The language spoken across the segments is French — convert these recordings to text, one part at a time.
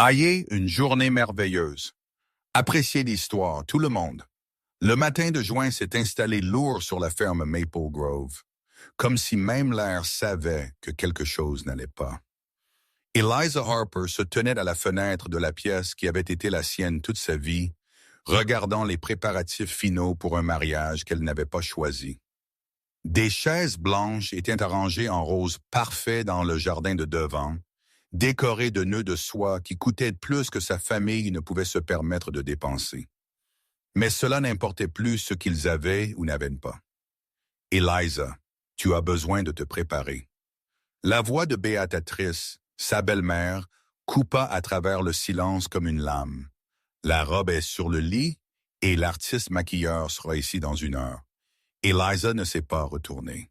Ayez une journée merveilleuse. Appréciez l'histoire, tout le monde. Le matin de juin s'est installé lourd sur la ferme Maple Grove, comme si même l'air savait que quelque chose n'allait pas. Eliza Harper se tenait à la fenêtre de la pièce qui avait été la sienne toute sa vie, regardant les préparatifs finaux pour un mariage qu'elle n'avait pas choisi. Des chaises blanches étaient arrangées en rose parfait dans le jardin de devant, décorées de nœuds de soie qui coûtaient plus que sa famille ne pouvait se permettre de dépenser. Mais cela n'importait plus ce qu'ils avaient ou n'avaient pas. Eliza, tu as besoin de te préparer. La voix de Béatrice, sa belle-mère, coupa à travers le silence comme une lame. La robe est sur le lit et l'artiste maquilleur sera ici dans 1 heure. Eliza ne s'est pas retournée.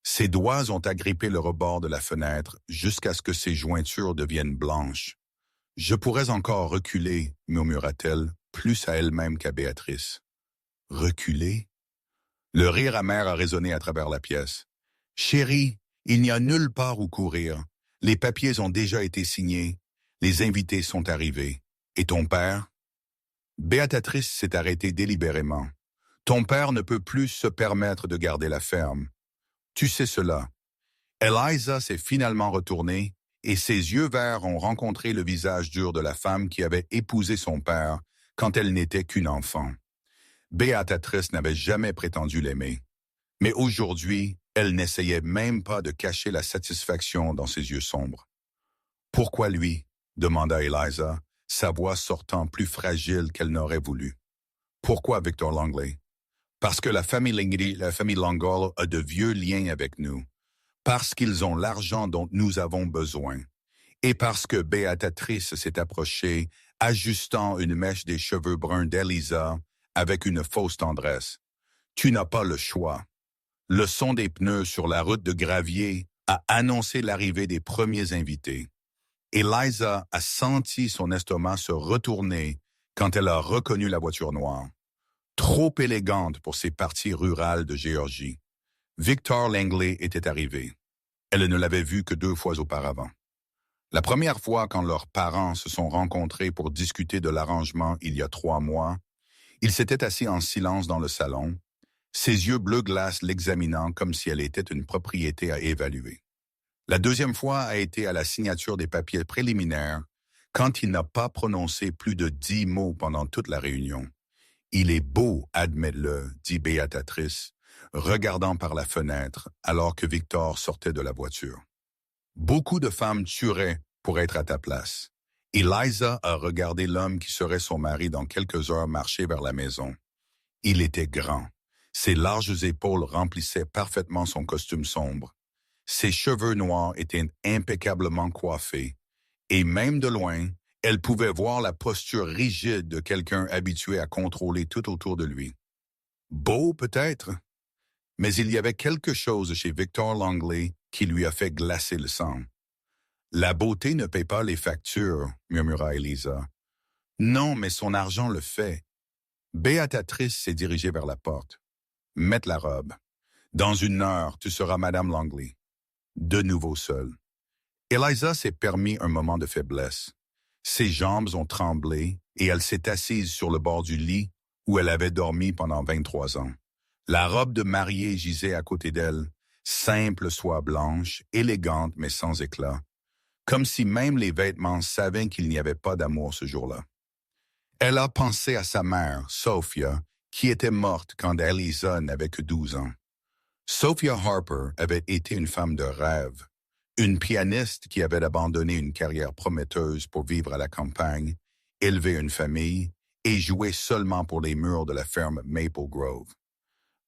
Ses doigts ont agrippé le rebord de la fenêtre jusqu'à ce que ses jointures deviennent blanches. « Je pourrais encore reculer, » murmura-t-elle, plus à elle-même qu'à Béatrice. « Reculer ?» Le rire amer a résonné à travers la pièce. « Chérie, il n'y a nulle part où courir. Les papiers ont déjà été signés. Les invités sont arrivés. Et ton père? » Béatrice s'est arrêtée délibérément. « Ton père ne peut plus se permettre de garder la ferme. Tu sais cela. » Eliza s'est finalement retournée et ses yeux verts ont rencontré le visage dur de la femme qui avait épousé son père quand elle n'était qu'une enfant. Béatrice n'avait jamais prétendu l'aimer. Mais aujourd'hui, elle n'essayait même pas de cacher la satisfaction dans ses yeux sombres. « Pourquoi lui ?» demanda Eliza, sa voix sortant plus fragile qu'elle n'aurait voulu. « Pourquoi Victor Langley? » Parce que la famille Longle a de vieux liens avec nous. Parce qu'ils ont l'argent dont nous avons besoin. Et parce que Béatrice s'est approchée, ajustant une mèche des cheveux bruns d'Eliza avec une fausse tendresse. Tu n'as pas le choix. Le son des pneus sur la route de gravier a annoncé l'arrivée des premiers invités. Eliza a senti son estomac se retourner quand elle a reconnu la voiture noire. Trop élégante pour ces parties rurales de Géorgie. Victor Langley était arrivé. Elle ne l'avait vu que 2 fois auparavant. La première fois quand leurs parents se sont rencontrés pour discuter de l'arrangement il y a 3 mois, il s'était assis en silence dans le salon, ses yeux bleu glace l'examinant comme si elle était une propriété à évaluer. La deuxième fois a été à la signature des papiers préliminaires, quand il n'a pas prononcé plus de 10 mots pendant toute la réunion. « Il est beau, admets-le, » dit Béatrice, regardant par la fenêtre alors que Victor sortait de la voiture. Beaucoup de femmes tueraient pour être à ta place. Eliza a regardé l'homme qui serait son mari dans quelques heures marcher vers la maison. Il était grand. Ses larges épaules remplissaient parfaitement son costume sombre. Ses cheveux noirs étaient impeccablement coiffés. Et même de loin, elle pouvait voir la posture rigide de quelqu'un habitué à contrôler tout autour de lui. Beau peut-être, mais il y avait quelque chose chez Victor Langley qui lui a fait glacer le sang. « La beauté ne paie pas les factures, » murmura Eliza. « Non, mais son argent le fait. » Béatrice s'est dirigée vers la porte. « Mette la robe. Dans 1 heure, tu seras Madame Langley. » De nouveau seule. Eliza s'est permis un moment de faiblesse. Ses jambes ont tremblé et elle s'est assise sur le bord du lit où elle avait dormi pendant 23 ans. La robe de mariée gisait à côté d'elle, simple soie blanche, élégante mais sans éclat, comme si même les vêtements savaient qu'il n'y avait pas d'amour ce jour-là. Elle a pensé à sa mère, Sophia, qui était morte quand Eliza n'avait que 12 ans. Sophia Harper avait été une femme de rêve, une pianiste qui avait abandonné une carrière prometteuse pour vivre à la campagne, élever une famille et jouer seulement pour les murs de la ferme Maple Grove.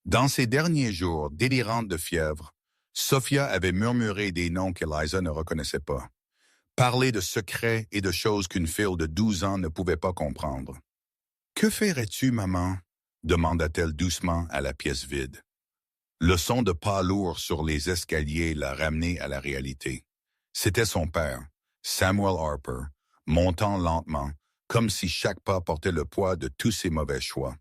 Dans ces derniers jours délirantes de fièvre, Sophia avait murmuré des noms qu'Eliza ne reconnaissait pas, parlé de secrets et de choses qu'une fille de 12 ans ne pouvait pas comprendre. « Que ferais-tu, maman ?» demanda-t-elle doucement à la pièce vide. Le son de pas lourds sur les escaliers l'a ramené à la réalité. C'était son père, Samuel Harper, montant lentement, comme si chaque pas portait le poids de tous ses mauvais choix.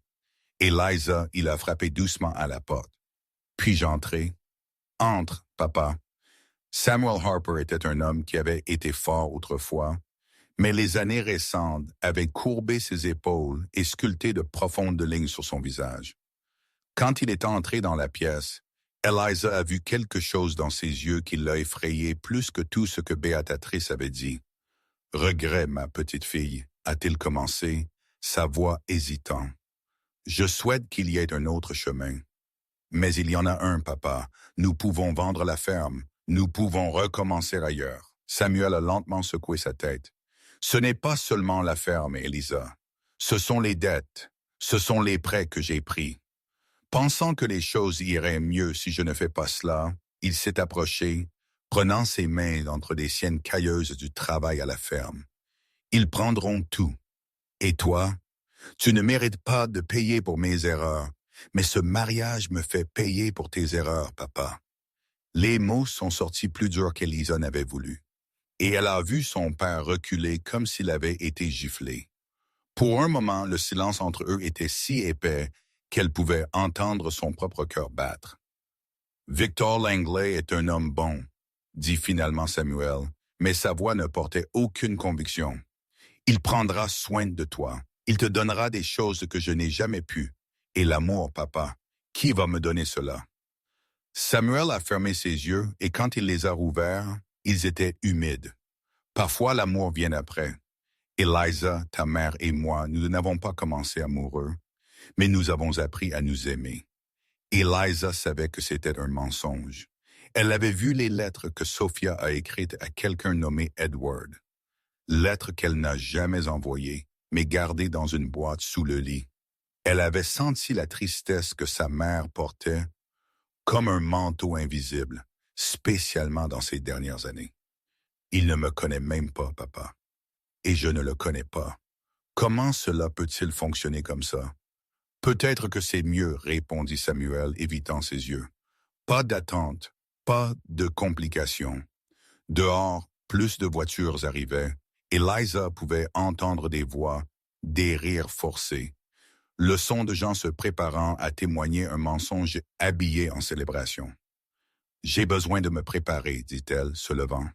Eliza, il a frappé doucement à la porte. « Puis-je entrer? »« Entre, papa. » Samuel Harper était un homme qui avait été fort autrefois, Mais les années récentes avaient courbé ses épaules et sculpté de profondes lignes sur son visage. Quand il est entré dans la pièce, Eliza a vu quelque chose dans ses yeux qui l'a effrayé plus que tout ce que Béatrice avait dit. « Regret, ma petite fille, a-t-il commencé, sa voix hésitant. Je souhaite qu'il y ait un autre chemin. Mais il y en a un, papa. Nous pouvons vendre la ferme. Nous pouvons recommencer ailleurs. » Samuel a lentement secoué sa tête. « Ce n'est pas seulement la ferme, Elisa. Ce sont les dettes. Ce sont les prêts que j'ai pris. » Pensant que les choses iraient mieux si je ne fais pas cela, il s'est approché, prenant ses mains entre des siennes cailleuses du travail à la ferme. « Ils prendront tout. Et toi, tu ne mérites pas de payer pour mes erreurs, mais ce mariage me fait payer pour tes erreurs, papa. » Les mots sont sortis plus durs qu'Elisa n'avait voulu, et elle a vu son père reculer comme s'il avait été giflé. Pour un moment, le silence entre eux était si épais qu'elle pouvait entendre son propre cœur battre. « Victor Langley est un homme bon, » dit finalement Samuel, mais sa voix ne portait aucune conviction. « Il prendra soin de toi. Il te donnera des choses que je n'ai jamais pu. Et l'amour, papa, qui va me donner cela? » Samuel a fermé ses yeux et quand il les a rouverts, ils étaient humides. Parfois, l'amour vient après. Eliza, ta mère et moi, nous n'avons pas commencé amoureux, mais nous avons appris à nous aimer. Eliza savait que c'était un mensonge. Elle avait vu les lettres que Sophia a écrites à quelqu'un nommé Edward. Lettres qu'elle n'a jamais envoyées, mais gardées dans une boîte sous le lit. Elle avait senti la tristesse que sa mère portait comme un manteau invisible, spécialement dans ces dernières années. « Il ne me connaît même pas, papa. Et je ne le connais pas. Comment cela peut-il fonctionner comme ça? » « Peut-être que c'est mieux, » répondit Samuel, évitant ses yeux. Pas d'attente, pas de complications. Dehors, plus de voitures arrivaient. Eliza pouvait entendre des voix, des rires forcés. Le son de gens se préparant à témoigner un mensonge habillé en célébration. « J'ai besoin de me préparer, » dit-elle, se levant.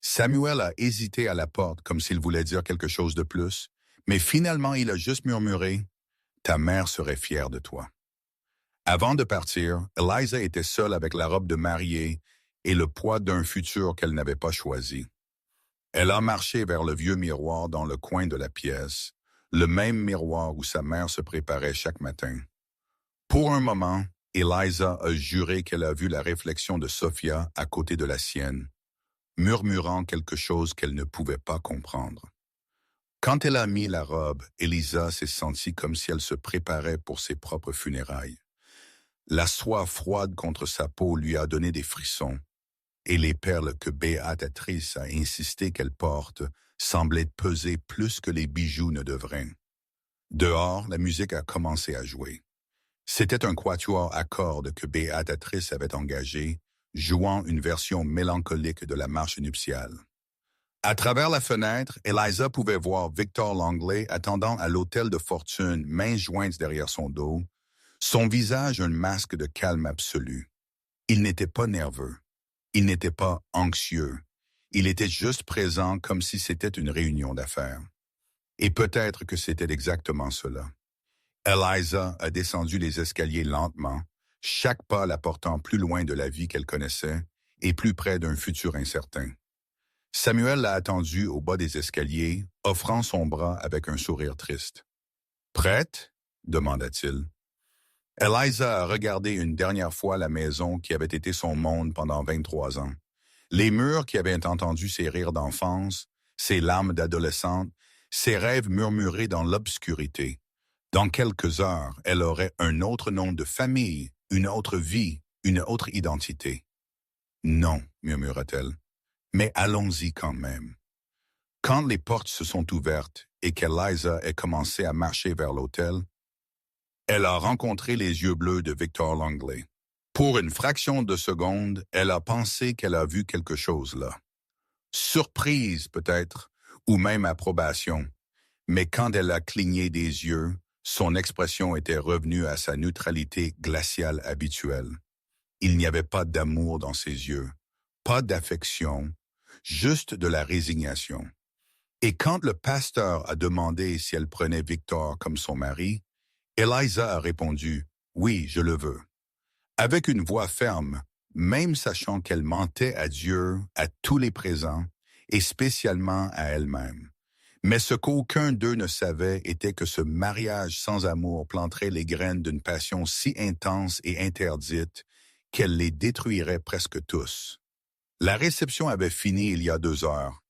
Samuel a hésité à la porte comme s'il voulait dire quelque chose de plus, mais finalement il a juste murmuré « Ta mère serait fière de toi. » Avant de partir, Eliza était seule avec la robe de mariée et le poids d'un futur qu'elle n'avait pas choisi. Elle a marché vers le vieux miroir dans le coin de la pièce, le même miroir où sa mère se préparait chaque matin. Pour un moment, Eliza a juré qu'elle a vu la réflexion de Sophia à côté de la sienne, murmurant quelque chose qu'elle ne pouvait pas comprendre. Quand elle a mis la robe, Eliza s'est sentie comme si elle se préparait pour ses propres funérailles. La soie froide contre sa peau lui a donné des frissons, et les perles que Béatrice a insisté qu'elle porte semblaient peser plus que les bijoux ne devraient. Dehors, la musique a commencé à jouer. C'était un quatuor à cordes que Béatrice avait engagé, jouant une version mélancolique de la marche nuptiale. À travers la fenêtre, Eliza pouvait voir Victor Langley attendant à l'hôtel de fortune, mains jointes derrière son dos, son visage un masque de calme absolu. Il n'était pas nerveux, il n'était pas anxieux, il était juste présent comme si c'était une réunion d'affaires. Et peut-être que c'était exactement cela. Eliza a descendu les escaliers lentement, chaque pas la portant plus loin de la vie qu'elle connaissait et plus près d'un futur incertain. Samuel l'a attendue au bas des escaliers, offrant son bras avec un sourire triste. « Prête? » demanda-t-il. Eliza a regardé une dernière fois la maison qui avait été son monde pendant 23 ans. Les murs qui avaient entendu ses rires d'enfance, ses larmes d'adolescente, ses rêves murmurés dans l'obscurité. Dans quelques heures, elle aurait un autre nom de famille, une autre vie, une autre identité. « Non, » murmura-t-elle. Mais allons-y quand même. Quand les portes se sont ouvertes et qu'Eliza a commencé à marcher vers l'hôtel, elle a rencontré les yeux bleus de Victor Langley. Pour une fraction de seconde, elle a pensé qu'elle a vu quelque chose là. Surprise peut-être, ou même approbation. Mais quand elle a cligné des yeux, son expression était revenue à sa neutralité glaciale habituelle. Il n'y avait pas d'amour dans ses yeux, pas d'affection, juste de la résignation. Et quand le pasteur a demandé si elle prenait Victor comme son mari, Eliza a répondu « Oui, je le veux ». Avec une voix ferme, même sachant qu'elle mentait à Dieu, à tous les présents, et spécialement à elle-même. Mais ce qu'aucun d'eux ne savait était que ce mariage sans amour planterait les graines d'une passion si intense et interdite qu'elle les détruirait presque tous. La réception avait fini il y a 2 heures,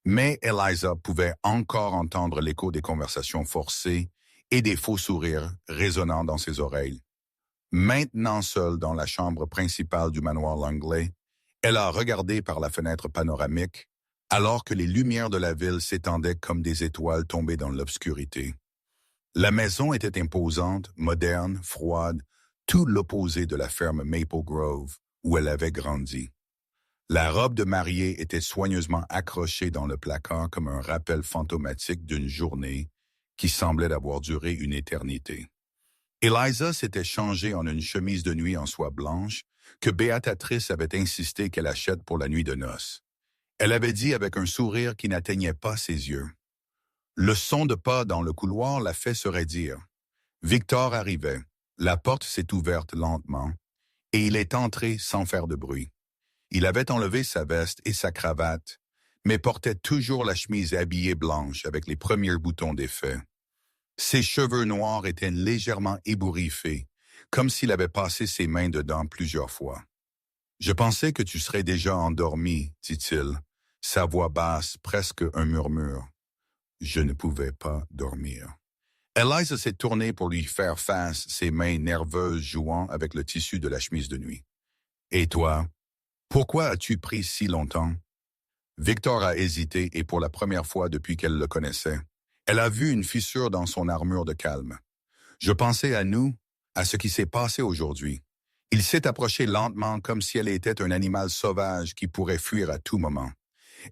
mais Eliza pouvait encore entendre l'écho des conversations forcées et des faux sourires résonnant dans ses oreilles. Maintenant seule dans la chambre principale du manoir Langley, elle a regardé par la fenêtre panoramique, alors que les lumières de la ville s'étendaient comme des étoiles tombées dans l'obscurité. La maison était imposante, moderne, froide, tout l'opposé de la ferme Maple Grove, où elle avait grandi. La robe de mariée était soigneusement accrochée dans le placard comme un rappel fantomatique d'une journée qui semblait avoir duré une éternité. Eliza s'était changée en une chemise de nuit en soie blanche que Béatrice avait insisté qu'elle achète pour la nuit de noces. Elle avait dit avec un sourire qui n'atteignait pas ses yeux. Le son de pas dans le couloir l'a fait se raidir. Victor arrivait. La porte s'est ouverte lentement et il est entré sans faire de bruit. Il avait enlevé sa veste et sa cravate, mais portait toujours la chemise habillée blanche avec les premiers boutons défaits. Ses cheveux noirs étaient légèrement ébouriffés, comme s'il avait passé ses mains dedans plusieurs fois. « Je pensais que tu serais déjà endormi, dit-il, sa voix basse, presque un murmure. Je ne pouvais pas dormir. Eliza s'est tournée pour lui faire face, ses mains nerveuses jouant avec le tissu de la chemise de nuit. « Et toi, pourquoi as-tu pris si longtemps? » Victor a hésité et pour la première fois depuis qu'elle le connaissait, elle a vu une fissure dans son armure de calme. Je pensais à nous, à ce qui s'est passé aujourd'hui. Il s'est approché lentement comme si elle était un animal sauvage qui pourrait fuir à tout moment.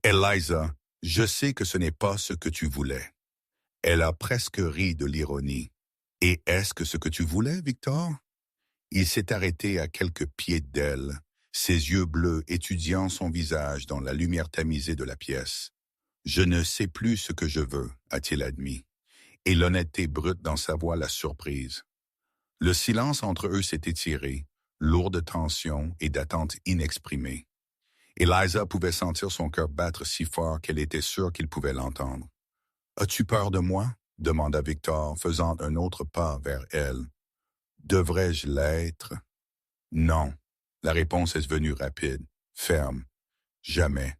Eliza, je sais que ce n'est pas ce que tu voulais. Elle a presque ri de l'ironie. Et est-ce que ce que tu voulais, Victor? Il s'est arrêté à quelques pieds d'elle, ses yeux bleus étudiant son visage dans la lumière tamisée de la pièce. Je ne sais plus ce que je veux, a-t-il admis, et l'honnêteté brute dans sa voix l'a surprise. Le silence entre eux s'est étiré, lourd de tension et d'attente inexprimée. Eliza pouvait sentir son cœur battre si fort qu'elle était sûre qu'il pouvait l'entendre. « As-tu peur de moi? » demanda Victor, faisant un autre pas vers elle. « Devrais-je l'être? » « Non. » La réponse est venue rapide, ferme. « Jamais. »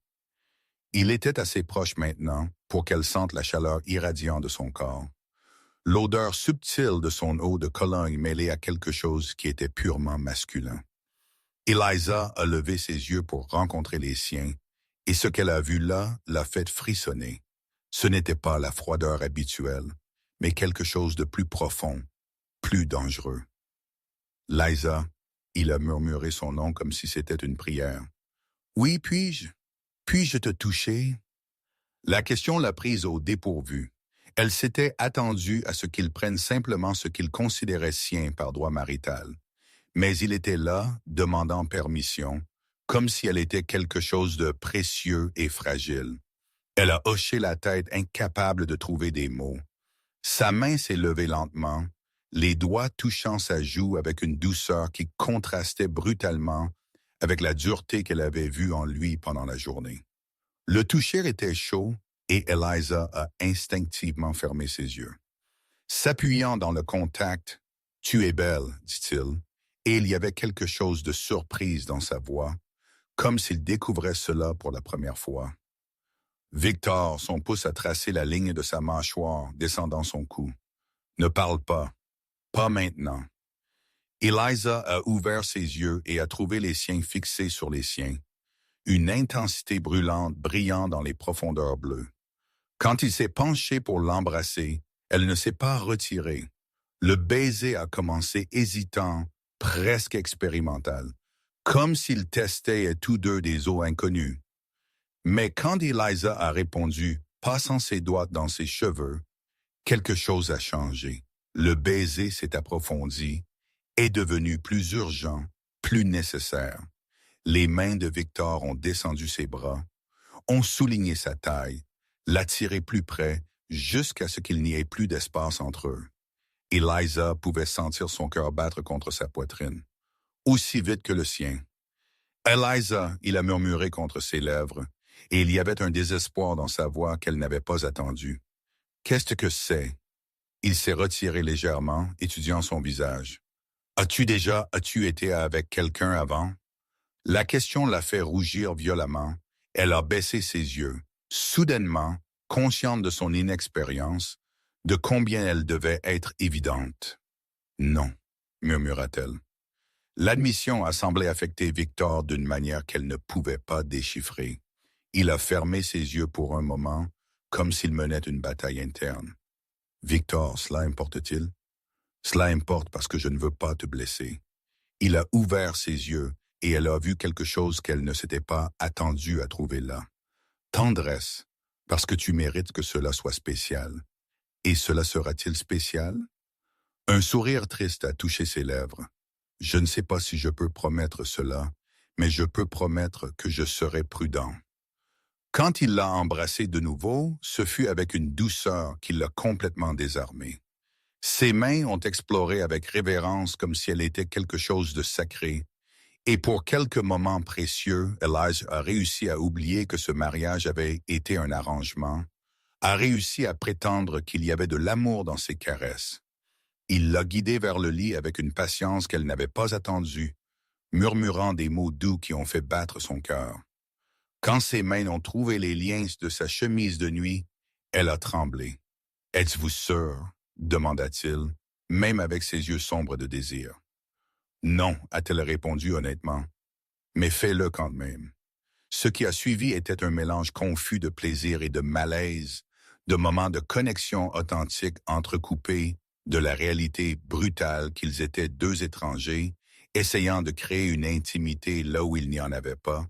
Il était assez proche maintenant pour qu'elle sente la chaleur irradiante de son corps. L'odeur subtile de son eau de cologne mêlée à quelque chose qui était purement masculin. Eliza a levé ses yeux pour rencontrer les siens, et ce qu'elle a vu là l'a fait frissonner. Ce n'était pas la froideur habituelle, mais quelque chose de plus profond, plus dangereux. « Liza », il a murmuré son nom comme si c'était une prière. « Oui, puis-je te toucher? » La question l'a prise au dépourvu. Elle s'était attendue à ce qu'il prenne simplement ce qu'il considérait sien par droit marital. Mais il était là, demandant permission, comme si elle était quelque chose de précieux et fragile. Elle a hoché la tête, incapable de trouver des mots. Sa main s'est levée lentement, les doigts touchant sa joue avec une douceur qui contrastait brutalement avec la dureté qu'elle avait vue en lui pendant la journée. Le toucher était chaud et Eliza a instinctivement fermé ses yeux. S'appuyant dans le contact, « Tu es belle », dit-il, et il y avait quelque chose de surprise dans sa voix, comme s'il découvrait cela pour la première fois. Victor, son pouce a tracé la ligne de sa mâchoire, descendant son cou. « Ne parle pas. Pas maintenant. » Eliza a ouvert ses yeux et a trouvé les siens fixés sur les siens. Une intensité brûlante brillant dans les profondeurs bleues. Quand il s'est penché pour l'embrasser, elle ne s'est pas retirée. Le baiser a commencé hésitant, presque expérimental, comme s'ils testaient tous deux des eaux inconnues. Mais quand Eliza a répondu, passant ses doigts dans ses cheveux, quelque chose a changé. Le baiser s'est approfondi, est devenu plus urgent, plus nécessaire. Les mains de Victor ont descendu ses bras, ont souligné sa taille, l'attirer plus près jusqu'à ce qu'il n'y ait plus d'espace entre eux. Eliza pouvait sentir son cœur battre contre sa poitrine, aussi vite que le sien. Eliza, il a murmuré contre ses lèvres, et il y avait un désespoir dans sa voix qu'elle n'avait pas attendu. Qu'est-ce que c'est? Il s'est retiré légèrement, étudiant son visage. As-tu été avec quelqu'un avant? La question l'a fait rougir violemment. Elle a baissé ses yeux, soudainement, consciente de son inexpérience, de combien elle devait être évidente. Non, murmura-t-elle. L'admission a semblé affecter Victor d'une manière qu'elle ne pouvait pas déchiffrer. Il a fermé ses yeux pour un moment, comme s'il menait une bataille interne. Victor, cela importe-t-il? Cela importe parce que je ne veux pas te blesser. Il a ouvert ses yeux et elle a vu quelque chose qu'elle ne s'était pas attendue à trouver là. Tendresse, parce que tu mérites que cela soit spécial. Et cela sera-t-il spécial? Un sourire triste a touché ses lèvres. Je ne sais pas si je peux promettre cela, mais je peux promettre que je serai prudent. Quand il l'a embrassée de nouveau, ce fut avec une douceur qui l'a complètement désarmée. Ses mains ont exploré avec révérence comme si elle était quelque chose de sacré, et pour quelques moments précieux, Eliza a réussi à oublier que ce mariage avait été un arrangement, a réussi à prétendre qu'il y avait de l'amour dans ses caresses. Il l'a guidée vers le lit avec une patience qu'elle n'avait pas attendue, murmurant des mots doux qui ont fait battre son cœur. Quand ses mains ont trouvé les liens de sa chemise de nuit, elle a tremblé. « Êtes-vous sûr? » demanda-t-il, même avec ses yeux sombres de désir. « Non, a-t-elle répondu honnêtement, mais fais-le quand même. » Ce qui a suivi était un mélange confus de plaisir et de malaise, de moments de connexion authentique entrecoupés de la réalité brutale qu'ils étaient deux étrangers, essayant de créer une intimité là où il n'y en avait pas.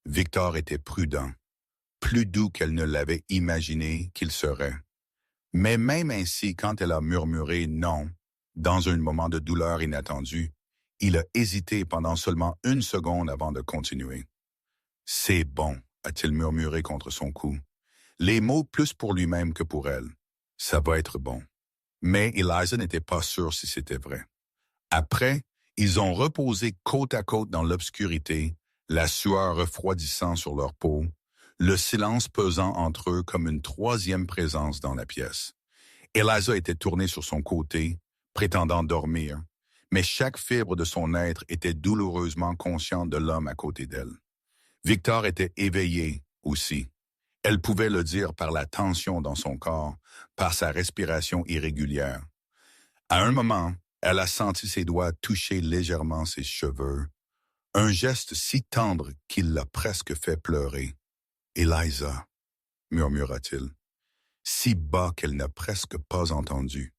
Victor était prudent, plus doux qu'elle ne l'avait imaginé qu'il serait. Mais même ainsi, quand elle a murmuré « non », dans un moment de douleur inattendue, il a hésité pendant seulement une seconde avant de continuer. « C'est bon », a-t-il murmuré contre son cou. Les mots plus pour lui-même que pour elle. « Ça va être bon ». Mais Eliza n'était pas sûre si c'était vrai. Après, ils ont reposé côte à côte dans l'obscurité, la sueur refroidissant sur leur peau, le silence pesant entre eux comme une troisième présence dans la pièce. Eliza était tournée sur son côté, prétendant dormir, mais chaque fibre de son être était douloureusement consciente de l'homme à côté d'elle. Victor était éveillé aussi. Elle pouvait le dire par la tension dans son corps, par sa respiration irrégulière. À un moment, elle a senti ses doigts toucher légèrement ses cheveux, un geste si tendre qu'il l'a presque fait pleurer. « Eliza » murmura-t-il, si bas qu'elle n'a presque pas entendu.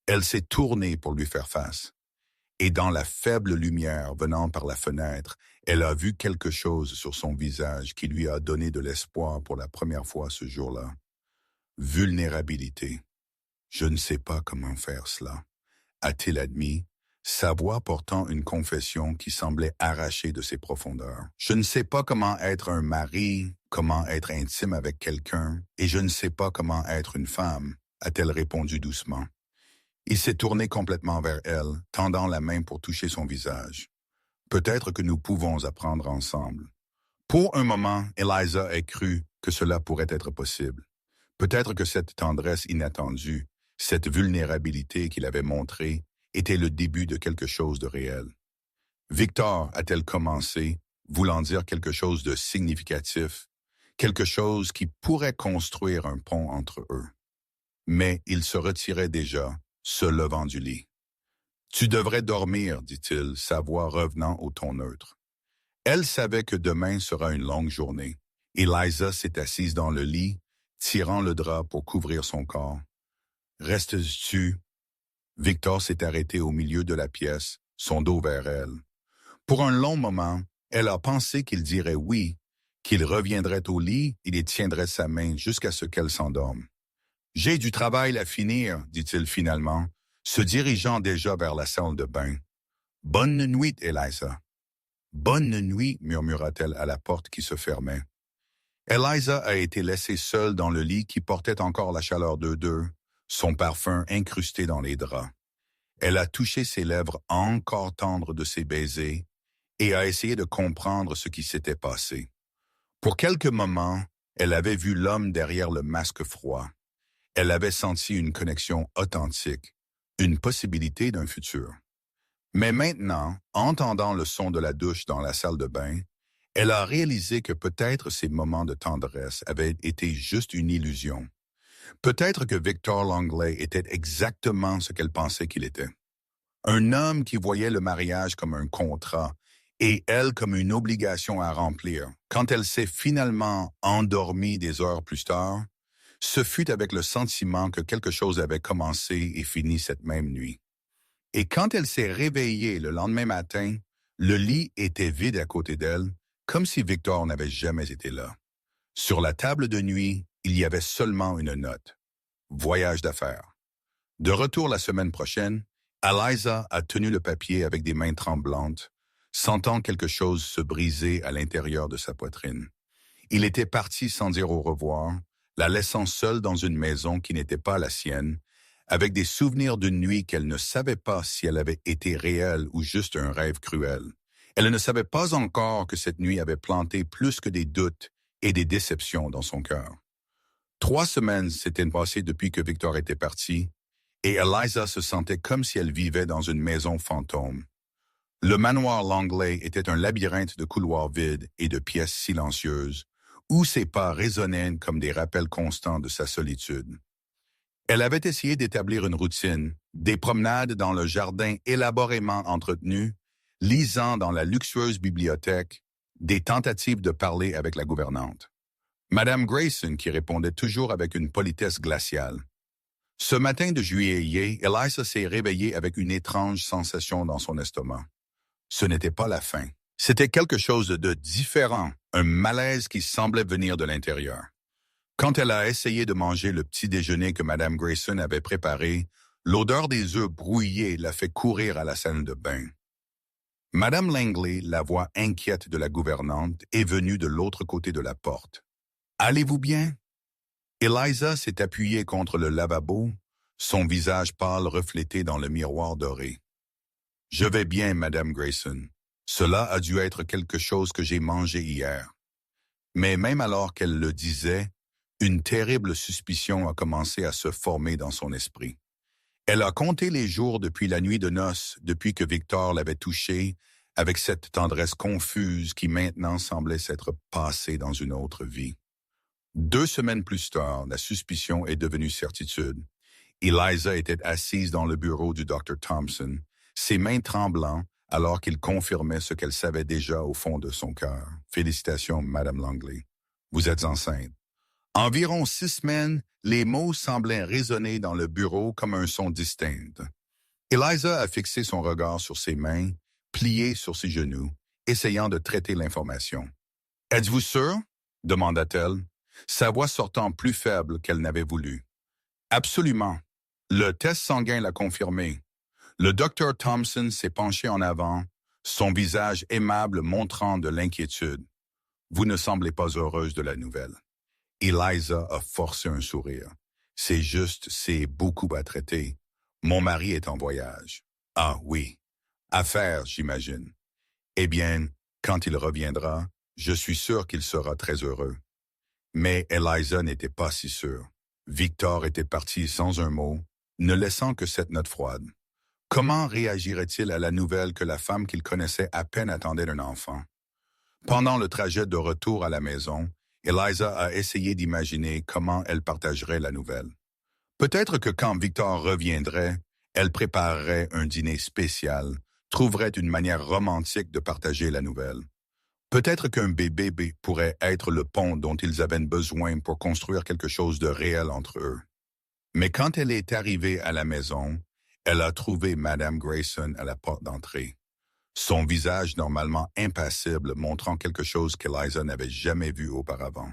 Elle s'est tournée pour lui faire face. Et dans la faible lumière venant par la fenêtre, elle a vu quelque chose sur son visage qui lui a donné de l'espoir pour la première fois ce jour-là. Vulnérabilité. Je ne sais pas comment faire cela, a-t-il admis, sa voix portant une confession qui semblait arrachée de ses profondeurs. Je ne sais pas comment être un mari, comment être intime avec quelqu'un, et je ne sais pas comment être une femme, a-t-elle répondu doucement. Il s'est tourné complètement vers elle, tendant la main pour toucher son visage. Peut-être que nous pouvons apprendre ensemble. Pour un moment, Eliza a cru que cela pourrait être possible. Peut-être que cette tendresse inattendue, cette vulnérabilité qu'il avait montrée, était le début de quelque chose de réel. Victor a-t-elle commencé, voulant dire quelque chose de significatif, quelque chose qui pourrait construire un pont entre eux. Mais il se retirait déjà, se levant du lit. « Tu devrais dormir, dit-il, sa voix revenant au ton neutre. Elle savait que demain sera une longue journée. Eliza s'est assise dans le lit, tirant le drap pour couvrir son corps. « Restes-tu? » Victor s'est arrêté au milieu de la pièce, son dos vers elle. Pour un long moment, elle a pensé qu'il dirait oui, qu'il reviendrait au lit et il tiendrait sa main jusqu'à ce qu'elle s'endorme. « J'ai du travail à finir, dit-il finalement, se dirigeant déjà vers la salle de bain. « Bonne nuit, Eliza. »« Bonne nuit, murmura-t-elle à la porte qui se fermait. Eliza a été laissée seule dans le lit qui portait encore la chaleur d'eux deux, son parfum incrusté dans les draps. Elle a touché ses lèvres encore tendres de ses baisers et a essayé de comprendre ce qui s'était passé. Pour quelques moments, elle avait vu l'homme derrière le masque froid. Elle avait senti une connexion authentique, une possibilité d'un futur. Mais maintenant, entendant le son de la douche dans la salle de bain, elle a réalisé que peut-être ces moments de tendresse avaient été juste une illusion. Peut-être que Victor Langley était exactement ce qu'elle pensait qu'il était. Un homme qui voyait le mariage comme un contrat et elle comme une obligation à remplir. Quand elle s'est finalement endormie des heures plus tard, ce fut avec le sentiment que quelque chose avait commencé et fini cette même nuit. Et quand elle s'est réveillée le lendemain matin, le lit était vide à côté d'elle, comme si Victor n'avait jamais été là. Sur la table de nuit, il y avait seulement une note. Voyage d'affaires. De retour la semaine prochaine, Eliza a tenu le papier avec des mains tremblantes, sentant quelque chose se briser à l'intérieur de sa poitrine. Il était parti sans dire au revoir, la laissant seule dans une maison qui n'était pas la sienne, avec des souvenirs d'une nuit qu'elle ne savait pas si elle avait été réelle ou juste un rêve cruel. Elle ne savait pas encore que cette nuit avait planté plus que des doutes et des déceptions dans son cœur. 3 semaines s'étaient passées depuis que Victor était parti, et Eliza se sentait comme si elle vivait dans une maison fantôme. Le manoir Langley était un labyrinthe de couloirs vides et de pièces silencieuses, où ses pas résonnaient comme des rappels constants de sa solitude. Elle avait essayé d'établir une routine, des promenades dans le jardin élaborément entretenu, lisant dans la luxueuse bibliothèque, des tentatives de parler avec la gouvernante. Madame Grayson qui répondait toujours avec une politesse glaciale. Ce matin de juillet, Eliza s'est réveillée avec une étrange sensation dans son estomac. Ce n'était pas la faim. C'était quelque chose de différent, un malaise qui semblait venir de l'intérieur. Quand elle a essayé de manger le petit déjeuner que Madame Grayson avait préparé, l'odeur des œufs brouillés l'a fait courir à la salle de bain. Madame Langley, la voix inquiète de la gouvernante, est venue de l'autre côté de la porte. « Allez-vous bien? » Eliza s'est appuyée contre le lavabo, son visage pâle reflété dans le miroir doré. « Je vais bien, Madame Grayson. Cela a dû être quelque chose que j'ai mangé hier. » Mais même alors qu'elle le disait, une terrible suspicion a commencé à se former dans son esprit. Elle a compté les jours depuis la nuit de noces, depuis que Victor l'avait touchée, avec cette tendresse confuse qui maintenant semblait s'être passée dans une autre vie. 2 semaines plus tard, la suspicion est devenue certitude. Eliza était assise dans le bureau du Dr. Thompson, ses mains tremblant alors qu'il confirmait ce qu'elle savait déjà au fond de son cœur. « Félicitations, Madame Langley. Vous êtes enceinte. » Environ 6 semaines, les mots semblaient résonner dans le bureau comme un son distinct. Eliza a fixé son regard sur ses mains, pliées sur ses genoux, essayant de traiter l'information. « Êtes-vous sûr? » demanda-t-elle, sa voix sortant plus faible qu'elle n'avait voulu. « Absolument. Le test sanguin l'a confirmé. » Le docteur Thompson s'est penché en avant, son visage aimable montrant de l'inquiétude. « Vous ne semblez pas heureuse de la nouvelle. » Eliza a forcé un sourire. « C'est beaucoup à traiter. Mon mari est en voyage. »« Ah oui. Affaire, j'imagine. » « Eh bien, quand il reviendra, je suis sûr qu'il sera très heureux. » Mais Eliza n'était pas si sûre. Victor était parti sans un mot, ne laissant que cette note froide. Comment réagirait-il à la nouvelle que la femme qu'il connaissait à peine attendait un enfant? Pendant le trajet de retour à la maison, Eliza a essayé d'imaginer comment elle partagerait la nouvelle. Peut-être que quand Victor reviendrait, elle préparerait un dîner spécial, trouverait une manière romantique de partager la nouvelle. Peut-être qu'un bébé pourrait être le pont dont ils avaient besoin pour construire quelque chose de réel entre eux. Mais quand elle est arrivée à la maison, elle a trouvé Madame Grayson à la porte d'entrée. Son visage normalement impassible montrant quelque chose qu'Eliza n'avait jamais vu auparavant.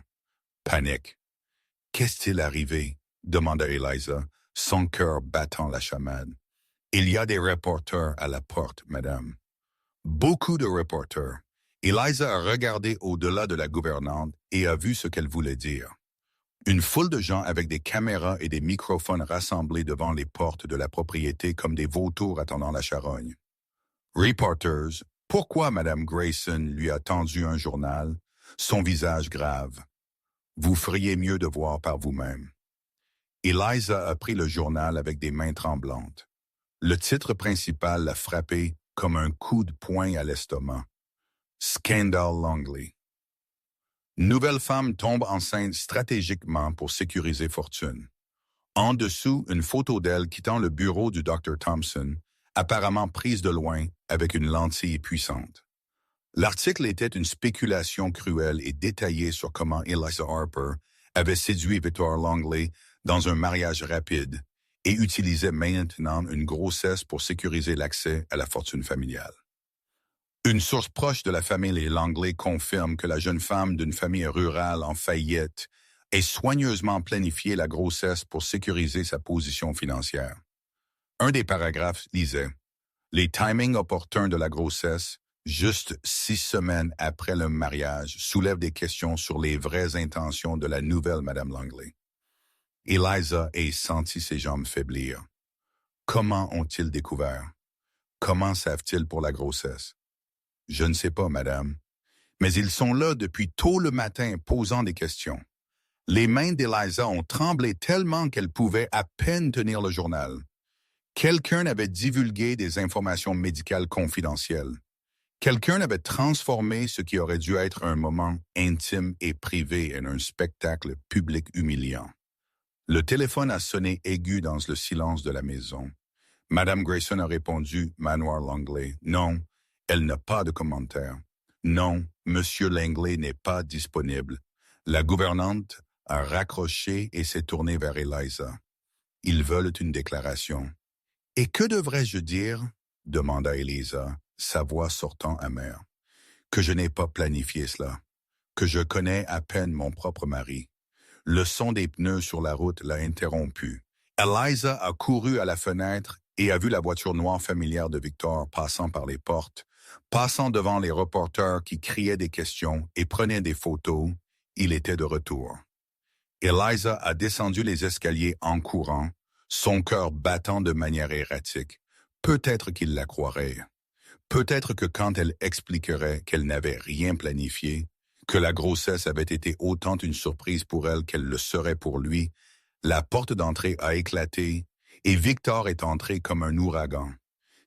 Panique. « Qu'est-il arrivé? » demanda Eliza, son cœur battant la chamade. « Il y a des reporters à la porte, madame. » Beaucoup de reporters. Eliza a regardé au-delà de la gouvernante et a vu ce qu'elle voulait dire. Une foule de gens avec des caméras et des microphones rassemblés devant les portes de la propriété comme des vautours attendant la charogne. Reporters, pourquoi Mme Grayson lui a tendu un journal, son visage grave. Vous feriez mieux de voir par vous-même. Eliza a pris le journal avec des mains tremblantes. Le titre principal l'a frappé comme un coup de poing à l'estomac. Scandal Langley. Nouvelle femme tombe enceinte stratégiquement pour sécuriser fortune. En dessous, une photo d'elle quittant le bureau du Dr. Thompson, apparemment prise de loin avec une lentille puissante. L'article était une spéculation cruelle et détaillée sur comment Eliza Harper avait séduit Victor Langley dans un mariage rapide et utilisait maintenant une grossesse pour sécuriser l'accès à la fortune familiale. Une source proche de la famille Les Langley confirme que la jeune femme d'une famille rurale en faillite ait soigneusement planifié la grossesse pour sécuriser sa position financière. Un des paragraphes lisait « Les timings opportuns de la grossesse, juste 6 semaines après le mariage, soulèvent des questions sur les vraies intentions de la nouvelle Madame Langley. » Eliza a senti ses jambes faiblir. Comment ont-ils découvert? Comment savent-ils pour la grossesse? Je ne sais pas, madame. Mais ils sont là depuis tôt le matin posant des questions. Les mains d'Eliza ont tremblé tellement qu'elle pouvait à peine tenir le journal. Quelqu'un avait divulgué des informations médicales confidentielles. Quelqu'un avait transformé ce qui aurait dû être un moment intime et privé en un spectacle public humiliant. Le téléphone a sonné aigu dans le silence de la maison. Madame Grayson a répondu, Manoir Langley, non, elle n'a pas de commentaire. Non, Monsieur Langley n'est pas disponible. La gouvernante a raccroché et s'est tournée vers Eliza. Ils veulent une déclaration. Et que devrais-je dire? Demanda Eliza, sa voix sortant amère. Que je n'ai pas planifié cela. Que je connais à peine mon propre mari. Le son des pneus sur la route l'a interrompu. Eliza a couru à la fenêtre et a vu la voiture noire familière de Victor passant par les portes, passant devant les reporters qui criaient des questions et prenaient des photos. Il était de retour. Eliza a descendu les escaliers en courant, son cœur battant de manière erratique. Peut-être qu'il la croirait. Peut-être que quand elle expliquerait qu'elle n'avait rien planifié, que la grossesse avait été autant une surprise pour elle qu'elle le serait pour lui, la porte d'entrée a éclaté et Victor est entré comme un ouragan.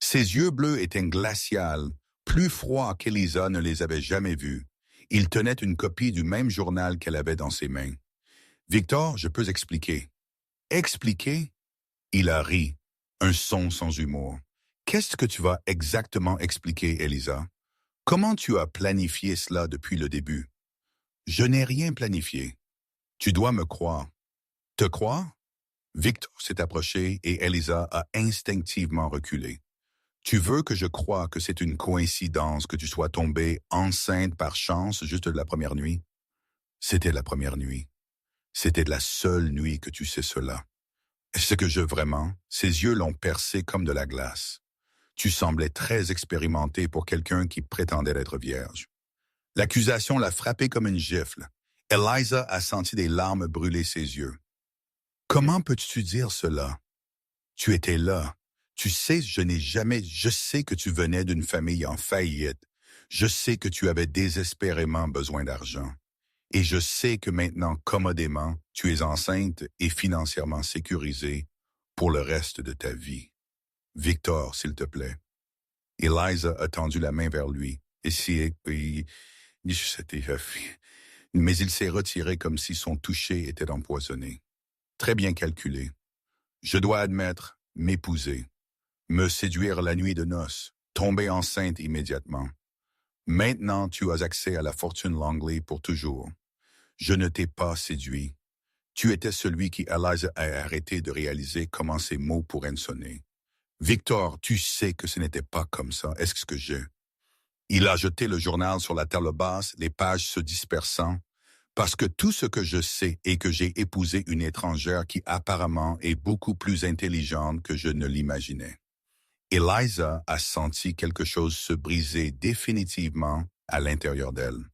Ses yeux bleus étaient glacials, plus froids qu'Eliza ne les avait jamais vus. Il tenait une copie du même journal qu'elle avait dans ses mains. « Victor, je peux expliquer. »« Expliquer ?» Il a ri, un son sans humour. « Qu'est-ce que tu vas exactement expliquer, Eliza? Comment tu as planifié cela depuis le début? »« Je n'ai rien planifié. Tu dois me croire. »« Te croire? » Victor s'est approché et Eliza a instinctivement reculé. « Tu veux que je croie que c'est une coïncidence que tu sois tombée enceinte par chance juste la première nuit? » C'était la première nuit. C'était la seule nuit que tu sais cela. Est-ce que je vraiment? Ses yeux l'ont percé comme de la glace. Tu semblais très expérimenté pour quelqu'un qui prétendait être vierge. L'accusation l'a frappé comme une gifle. Eliza a senti des larmes brûler ses yeux. Comment peux-tu dire cela? Tu étais là. Tu sais, je sais que tu venais d'une famille en faillite. Je sais que tu avais désespérément besoin d'argent. Et je sais que maintenant, commodément, tu es enceinte et financièrement sécurisée pour le reste de ta vie. Victor, s'il te plaît. Eliza a tendu la main vers lui. Mais il s'est retiré comme si son toucher était empoisonné. Très bien calculé. Je dois admettre, m'épouser, me séduire la nuit de noces, tomber enceinte immédiatement. Maintenant, tu as accès à la fortune Langley pour toujours. Je ne t'ai pas séduit. Tu étais celui qui Eliza a arrêté de réaliser comment ces mots pourraient sonner. Victor, tu sais que ce n'était pas comme ça. Est-ce que j'ai? Il a jeté le journal sur la table basse, les pages se dispersant, parce que tout ce que je sais est que j'ai épousé une étrangère qui apparemment est beaucoup plus intelligente que je ne l'imaginais. Eliza a senti quelque chose se briser définitivement à l'intérieur d'elle.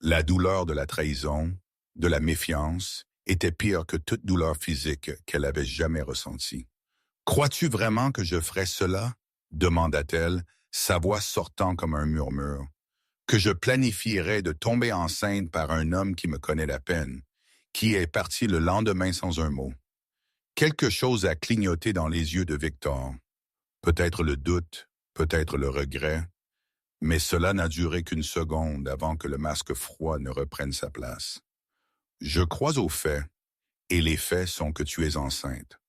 La douleur de la trahison, de la méfiance, était pire que toute douleur physique qu'elle avait jamais ressentie. « Crois-tu vraiment que je ferais cela ?» demanda-t-elle, sa voix sortant comme un murmure. « Que je planifierais de tomber enceinte par un homme qui me connaît à peine, qui est parti le lendemain sans un mot. » Quelque chose a clignoté dans les yeux de Victor. Peut-être le doute, peut-être le regret, mais cela n'a duré qu'une seconde avant que le masque froid ne reprenne sa place. « Je crois aux faits, et les faits sont que tu es enceinte.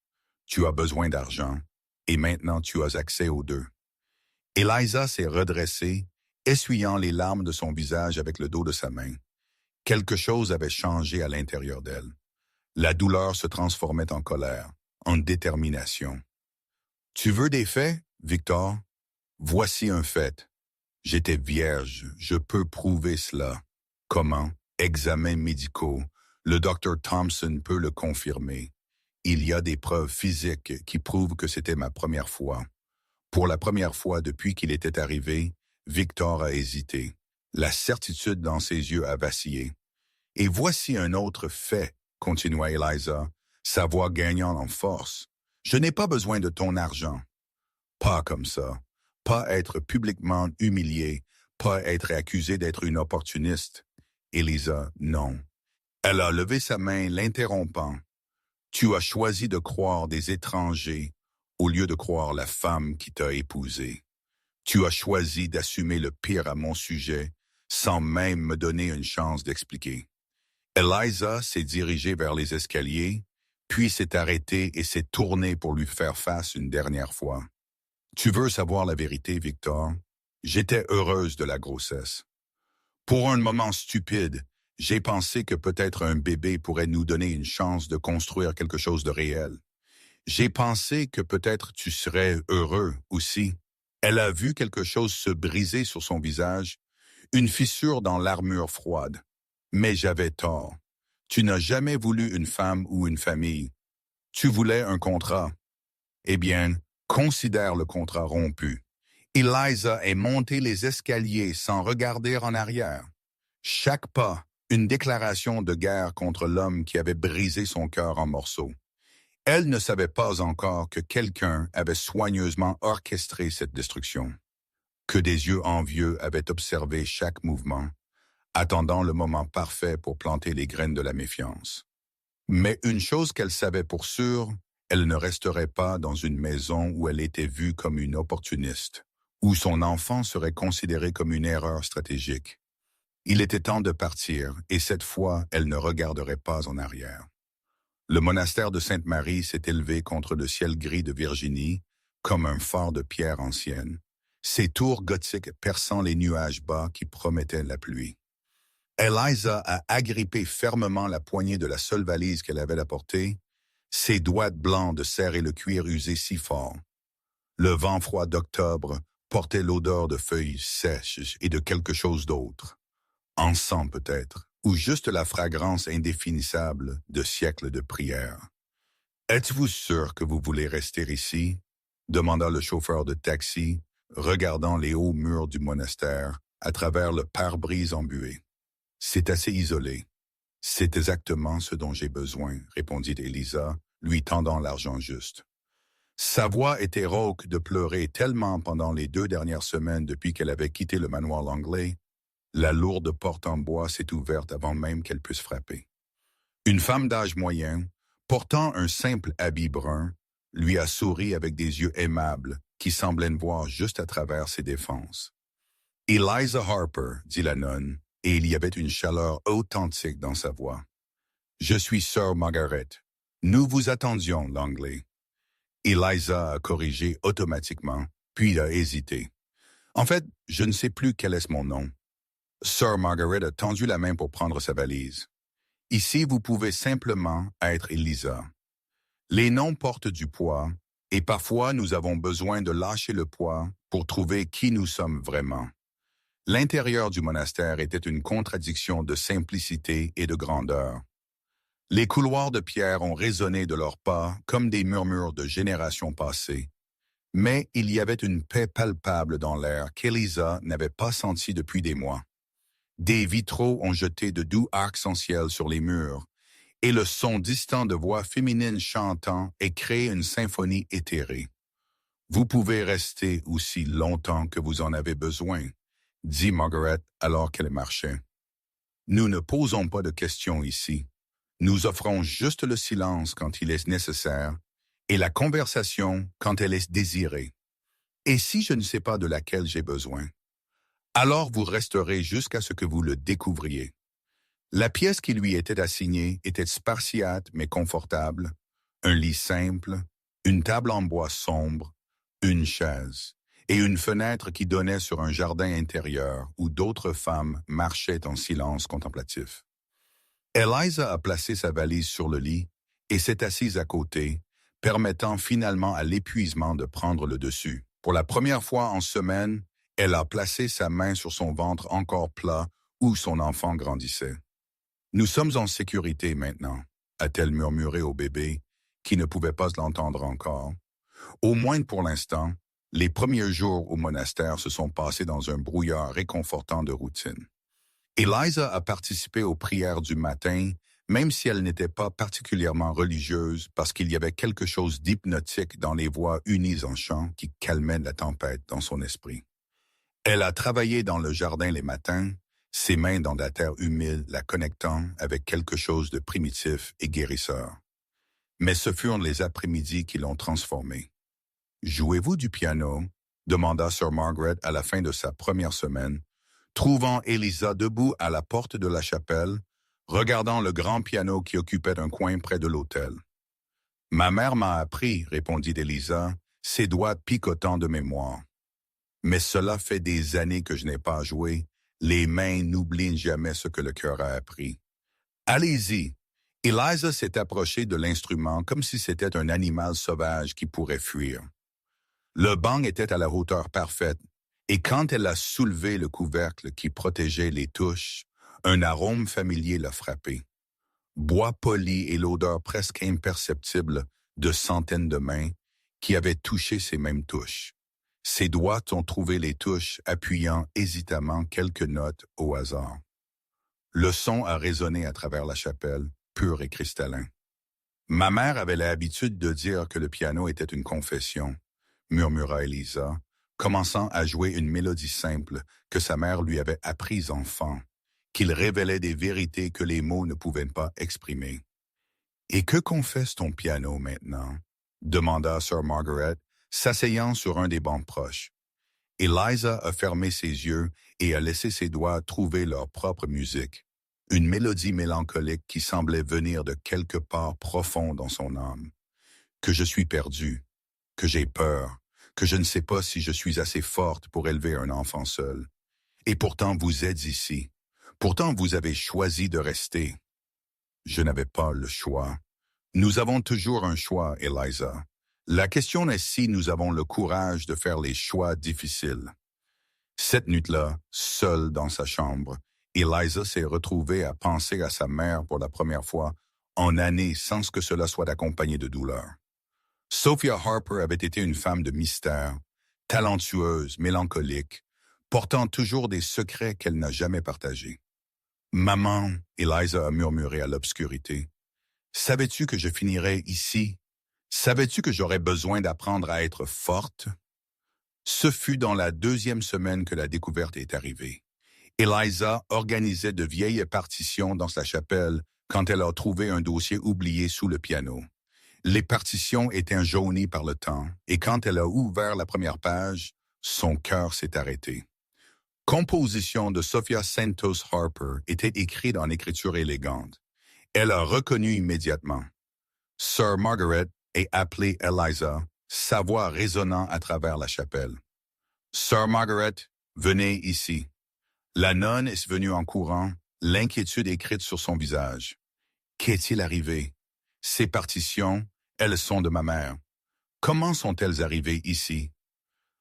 Tu as besoin d'argent, et maintenant tu as accès aux deux. » Eliza s'est redressée, essuyant les larmes de son visage avec le dos de sa main. Quelque chose avait changé à l'intérieur d'elle. La douleur se transformait en colère, en détermination. « Tu veux des faits, Victor? Voici un fait. J'étais vierge, je peux prouver cela. Comment? Examens médicaux. Le docteur Thompson peut le confirmer. Il y a des preuves physiques qui prouvent que c'était ma première fois. » Pour la première fois depuis qu'il était arrivé, Victor a hésité. La certitude dans ses yeux a vacillé. « Et voici un autre fait, » continua Eliza, sa voix gagnant en force. « Je n'ai pas besoin de ton argent. » Pas comme ça. Pas être publiquement humilié, pas être accusé d'être une opportuniste. Eliza, non. Elle a levé sa main, l'interrompant. « Tu as choisi de croire des étrangers au lieu de croire la femme qui t'a épousée. Tu as choisi d'assumer le pire à mon sujet sans même me donner une chance d'expliquer. » Eliza s'est dirigée vers les escaliers, puis s'est arrêtée et s'est tournée pour lui faire face une dernière fois. « Tu veux savoir la vérité, Victor? J'étais heureuse de la grossesse. Pour un moment stupide, j'ai pensé que peut-être un bébé pourrait nous donner une chance de construire quelque chose de réel. J'ai pensé que peut-être tu serais heureux aussi. » Elle a vu quelque chose se briser sur son visage, une fissure dans l'armure froide. « Mais j'avais tort. Tu n'as jamais voulu une femme ou une famille. Tu voulais un contrat. Eh bien, considère le contrat rompu. » Eliza est montée les escaliers sans regarder en arrière. Chaque pas, une déclaration de guerre contre l'homme qui avait brisé son cœur en morceaux. Elle ne savait pas encore que quelqu'un avait soigneusement orchestré cette destruction, que des yeux envieux avaient observé chaque mouvement, attendant le moment parfait pour planter les graines de la méfiance. Mais une chose qu'elle savait pour sûr, elle ne resterait pas dans une maison où elle était vue comme une opportuniste, où son enfant serait considéré comme une erreur stratégique. Il était temps de partir, et cette fois, elle ne regarderait pas en arrière. Le monastère de Sainte-Marie s'est élevé contre le ciel gris de Virginie, comme un phare de pierre ancienne, ses tours gothiques perçant les nuages bas qui promettaient la pluie. Eliza a agrippé fermement la poignée de la seule valise qu'elle avait apportée, ses doigts blancs de serrer le cuir usé si fort. Le vent froid d'octobre portait l'odeur de feuilles sèches et de quelque chose d'autre. Encens peut-être, ou juste la fragrance indéfinissable de siècles de prière. « Êtes-vous sûr que vous voulez rester ici ?» demanda le chauffeur de taxi, regardant les hauts murs du monastère à travers le pare-brise embué. « C'est assez isolé. »« C'est exactement ce dont j'ai besoin, » répondit Eliza, lui tendant l'argent juste. Sa voix était rauque de pleurer tellement pendant les 2 dernières semaines depuis qu'elle avait quitté le manoir Langley. La lourde porte en bois s'est ouverte avant même qu'elle puisse frapper. Une femme d'âge moyen, portant un simple habit brun, lui a souri avec des yeux aimables qui semblaient ne voir juste à travers ses défenses. « Eliza Harper, » dit la nonne, et il y avait une chaleur authentique dans sa voix. « Je suis Sœur Margaret. Nous vous attendions, Langley. » Eliza a corrigé automatiquement, puis a hésité. « En fait, je ne sais plus quel est mon nom. » Sœur Margaret a tendu la main pour prendre sa valise. « Ici, vous pouvez simplement être Eliza. Les noms portent du poids, et parfois nous avons besoin de lâcher le poids pour trouver qui nous sommes vraiment. » L'intérieur du monastère était une contradiction de simplicité et de grandeur. Les couloirs de pierre ont résonné de leurs pas comme des murmures de générations passées. Mais il y avait une paix palpable dans l'air qu'Elisa n'avait pas sentie depuis des mois. Des vitraux ont jeté de doux arcs-en-ciel sur les murs, et le son distant de voix féminines chantant a créé une symphonie éthérée. Vous pouvez rester aussi longtemps que vous en avez besoin, dit Margaret alors qu'elle marchait. Nous ne posons pas de questions ici. Nous offrons juste le silence quand il est nécessaire et la conversation quand elle est désirée. Et si je ne sais pas de laquelle j'ai besoin, alors vous resterez jusqu'à ce que vous le découvriez. La pièce qui lui était assignée était spartiate mais confortable, un lit simple, une table en bois sombre, une chaise et une fenêtre qui donnait sur un jardin intérieur où d'autres femmes marchaient en silence contemplatif. Eliza a placé sa valise sur le lit et s'est assise à côté, permettant finalement à l'épuisement de prendre le dessus. Pour la première fois en semaine, elle a placé sa main sur son ventre encore plat où son enfant grandissait. « Nous sommes en sécurité maintenant », a-t-elle murmuré au bébé, qui ne pouvait pas l'entendre encore. Au moins pour l'instant, les premiers jours au monastère se sont passés dans un brouillard réconfortant de routine. Eliza a participé aux prières du matin, même si elle n'était pas particulièrement religieuse, parce qu'il y avait quelque chose d'hypnotique dans les voix unies en chant qui calmait la tempête dans son esprit. Elle a travaillé dans le jardin les matins, ses mains dans la terre humide la connectant avec quelque chose de primitif et guérisseur. Mais ce furent les après-midi qui l'ont transformée. « Jouez-vous du piano ?» demanda Sir Margaret à la fin de sa première semaine, trouvant Elisa debout à la porte de la chapelle, regardant le grand piano qui occupait un coin près de l'autel. « Ma mère m'a appris, » répondit Elisa, ses doigts picotant de mémoire. « Mais cela fait des années que je n'ai pas joué. Les mains n'oublient jamais ce que le cœur a appris. »« Allez-y !» Eliza s'est approchée de l'instrument comme si c'était un animal sauvage qui pourrait fuir. Le banc était à la hauteur parfaite, et quand elle a soulevé le couvercle qui protégeait les touches, un arôme familier l'a frappé. Bois poli et l'odeur presque imperceptible de centaines de mains qui avaient touché ces mêmes touches. Ses doigts ont trouvé les touches, appuyant hésitamment quelques notes au hasard. Le son a résonné à travers la chapelle, pur et cristallin. « Ma mère avait l'habitude de dire que le piano était une confession, » murmura Elisa, commençant à jouer une mélodie simple que sa mère lui avait apprise enfant, qu'il révélait des vérités que les mots ne pouvaient pas exprimer. « Et que confesse ton piano maintenant ?» demanda Sir Margaret, s'asseyant sur un des bancs proches. Eliza a fermé ses yeux et a laissé ses doigts trouver leur propre musique, une mélodie mélancolique qui semblait venir de quelque part profond dans son âme. « Que je suis perdue, que j'ai peur, que je ne sais pas si je suis assez forte pour élever un enfant seul. Et pourtant vous êtes ici. Pourtant vous avez choisi de rester. » Je n'avais pas le choix. Nous avons toujours un choix, Eliza. La question est si nous avons le courage de faire les choix difficiles. Cette nuit-là, seule dans sa chambre, Eliza s'est retrouvée à penser à sa mère pour la première fois en années sans que cela soit accompagné de douleur. Sophia Harper avait été une femme de mystère, talentueuse, mélancolique, portant toujours des secrets qu'elle n'a jamais partagés. « Maman, » Eliza a murmuré à l'obscurité, « savais-tu que je finirais ici? Savais-tu que j'aurais besoin d'apprendre à être forte? » Ce fut dans la 2e semaine que la découverte est arrivée. Eliza organisait de vieilles partitions dans sa chapelle quand elle a trouvé un dossier oublié sous le piano. Les partitions étaient jaunies par le temps, et quand elle a ouvert la première page, son cœur s'est arrêté. Composition de Sophia Santos Harper était écrite en écriture élégante. Elle a reconnu immédiatement. Sir Margaret a appelé Eliza, sa voix résonnant à travers la chapelle. « Sir Margaret, venez ici. » La nonne est venue en courant, l'inquiétude écrite sur son visage. « Qu'est-il arrivé? Ces partitions, elles sont de ma mère. Comment sont-elles arrivées ici? »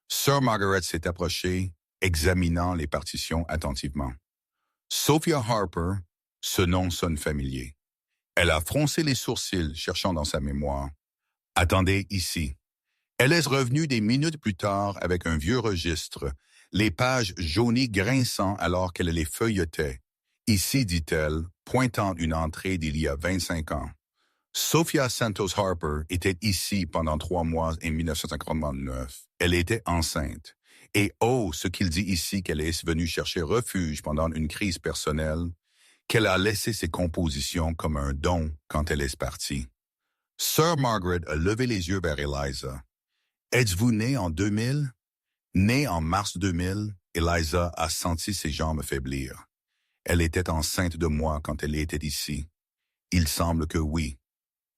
Sir Margaret s'est approchée, examinant les partitions attentivement. Sophia Harper, ce nom sonne familier. Elle a froncé les sourcils, cherchant dans sa mémoire. « Attendez ici. » Elle est revenue des minutes plus tard avec un vieux registre, les pages jaunies grinçant alors qu'elle les feuilletait. Ici, dit-elle, pointant une entrée d'il y a 25 ans. Sophia Santos Harper était ici pendant 3 mois en 1959. Elle était enceinte. Et oh, ce qu'il dit ici qu'elle est venue chercher refuge pendant une crise personnelle, qu'elle a laissé ses compositions comme un don quand elle est partie. Sir Margaret a levé les yeux vers Eliza. « Êtes-vous née en 2000? » Née en mars 2000, Eliza a senti ses jambes faiblir. Elle était enceinte de moi quand elle était ici. Il semble que oui.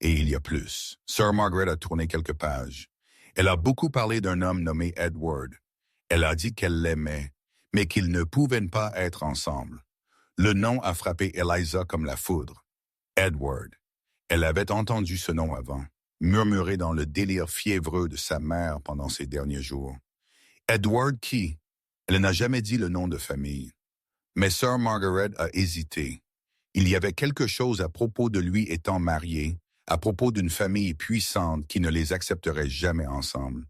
Et il y a plus. Sir Margaret a tourné quelques pages. Elle a beaucoup parlé d'un homme nommé Edward. Elle a dit qu'elle l'aimait, mais qu'ils ne pouvaient pas être ensemble. Le nom a frappé Eliza comme la foudre. Edward. Elle avait entendu ce nom avant, murmuré dans le délire fiévreux de sa mère pendant ces derniers jours. Edward qui? Elle n'a jamais dit le nom de famille. Mais Sir Margaret a hésité. Il y avait quelque chose à propos de lui étant marié, à propos d'une famille puissante qui ne les accepterait jamais ensemble.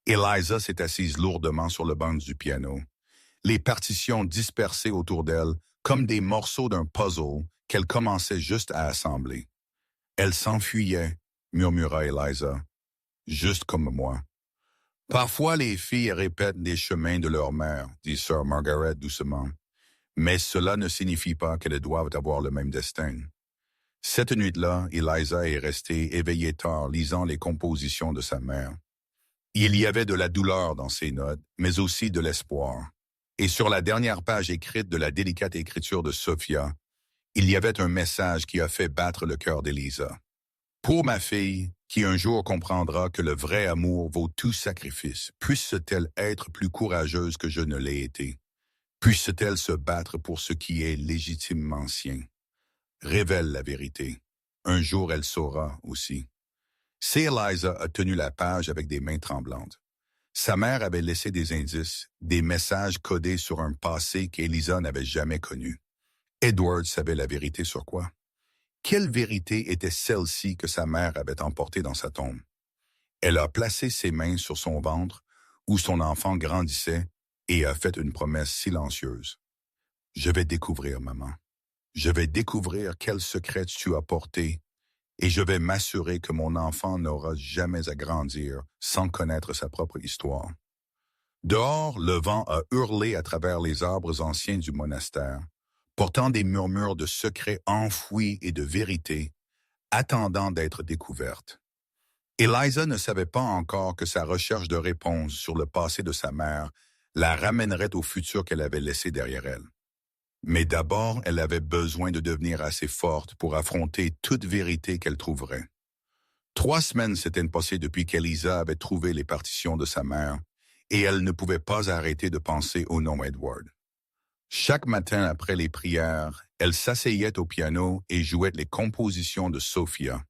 Eliza s'est assise lourdement sur le banc du piano, les partitions dispersées autour d'elle comme des morceaux d'un puzzle qu'elle commençait juste à assembler. Elle s'enfuyait, murmura Eliza, juste comme moi. Parfois les filles répètent des chemins de leur mère, dit Sir Margaret doucement, mais cela ne signifie pas qu'elles doivent avoir le même destin. Cette nuit-là, Eliza est restée éveillée tard lisant les compositions de sa mère. Il y avait de la douleur dans ses notes, mais aussi de l'espoir. Et sur la dernière page écrite de la délicate écriture de Sophia, il y avait un message qui a fait battre le cœur d'Eliza. Pour ma fille, qui un jour comprendra que le vrai amour vaut tout sacrifice, puisse-t-elle être plus courageuse que je ne l'ai été? Puisse-t-elle se battre pour ce qui est légitimement sien? Révèle la vérité. Un jour elle saura aussi. C. Eliza a tenu la page avec des mains tremblantes. Sa mère avait laissé des indices, des messages codés sur un passé qu'Eliza n'avait jamais connu. Edward savait la vérité sur quoi? Quelle vérité était celle-ci que sa mère avait emportée dans sa tombe? Elle a placé ses mains sur son ventre, où son enfant grandissait, et a fait une promesse silencieuse. « Je vais découvrir, maman. Je vais découvrir quel secret tu as porté, et je vais m'assurer que mon enfant n'aura jamais à grandir sans connaître sa propre histoire. » Dehors, le vent a hurlé à travers les arbres anciens du monastère, portant des murmures de secrets enfouis et de vérités, attendant d'être découvertes. Eliza ne savait pas encore que sa recherche de réponses sur le passé de sa mère la ramènerait au futur qu'elle avait laissé derrière elle. Mais d'abord, elle avait besoin de devenir assez forte pour affronter toute vérité qu'elle trouverait. 3 semaines s'étaient passées depuis qu'Eliza avait trouvé les partitions de sa mère, et elle ne pouvait pas arrêter de penser au nom Edward. Chaque matin après les prières, elle s'asseyait au piano et jouait les compositions de Sophia,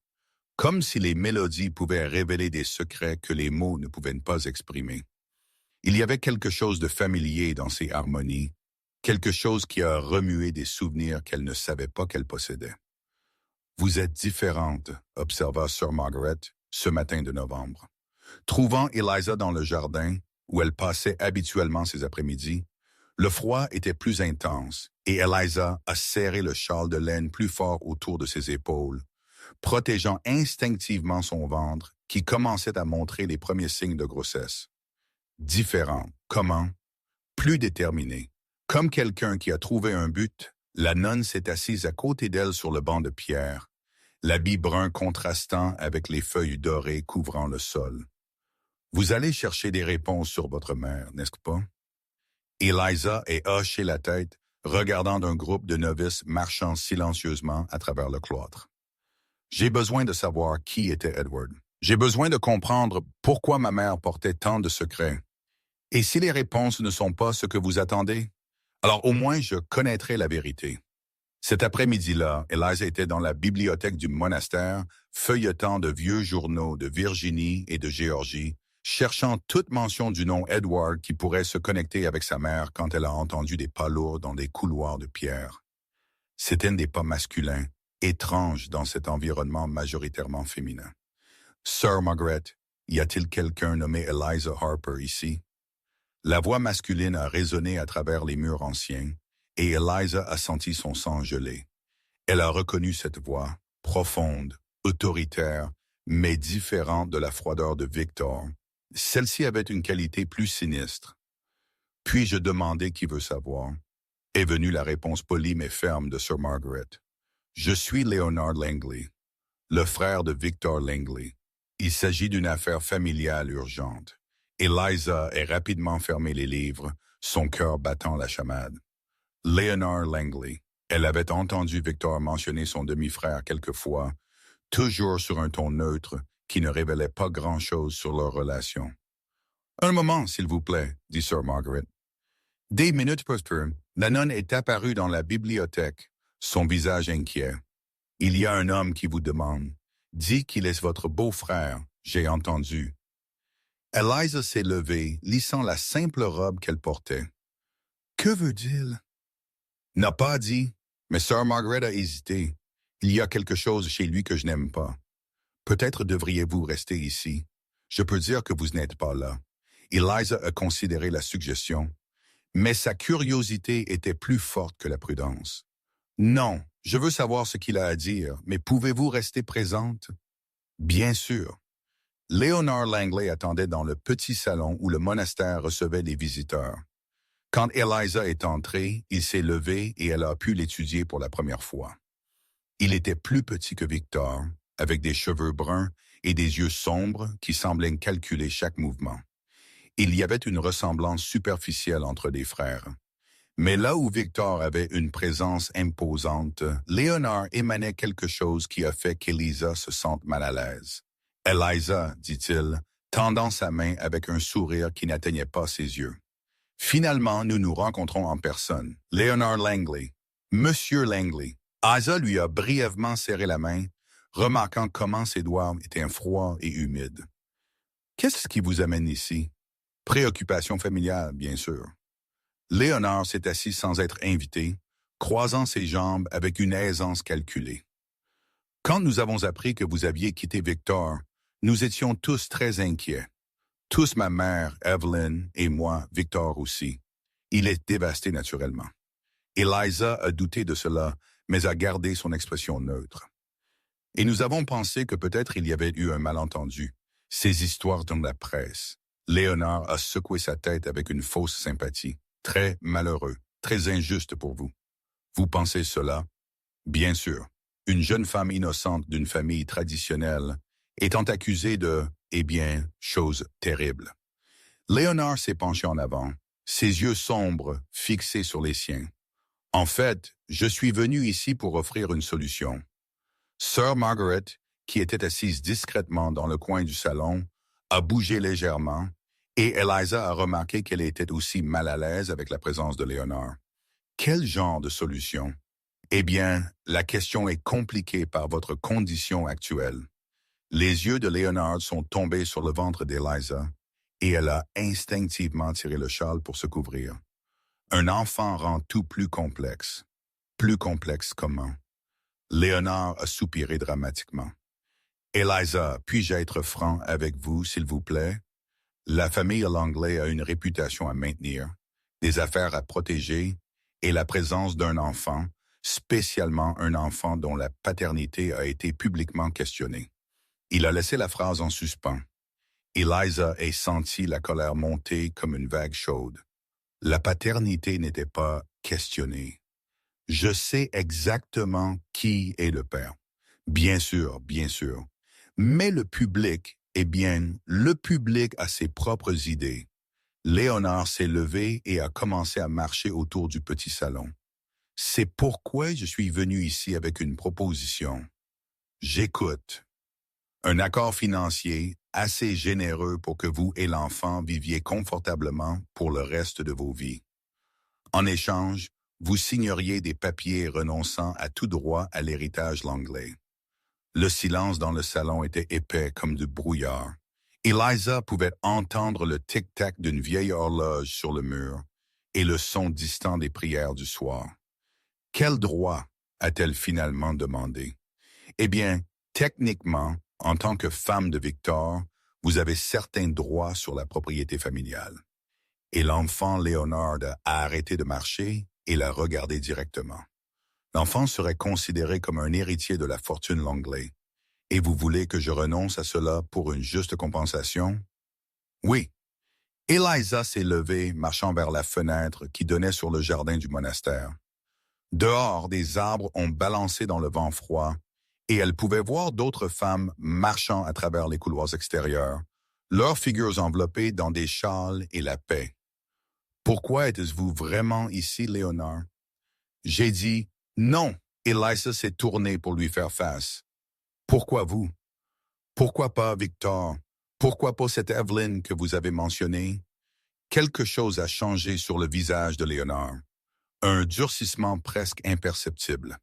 comme si les mélodies pouvaient révéler des secrets que les mots ne pouvaient pas exprimer. Il y avait quelque chose de familier dans ces harmonies, quelque chose qui a remué des souvenirs qu'elle ne savait pas qu'elle possédait. « Vous êtes différente », observa Sir Margaret ce matin de novembre. Trouvant Eliza dans le jardin, où elle passait habituellement ses après-midi, le froid était plus intense et Eliza a serré le châle de laine plus fort autour de ses épaules, protégeant instinctivement son ventre qui commençait à montrer les premiers signes de grossesse. Différent. Comment? Plus déterminé. Comme quelqu'un qui a trouvé un but, la nonne s'est assise à côté d'elle sur le banc de pierre, l'habit brun contrastant avec les feuilles dorées couvrant le sol. « Vous allez chercher des réponses sur votre mère, n'est-ce pas? » Eliza a hoché la tête, regardant un groupe de novices marchant silencieusement à travers le cloître. « J'ai besoin de savoir qui était Edward. J'ai besoin de comprendre pourquoi ma mère portait tant de secrets. Et si les réponses ne sont pas ce que vous attendez, alors au moins je connaîtrai la vérité. » Cet après-midi-là, Eliza était dans la bibliothèque du monastère, feuilletant de vieux journaux de Virginie et de Géorgie, cherchant toute mention du nom Edward qui pourrait se connecter avec sa mère quand elle a entendu des pas lourds dans des couloirs de pierre. C'étaient des pas masculins, étranges dans cet environnement majoritairement féminin. Sir Margaret, Y a-t-il quelqu'un nommé Eliza Harper ici? La voix masculine a résonné à travers les murs anciens, et Eliza a senti son sang geler. Elle a reconnu cette voix, profonde, autoritaire, mais différente de la froideur de Victor. Celle-ci avait une qualité plus sinistre. Puis-je demander qui veut savoir? Est venue la réponse polie mais ferme de Sir Margaret. Je suis Leonard Langley, le frère de Victor Langley. Il s'agit d'une affaire familiale urgente. Eliza a rapidement fermé les livres, son cœur battant la chamade. Leonard Langley. Elle avait entendu Victor mentionner son demi-frère quelquefois, toujours sur un ton neutre qui ne révélait pas grand-chose sur leur relation. Un moment, s'il vous plaît, dit Sir Margaret. Des minutes plus tard, la nonne est apparue dans la bibliothèque, son visage inquiet. Il y a un homme qui vous demande. Dit qu'il est votre beau-frère, j'ai entendu. Eliza s'est levée, lissant la simple robe qu'elle portait. Que veut-il? N'a pas dit, mais Sir Margaret a hésité. Il y a quelque chose chez lui que je n'aime pas. Peut-être devriez-vous rester ici. Je peux dire que vous n'êtes pas là. Eliza a considéré la suggestion, mais sa curiosité était plus forte que la prudence. Non, je veux savoir ce qu'il a à dire, mais pouvez-vous rester présente? Bien sûr. Leonard Langley attendait dans le petit salon où le monastère recevait les visiteurs. Quand Eliza est entrée, il s'est levé et elle a pu l'étudier pour la première fois. Il était plus petit que Victor, avec des cheveux bruns et des yeux sombres qui semblaient calculer chaque mouvement. Il y avait une ressemblance superficielle entre les frères. Mais là où Victor avait une présence imposante, Léonard émanait quelque chose qui a fait qu'Eliza se sente mal à l'aise. « Eliza, dit-il, tendant sa main avec un sourire qui n'atteignait pas ses yeux. Finalement, nous nous rencontrons en personne. Leonard Langley. Monsieur Langley. » Asa lui a brièvement serré la main, remarquant comment ses doigts étaient froids et humides. « Qu'est-ce qui vous amène ici? » Préoccupation familiale, bien sûr. Léonard s'est assis sans être invité, croisant ses jambes avec une aisance calculée. Quand nous avons appris que vous aviez quitté Victor, nous étions tous très inquiets. Tous ma mère, Evelyn, et moi, Victor aussi. Il est dévasté naturellement. Eliza a douté de cela, mais a gardé son expression neutre. Et nous avons pensé que peut-être il y avait eu un malentendu. Ces histoires dans la presse. Léonard a secoué sa tête avec une fausse sympathie. Très malheureux, très injuste pour vous. Vous pensez cela? Bien sûr. Une jeune femme innocente d'une famille traditionnelle étant accusée de, chose terrible. Léonard s'est penché en avant, ses yeux sombres fixés sur les siens. En fait, je suis venu ici pour offrir une solution. Sir Margaret, qui était assise discrètement dans le coin du salon, a bougé légèrement, et Eliza a remarqué qu'elle était aussi mal à l'aise avec la présence de Léonard. Quel genre de solution? Eh bien, la question est compliquée par votre condition actuelle. Les yeux de Léonard sont tombés sur le ventre d'Eliza, et elle a instinctivement tiré le châle pour se couvrir. Un enfant rend tout plus complexe. Plus complexe comment? Léonard a soupiré dramatiquement. Eliza, puis-je être franc avec vous, s'il vous plaît? La famille Langley a une réputation à maintenir, des affaires à protéger et la présence d'un enfant, spécialement un enfant dont la paternité a été publiquement questionnée. Il a laissé la phrase en suspens. Eliza a senti la colère monter comme une vague chaude. La paternité n'était pas questionnée. Je sais exactement qui est le père. Bien sûr, bien sûr. Mais le public, le public a ses propres idées. Léonard s'est levé et a commencé à marcher autour du petit salon. C'est pourquoi je suis venu ici avec une proposition. J'écoute. Un accord financier assez généreux pour que vous et l'enfant viviez confortablement pour le reste de vos vies. En échange, vous signeriez des papiers renonçant à tout droit à l'héritage Langley. Le silence dans le salon était épais comme du brouillard. Eliza pouvait entendre le tic-tac d'une vieille horloge sur le mur et le son distant des prières du soir. Quel droit a-t-elle finalement demandé? Eh bien, techniquement, en tant que femme de Victor, Vous avez certains droits sur la propriété familiale. Et l'enfant Leonard a arrêté de marcher et l'a regardé directement. L'enfant serait considéré comme un héritier de la fortune Langley. Et vous voulez que je renonce à cela pour une juste compensation? Oui. Eliza s'est levée, marchant vers la fenêtre qui donnait sur le jardin du monastère. Dehors, des arbres ont balancé dans le vent froid, et elle pouvait voir d'autres femmes marchant à travers les couloirs extérieurs, leurs figures enveloppées dans des châles et la paix. Pourquoi êtes-vous vraiment ici, Léonard? J'ai dit non. Eliza s'est tournée pour lui faire face. Pourquoi vous? Pourquoi pas Victor? Pourquoi pas cette Evelyn que vous avez mentionnée? Quelque chose a changé sur le visage de Léonard. Un durcissement presque imperceptible.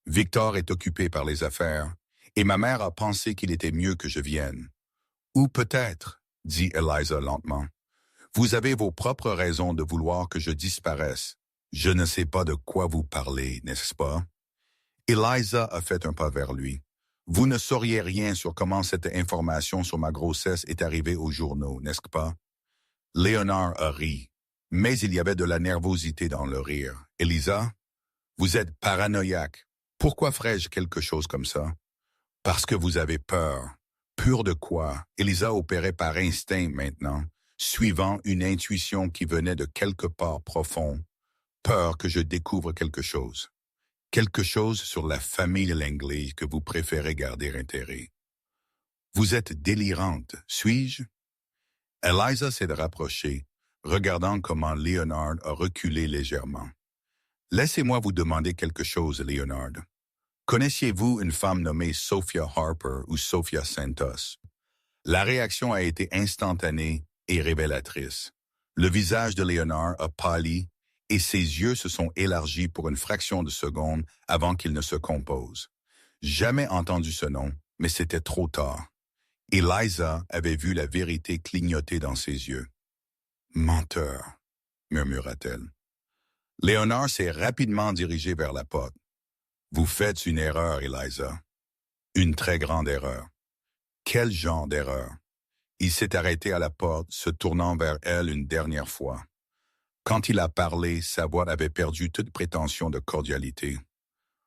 Victor est occupé par les affaires, et ma mère a pensé qu'il était mieux que je vienne. Ou peut-être, dit Eliza lentement, vous avez vos propres raisons de vouloir que je disparaisse. Je ne sais pas de quoi vous parlez, n'est-ce pas? Eliza a fait un pas vers lui. Vous ne sauriez rien sur comment cette information sur ma grossesse est arrivée aux journaux, n'est-ce pas? Léonard a ri, mais il y avait de la nervosité dans le rire. Eliza, vous êtes paranoïaque. Pourquoi ferais-je quelque chose comme ça? Parce que vous avez peur. Peur de quoi? Eliza opérait par instinct maintenant, suivant une intuition qui venait de quelque part profond. Peur que je découvre quelque chose. Quelque chose sur la famille Langley que vous préférez garder intérêt. Vous êtes délirante, suis-je? Eliza s'est rapprochée, regardant comment Leonard a reculé légèrement. Laissez-moi vous demander quelque chose, Leonard. Connaissiez-vous une femme nommée Sophia Harper ou Sophia Santos? La réaction a été instantanée et révélatrice. Le visage de Leonard a pâli et ses yeux se sont élargis pour une fraction de seconde avant qu'il ne se compose. Jamais entendu ce nom, mais c'était trop tard. Eliza avait vu la vérité clignoter dans ses yeux. « Menteur », murmura-t-elle. Léonard s'est rapidement dirigé vers la porte. « Vous faites une erreur, Eliza. Une très grande erreur. » Quel genre d'erreur? Il s'est arrêté à la porte, se tournant vers elle une dernière fois. Quand il a parlé, sa voix avait perdu toute prétention de cordialité.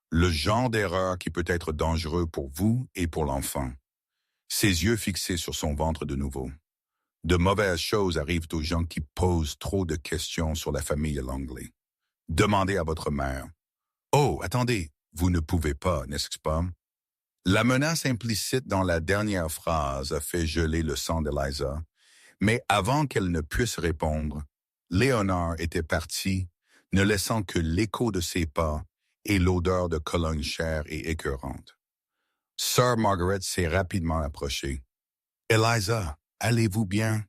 Le genre d'erreur qui peut être dangereux pour vous et pour l'enfant. Ses yeux fixés sur son ventre de nouveau. De mauvaises choses arrivent aux gens qui posent trop de questions sur la famille Langley. Demandez à votre mère. Oh, attendez, vous ne pouvez pas, n'est-ce pas? La menace implicite dans la dernière phrase a fait geler le sang d'Eliza, mais avant qu'elle ne puisse répondre, Léonard était parti, ne laissant que l'écho de ses pas et l'odeur de cologne chère et écœurante. Sir Margaret s'est rapidement approchée. « Eliza, allez-vous bien?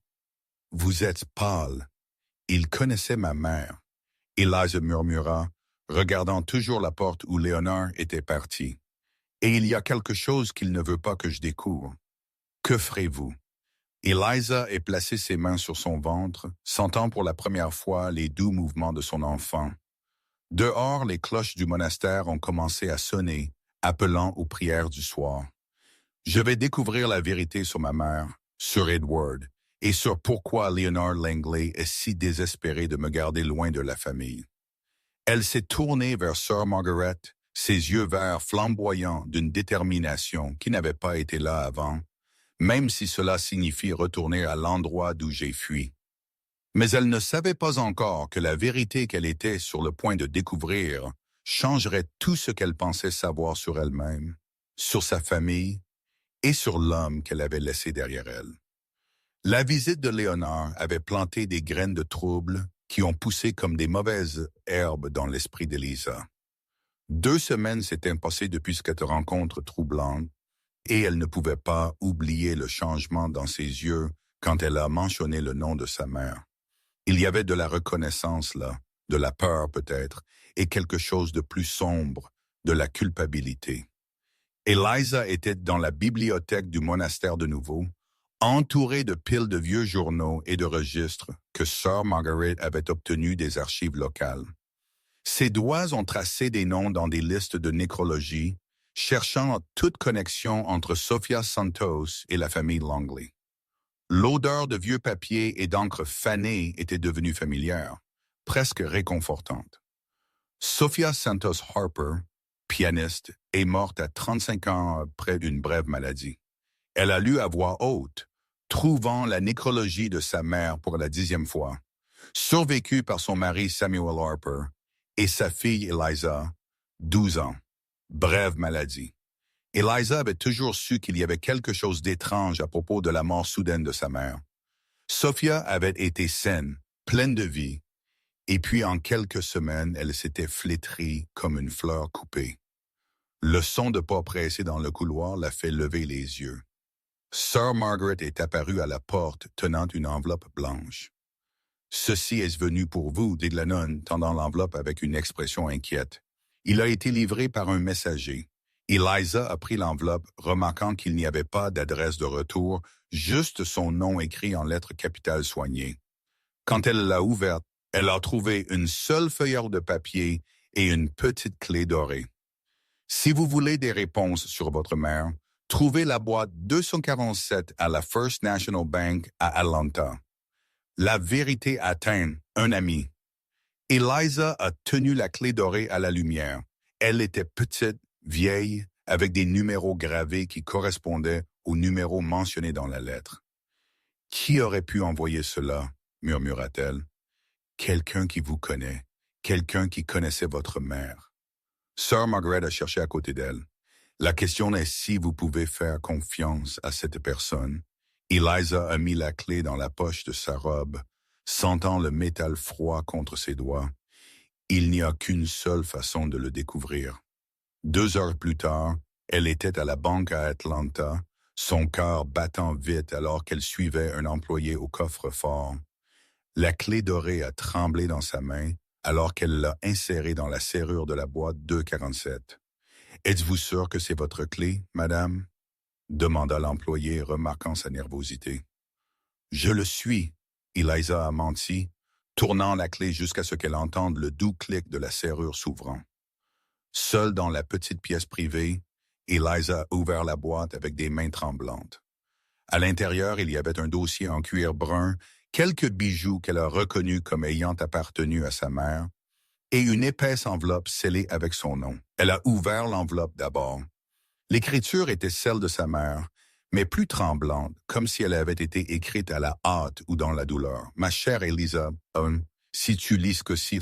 Vous êtes pâle. » Il connaissait ma mère. Eliza murmura, regardant toujours la porte où Léonard était parti. « Et il y a quelque chose qu'il ne veut pas que je découvre. Que ferez-vous? » Eliza a placé ses mains sur son ventre, sentant pour la première fois les doux mouvements de son enfant. Dehors, les cloches du monastère ont commencé à sonner, appelant aux prières du soir. Je vais découvrir la vérité sur ma mère, sur Edward, et sur pourquoi Leonard Langley est si désespéré de me garder loin de la famille. Elle s'est tournée vers Sir Margaret, ses yeux verts flamboyants d'une détermination qui n'avait pas été là avant, même si cela signifie retourner à l'endroit d'où j'ai fui. Mais elle ne savait pas encore que la vérité qu'elle était sur le point de découvrir changerait tout ce qu'elle pensait savoir sur elle-même, sur sa famille et sur l'homme qu'elle avait laissé derrière elle. La visite de Léonard avait planté des graines de trouble qui ont poussé comme des mauvaises herbes dans l'esprit d'Eliza. 2 semaines s'étaient passées depuis cette rencontre troublante, et elle ne pouvait pas oublier le changement dans ses yeux quand elle a mentionné le nom de sa mère. Il y avait de la reconnaissance là, de la peur peut-être, et quelque chose de plus sombre, de la culpabilité. Eliza était dans la bibliothèque du monastère de nouveau, entourée de piles de vieux journaux et de registres que Sir Margaret avait obtenus des archives locales. Ses doigts ont tracé des noms dans des listes de nécrologie, cherchant toute connexion entre Sophia Santos et la famille Langley. L'odeur de vieux papier et d'encre fanée était devenue familière, presque réconfortante. Sophia Santos Harper, pianiste, est morte à 35 ans après d'une brève maladie. Elle a lu à voix haute, trouvant la nécrologie de sa mère pour la 10e fois, survécue par son mari Samuel Harper et sa fille Eliza, 12 ans. Brève maladie. Eliza avait toujours su qu'il y avait quelque chose d'étrange à propos de la mort soudaine de sa mère. Sophia avait été saine, pleine de vie, et puis en quelques semaines, elle s'était flétrie comme une fleur coupée. Le son de pas pressés dans le couloir l'a fait lever les yeux. Sir Margaret est apparue à la porte tenant une enveloppe blanche. « Ceci est venu pour vous, dit la nonne, tendant l'enveloppe avec une expression inquiète. Il a été livré par un messager. » Eliza a pris l'enveloppe, remarquant qu'il n'y avait pas d'adresse de retour, juste son nom écrit en lettres capitales soignées. Quand elle l'a ouverte, elle a trouvé une seule feuillette de papier et une petite clé dorée. Si vous voulez des réponses sur votre mère, trouvez la boîte 247 à la First National Bank à Atlanta. La vérité atteint un ami. Eliza a tenu la clé dorée à la lumière. Elle était petite, vieille, avec des numéros gravés qui correspondaient aux numéros mentionnés dans la lettre. « Qui aurait pu envoyer cela ?» murmura-t-elle. « Quelqu'un qui vous connaît, quelqu'un qui connaissait votre mère. » Sir Margaret a cherché à côté d'elle. La question est si vous pouvez faire confiance à cette personne. Eliza a mis la clé dans la poche de sa robe, sentant le métal froid contre ses doigts. Il n'y a qu'une seule façon de le découvrir. 2 heures plus tard, elle était à la banque à Atlanta, son cœur battant vite alors qu'elle suivait un employé au coffre-fort. La clé dorée a tremblé dans sa main alors qu'elle l'a insérée dans la serrure de la boîte 247. « Êtes-vous sûr que c'est votre clé, madame ?» demanda l'employé, remarquant sa nervosité. « Je le suis, » Eliza a menti, tournant la clé jusqu'à ce qu'elle entende le doux clic de la serrure s'ouvrant. Seule dans la petite pièce privée, Eliza a ouvert la boîte avec des mains tremblantes. À l'intérieur, il y avait un dossier en cuir brun, quelques bijoux qu'elle a reconnus comme ayant appartenu à sa mère, et une épaisse enveloppe scellée avec son nom. Elle a ouvert l'enveloppe d'abord. L'écriture était celle de sa mère, mais plus tremblante, comme si elle avait été écrite à la hâte ou dans la douleur. « Ma chère Eliza, si tu lis ce que c'est,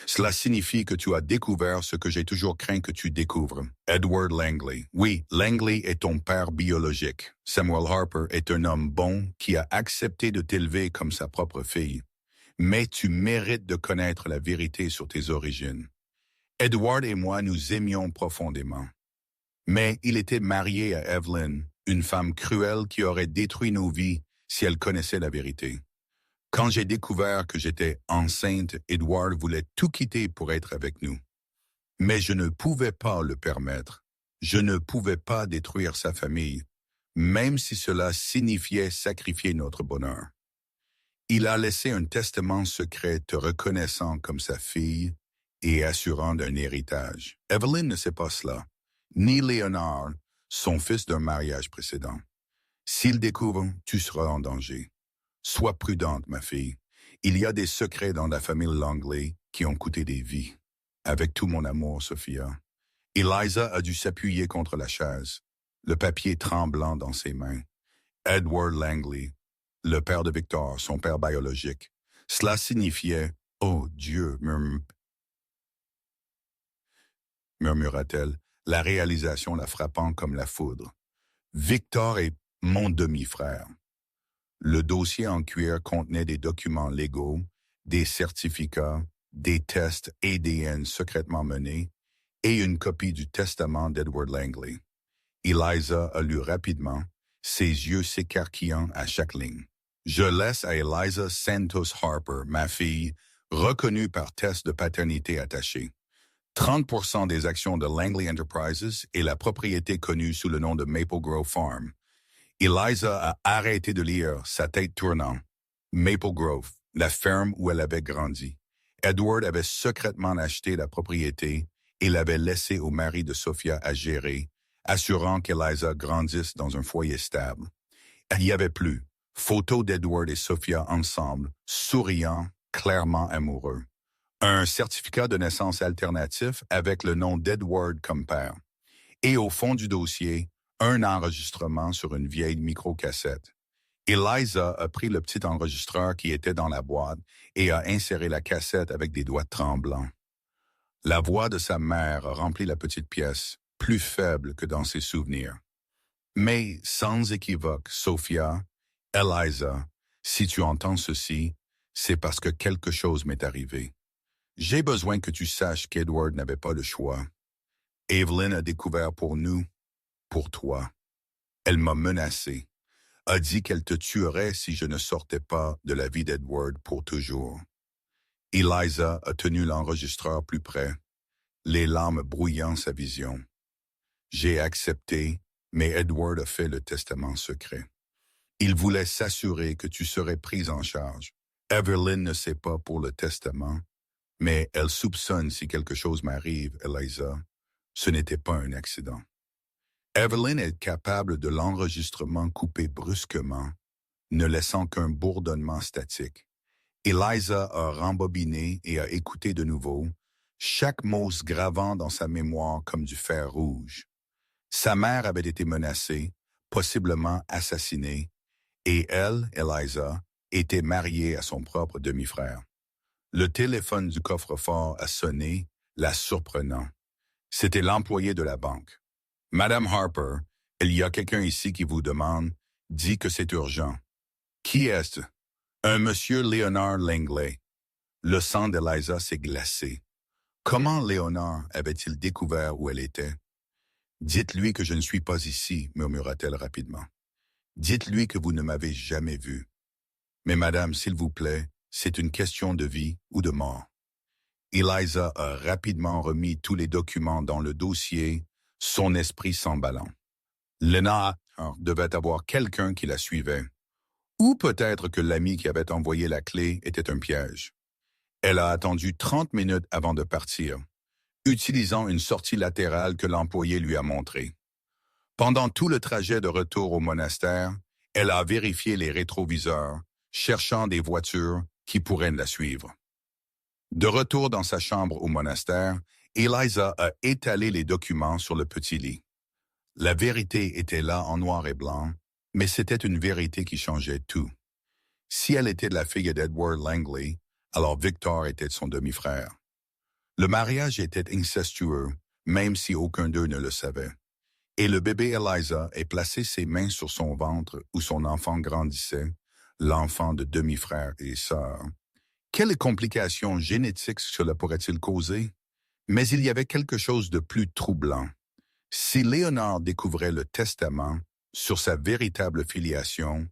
cela signifie que tu as découvert ce que j'ai toujours craint que tu découvres. Edward Langley. Oui, Langley est ton père biologique. Samuel Harper est un homme bon qui a accepté de t'élever comme sa propre fille. Mais tu mérites de connaître la vérité sur tes origines. Edward et moi nous aimions profondément. Mais il était marié à Evelyn, une femme cruelle qui aurait détruit nos vies si elle connaissait la vérité. Quand j'ai découvert que j'étais enceinte, Edward voulait tout quitter pour être avec nous. Mais je ne pouvais pas le permettre. Je ne pouvais pas détruire sa famille, même si cela signifiait sacrifier notre bonheur. Il a laissé un testament secret te reconnaissant comme sa fille et assurant d'un héritage. Evelyn ne sait pas cela, ni Léonard, son fils d'un mariage précédent. S'il découvre, tu seras en danger. Sois prudente, ma fille. Il y a des secrets dans la famille Langley qui ont coûté des vies. Avec tout mon amour, Sophia. Eliza a dû s'appuyer contre la chaise, le papier tremblant dans ses mains. Edward Langley, le père de Victor, son père biologique. Cela signifiait « Oh Dieu », murmura-t-elle, la réalisation la frappant comme la foudre. Victor est mon demi-frère. Le dossier en cuir contenait des documents légaux, des certificats, des tests ADN secrètement menés et une copie du testament d'Edward Langley. Eliza a lu rapidement, ses yeux s'écarquillant à chaque ligne. Je laisse à Eliza Santos Harper, ma fille, reconnue par test de paternité attachée. 30% des actions de Langley Enterprises et la propriété connue sous le nom de Maple Grove Farm. Eliza a arrêté de lire, sa tête tournant. Maple Grove, la ferme où elle avait grandi. Edward avait secrètement acheté la propriété et l'avait laissée au mari de Sophia à gérer, assurant qu'Eliza grandisse dans un foyer stable. Il n'y avait plus, Photo d'Edward et Sophia ensemble, souriant, clairement amoureux. Un certificat de naissance alternatif avec le nom d'Edward comme père. Et au fond du dossier, un enregistrement sur une vieille microcassette. Eliza a pris le petit enregistreur qui était dans la boîte et a inséré la cassette avec des doigts tremblants. La voix de sa mère a rempli la petite pièce, plus faible que dans ses souvenirs. Mais, sans équivoque, Sophia, Eliza, si tu entends ceci, c'est parce que quelque chose m'est arrivé. J'ai besoin que tu saches qu'Edward n'avait pas le choix. Evelyn a découvert pour nous, pour toi. Elle m'a menacé, a dit qu'elle te tuerait si je ne sortais pas de la vie d'Edward pour toujours. Eliza a tenu l'enregistreur plus près, les larmes brouillant sa vision. J'ai accepté, mais Edward a fait le testament secret. Il voulait s'assurer que tu serais prise en charge. Evelyn ne sait pas pour le testament, mais elle soupçonne si quelque chose m'arrive, Eliza. Ce n'était pas un accident. Evelyn est capable de l'enregistrement coupé brusquement, ne laissant qu'un bourdonnement statique. Eliza a rembobiné et a écouté de nouveau, chaque mot se gravant dans sa mémoire comme du fer rouge. Sa mère avait été menacée, possiblement assassinée, et elle, Eliza, était mariée à son propre demi-frère. Le téléphone du coffre-fort a sonné, la surprenant. C'était l'employé de la banque. « Madame Harper, il y a quelqu'un ici qui vous demande, dit que c'est urgent. »« Qui est-ce? »« Un monsieur Leonard Langley. » Le sang d'Eliza s'est glacé. Comment Léonard avait-il découvert où elle était? « Dites-lui que je ne suis pas ici, murmura-t-elle rapidement. Dites-lui que vous ne m'avez jamais vu. Mais madame, s'il vous plaît, c'est une question de vie ou de mort. Eliza a rapidement remis tous les documents dans le dossier, son esprit s'emballant. Léonard devait avoir quelqu'un qui la suivait. Ou peut-être que l'ami qui avait envoyé la clé était un piège. Elle a attendu 30 minutes avant de partir, utilisant une sortie latérale que l'employé lui a montrée. Pendant tout le trajet de retour au monastère, elle a vérifié les rétroviseurs, cherchant des voitures qui pourraient la suivre. De retour dans sa chambre au monastère, Eliza a étalé les documents sur le petit lit. La vérité était là en noir et blanc, mais c'était une vérité qui changeait tout. Si elle était la fille d'Edward Langley, alors Victor était son demi-frère. Le mariage était incestueux, même si aucun d'eux ne le savait. Et le bébé Eliza a placé ses mains sur son ventre où son enfant grandissait, l'enfant de demi-frère et sœur. Quelles complications génétiques cela pourrait-il causer? Mais il y avait quelque chose de plus troublant. Si Léonard découvrait le testament sur sa véritable filiation,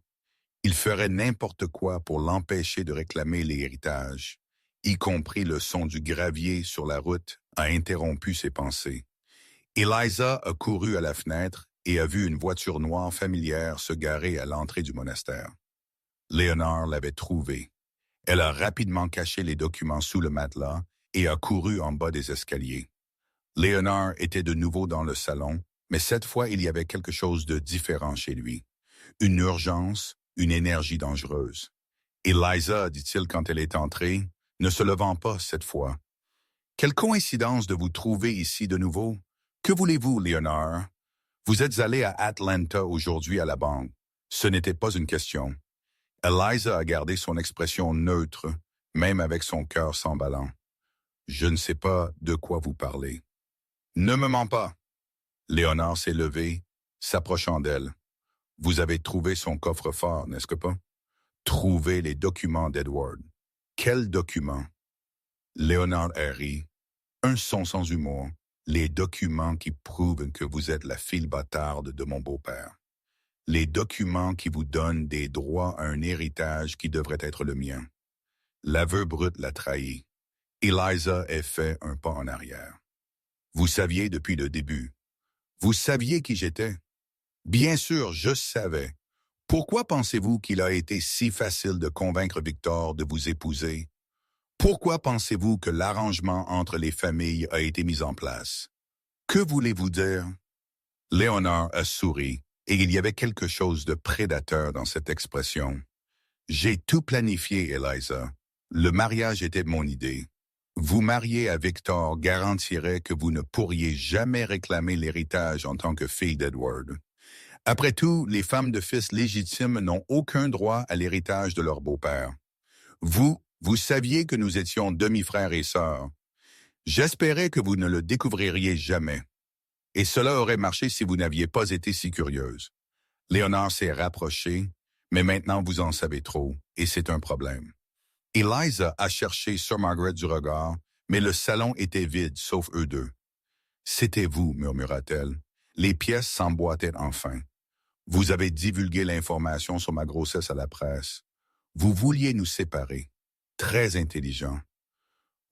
il ferait n'importe quoi pour l'empêcher de réclamer l'héritage, y compris le son du gravier sur la route a interrompu ses pensées. Eliza a couru à la fenêtre et a vu une voiture noire familière se garer à l'entrée du monastère. Léonard l'avait trouvée. Elle a rapidement caché les documents sous le matelas et a couru en bas des escaliers. Léonard était de nouveau dans le salon, mais cette fois il y avait quelque chose de différent chez lui. Une urgence, une énergie dangereuse. Eliza, dit-il quand elle est entrée, ne se levant pas cette fois. Quelle coïncidence de vous trouver ici de nouveau. Que voulez-vous, Léonard? Vous êtes allé à Atlanta aujourd'hui à la banque. Ce n'était pas une question. Eliza a gardé son expression neutre, même avec son cœur s'emballant. Je ne sais pas de quoi vous parlez. Ne me mens pas. Léonard s'est levé, s'approchant d'elle. Vous avez trouvé son coffre-fort, n'est-ce que pas? Trouvé les documents d'Edward. Quels documents? Léonard a ri. Un son sans humour. Les documents qui prouvent que vous êtes la fille bâtarde de mon beau-père. Les documents qui vous donnent des droits à un héritage qui devrait être le mien. L'aveu brut l'a trahi. Eliza a fait un pas en arrière. Vous saviez depuis le début. Vous saviez qui j'étais. Bien sûr, je savais. Pourquoi pensez-vous qu'il a été si facile de convaincre Victor de vous épouser? Pourquoi pensez-vous que l'arrangement entre les familles a été mis en place? Que voulez-vous dire? Léonard a souri Et il y avait quelque chose de prédateur dans cette expression. J'ai tout planifié, Eliza. Le mariage était mon idée. Vous marier à Victor garantirait que vous ne pourriez jamais réclamer l'héritage en tant que fille d'Edward. Après tout, les femmes de fils légitimes n'ont aucun droit à l'héritage de leur beau-père. Vous saviez que nous étions demi-frères et sœurs. J'espérais que vous ne le découvririez jamais. Et cela aurait marché si vous n'aviez pas été si curieuse. Léonard s'est rapproché, mais maintenant vous en savez trop, et c'est un problème. Eliza a cherché Sir Margaret du regard, mais le salon était vide, sauf eux deux. C'était vous, murmura-t-elle. Les pièces s'emboîtaient enfin. Vous avez divulgué l'information sur ma grossesse à la presse. Vous vouliez nous séparer. Très intelligent.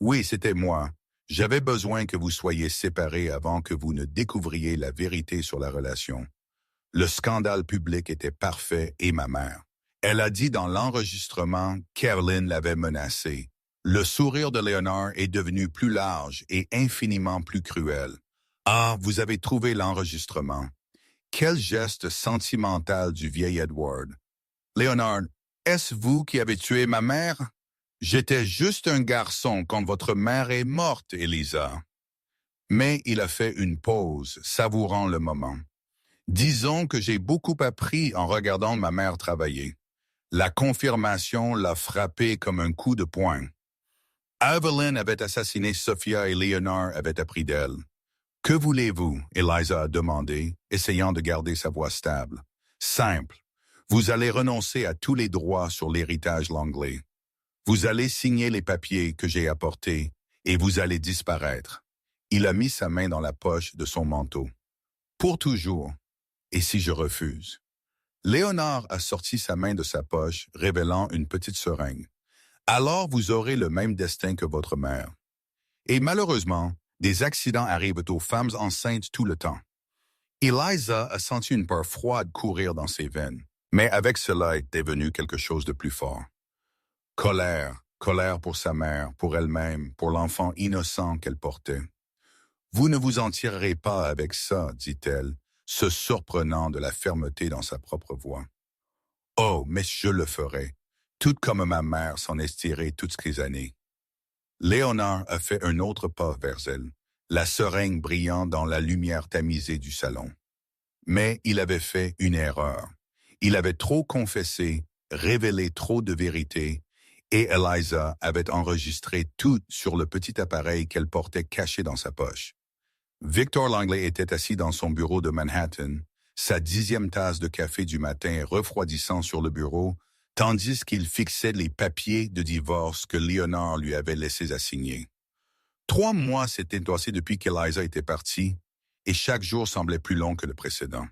Oui, c'était moi. J'avais besoin que vous soyez séparés avant que vous ne découvriez la vérité sur la relation. Le scandale public était parfait et ma mère. Elle a dit dans l'enregistrement qu'Evelyn l'avait menacée. Le sourire de Léonard est devenu plus large et infiniment plus cruel. Ah, vous avez trouvé l'enregistrement. Quel geste sentimental du vieil Edward. Léonard, est-ce vous qui avez tué ma mère? J'étais juste un garçon quand votre mère est morte, Eliza. Mais il a fait une pause, savourant le moment. Disons que j'ai beaucoup appris en regardant ma mère travailler. La confirmation l'a frappé comme un coup de poing. Evelyn avait assassiné Sophia et Léonard avait appris d'elle. Que voulez-vous? Eliza a demandé, essayant de garder sa voix stable. Simple. Vous allez renoncer à tous les droits sur l'héritage Langley. Vous allez signer les papiers que j'ai apportés et vous allez disparaître. Il a mis sa main dans la poche de son manteau. Pour toujours. Et si je refuse? Léonard a sorti sa main de sa poche, révélant une petite seringue. Alors vous aurez le même destin que votre mère. Et malheureusement, des accidents arrivent aux femmes enceintes tout le temps. Eliza a senti une peur froide courir dans ses veines, mais avec cela était venu quelque chose de plus fort. Colère pour sa mère, pour elle-même, pour l'enfant innocent qu'elle portait. Vous ne vous en tirerez pas avec ça, dit-elle, se surprenant de la fermeté dans sa propre voix. Oh, mais je le ferai, tout comme ma mère s'en est tirée toutes ces années. Léonard a fait un autre pas vers elle, la seringue brillant dans la lumière tamisée du salon. Mais il avait fait une erreur. Il avait trop confessé, révélé trop de vérité, et Eliza avait enregistré tout sur le petit appareil qu'elle portait caché dans sa poche. Victor Langley était assis dans son bureau de Manhattan, sa 10e tasse de café du matin refroidissant sur le bureau, tandis qu'il fixait les papiers de divorce que Léonard lui avait laissés à signer. 3 mois s'étaient passés depuis qu'Eliza était partie, et chaque jour semblait plus long que le précédent.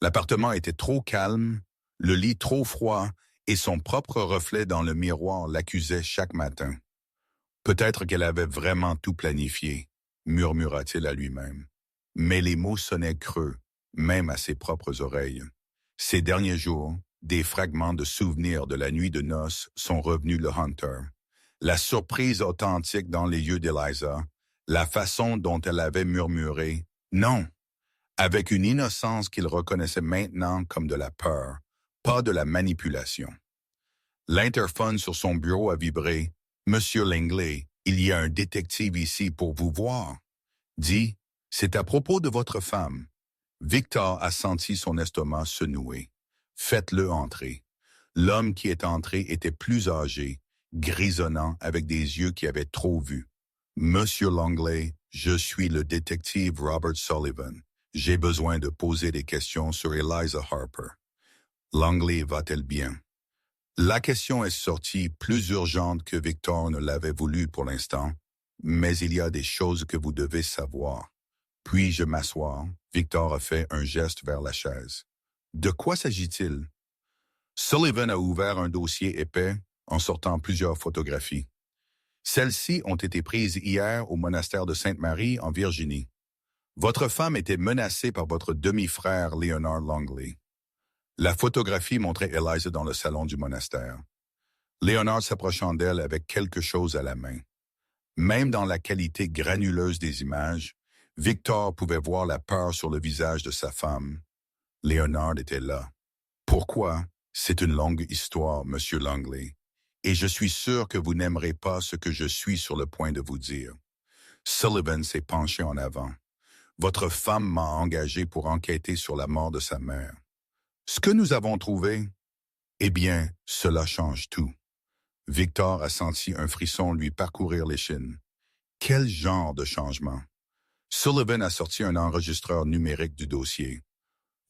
L'appartement était trop calme, le lit trop froid, et son propre reflet dans le miroir l'accusait chaque matin. Peut-être qu'elle avait vraiment tout planifié, murmura-t-il à lui-même. Mais les mots sonnaient creux, même à ses propres oreilles. Ces derniers jours, des fragments de souvenirs de la nuit de noces sont revenus le Hunter. La surprise authentique dans les yeux d'Eliza, la façon dont elle avait murmuré « Non », avec une innocence qu'il reconnaissait maintenant comme de la peur, pas de la manipulation. L'interphone sur son bureau a vibré. « Monsieur Langley, il y a un détective ici pour vous voir. » Dit, « C'est à propos de votre femme. » Victor a senti son estomac se nouer. « Faites-le entrer. » L'homme qui est entré était plus âgé, grisonnant avec des yeux qui avaient trop vu. « Monsieur Langley, je suis le détective Robert Sullivan. J'ai besoin de poser des questions sur Eliza Harper. » Langley va-t-elle bien? La question est sortie plus urgente que Victor ne l'avait voulu pour l'instant, mais il y a des choses que vous devez savoir. Puis-je m'asseoir? Victor a fait un geste vers la chaise. De quoi s'agit-il? Sullivan a ouvert un dossier épais en sortant plusieurs photographies. Celles-ci ont été prises hier au monastère de Sainte-Marie en Virginie. Votre femme était menacée par votre demi-frère Léonard Langley. La photographie montrait Eliza dans le salon du monastère. Léonard s'approchant d'elle avec quelque chose à la main. Même dans la qualité granuleuse des images, Victor pouvait voir la peur sur le visage de sa femme. Léonard était là. Pourquoi? C'est une longue histoire, Monsieur Langley, et je suis sûr que vous n'aimerez pas ce que je suis sur le point de vous dire. Sullivan s'est penché en avant. Votre femme m'a engagé pour enquêter sur la mort de sa mère. Ce que nous avons trouvé, eh bien, cela change tout. Victor a senti un frisson lui parcourir l'échine. Quel genre de changement? Sullivan a sorti un enregistreur numérique du dossier.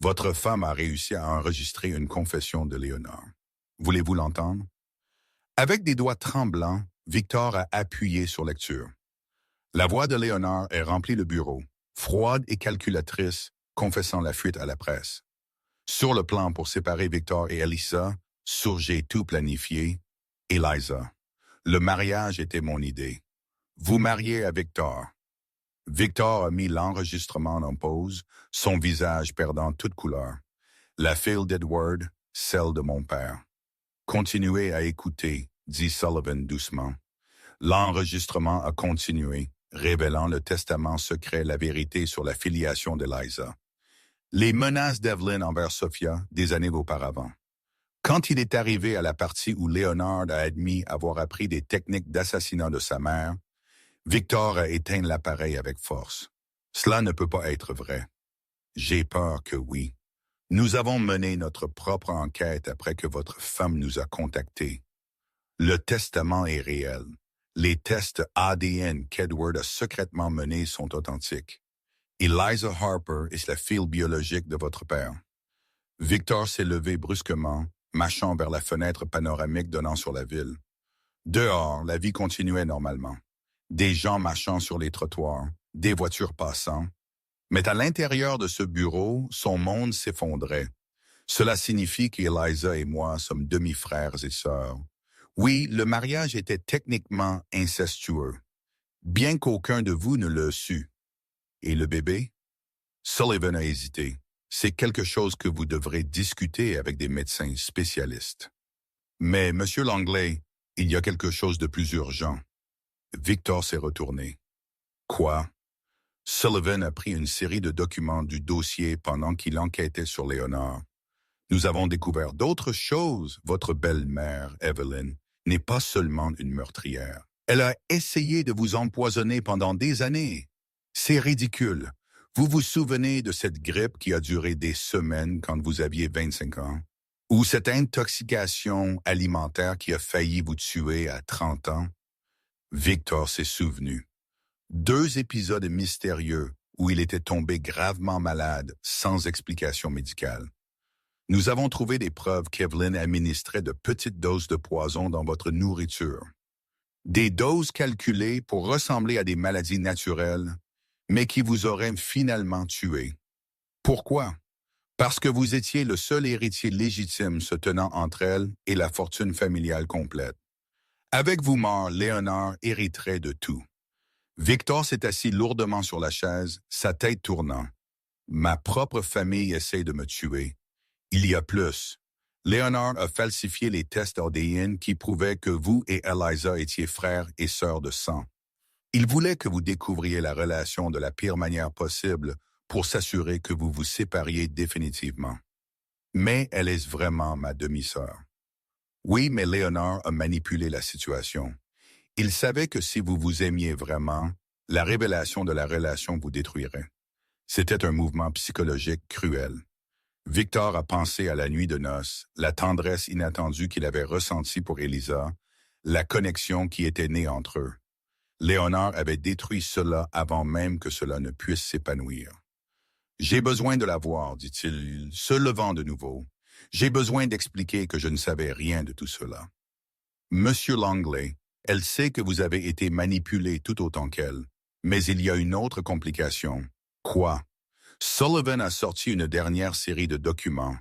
Votre femme a réussi à enregistrer une confession de Léonard. Voulez-vous l'entendre? Avec des doigts tremblants, Victor a appuyé sur lecture. La voix de Léonard est remplie le bureau, froide et calculatrice, confessant la fuite à la presse. Sur le plan pour séparer Victor et Elisa, surgit tout planifié. Eliza, le mariage était mon idée. Vous mariez à Victor. Victor a mis l'enregistrement en pause, son visage perdant toute couleur. La fille d'Edward, celle de mon père. Continuez à écouter, dit Sullivan doucement. L'enregistrement a continué, révélant le testament secret, la vérité sur la filiation d'Eliza. Les menaces d'Evelyn envers Sophia des années auparavant. Quand il est arrivé à la partie où Léonard a admis avoir appris des techniques d'assassinat de sa mère, Victor a éteint l'appareil avec force. Cela ne peut pas être vrai. J'ai peur que oui. Nous avons mené notre propre enquête après que votre femme nous a contactés. Le testament est réel. Les tests ADN qu'Edward a secrètement menés sont authentiques. Eliza Harper est la fille biologique de votre père. Victor s'est levé brusquement, marchant vers la fenêtre panoramique donnant sur la ville. Dehors, la vie continuait normalement. Des gens marchant sur les trottoirs, des voitures passant. Mais à l'intérieur de ce bureau, son monde s'effondrait. Cela signifie qu'Eliza et moi sommes demi-frères et sœurs. Oui, le mariage était techniquement incestueux, bien qu'aucun de vous ne le sût. Et le bébé? Sullivan a hésité. C'est quelque chose que vous devrez discuter avec des médecins spécialistes. Mais, Monsieur Langley, il y a quelque chose de plus urgent. Victor s'est retourné. Quoi? Sullivan a pris une série de documents du dossier pendant qu'il enquêtait sur Léonard. Nous avons découvert d'autres choses. Votre belle-mère, Evelyn, n'est pas seulement une meurtrière. Elle a essayé de vous empoisonner pendant des années. C'est ridicule. Vous vous souvenez de cette grippe qui a duré des semaines quand vous aviez 25 ans? Ou cette intoxication alimentaire qui a failli vous tuer à 30 ans? Victor s'est souvenu. 2 épisodes mystérieux où il était tombé gravement malade sans explication médicale. Nous avons trouvé des preuves qu'Evelyn administrait de petites doses de poison dans votre nourriture. Des doses calculées pour ressembler à des maladies naturelles, mais qui vous auraient finalement tué. Pourquoi? Parce que vous étiez le seul héritier légitime se tenant entre elle et la fortune familiale complète. Avec vous mort, Léonard hériterait de tout. Victor s'est assis lourdement sur la chaise, sa tête tournant. Ma propre famille essaie de me tuer. Il y a plus. Léonard a falsifié les tests ADN qui prouvaient que vous et Eliza étiez frères et sœurs de sang. Il voulait que vous découvriez la relation de la pire manière possible pour s'assurer que vous vous sépariez définitivement. Mais elle est vraiment ma demi-sœur. Oui, mais Léonard a manipulé la situation. Il savait que si vous vous aimiez vraiment, la révélation de la relation vous détruirait. C'était un mouvement psychologique cruel. Victor a pensé à la nuit de noces, la tendresse inattendue qu'il avait ressentie pour Elisa, la connexion qui était née entre eux. Léonard avait détruit cela avant même que cela ne puisse s'épanouir. « J'ai besoin de la voir, dit-il, se levant de nouveau. J'ai besoin d'expliquer que je ne savais rien de tout cela. Monsieur Langley, elle sait que vous avez été manipulé tout autant qu'elle, mais il y a une autre complication. Quoi? Sullivan a sorti une dernière série de documents.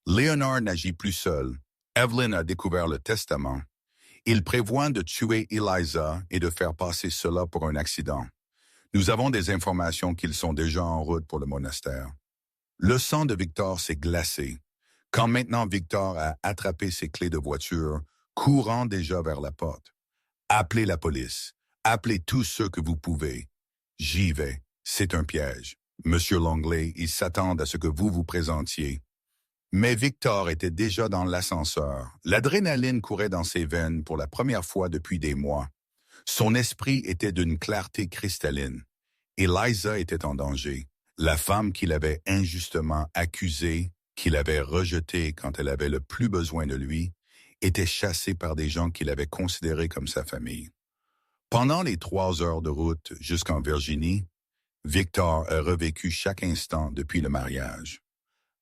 Léonard n'agit plus seul. Evelyn a découvert le testament. Il prévoit de tuer Eliza et de faire passer cela pour un accident. Nous avons des informations qu'ils sont déjà en route pour le monastère. Le sang de Victor s'est glacé. Quand maintenant Victor a attrapé ses clés de voiture, courant déjà vers la porte. Appelez la police. Appelez tous ceux que vous pouvez. J'y vais. C'est un piège. Monsieur Longley, ils s'attendent à ce que vous vous présentiez. Mais Victor était déjà dans l'ascenseur. L'adrénaline courait dans ses veines pour la première fois depuis des mois. Son esprit était d'une clarté cristalline. Eliza était en danger. La femme qu'il avait injustement accusée, qu'il avait rejetée quand elle avait le plus besoin de lui, était chassée par des gens qu'il avait considérés comme sa famille. Pendant les 3 heures de route jusqu'en Virginie, Victor a revécu chaque instant depuis le mariage.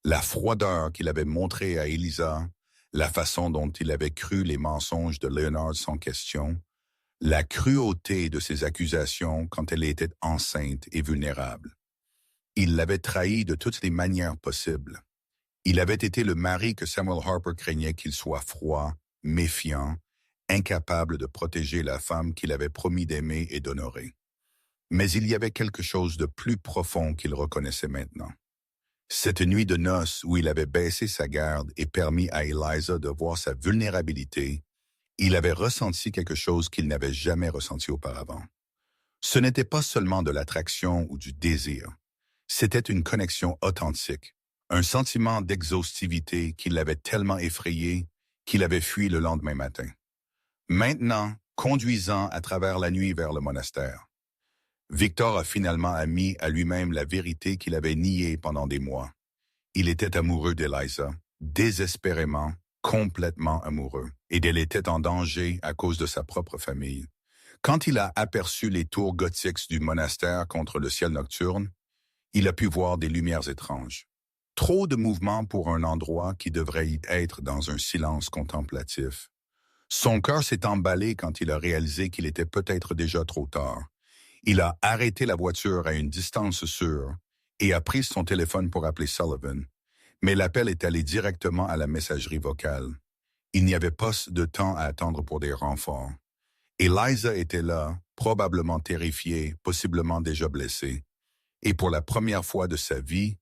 La froideur qu'il avait montrée à Eliza, la façon dont il avait cru les mensonges de Leonard sans question, la cruauté de ses accusations quand elle était enceinte et vulnérable. Il l'avait trahi de toutes les manières possibles. Il avait été le mari que Samuel Harper craignait qu'il soit froid, méfiant, incapable de protéger la femme qu'il avait promis d'aimer et d'honorer. Mais il y avait quelque chose de plus profond qu'il reconnaissait maintenant. Cette nuit de noces où il avait baissé sa garde et permis à Eliza de voir sa vulnérabilité, il avait ressenti quelque chose qu'il n'avait jamais ressenti auparavant. Ce n'était pas seulement de l'attraction ou du désir, c'était une connexion authentique, un sentiment d'exhaustivité qui l'avait tellement effrayé qu'il avait fui le lendemain matin. Maintenant, conduisant à travers la nuit vers le monastère, Victor a finalement admis à lui-même la vérité qu'il avait niée pendant des mois. Il était amoureux d'Eliza, désespérément, complètement amoureux, et elle était en danger à cause de sa propre famille. Quand il a aperçu les tours gothiques du monastère contre le ciel nocturne, il a pu voir des lumières étranges. Trop de mouvements pour un endroit qui devrait y être dans un silence contemplatif. Son cœur s'est emballé quand il a réalisé qu'il était peut-être déjà trop tard. Il a arrêté la voiture à une distance sûre et a pris son téléphone pour appeler Sullivan. Mais l'appel est allé directement à la messagerie vocale. Il n'y avait pas de temps à attendre pour des renforts. Eliza était là, probablement terrifiée, possiblement déjà blessée. Et pour la première fois de sa vie,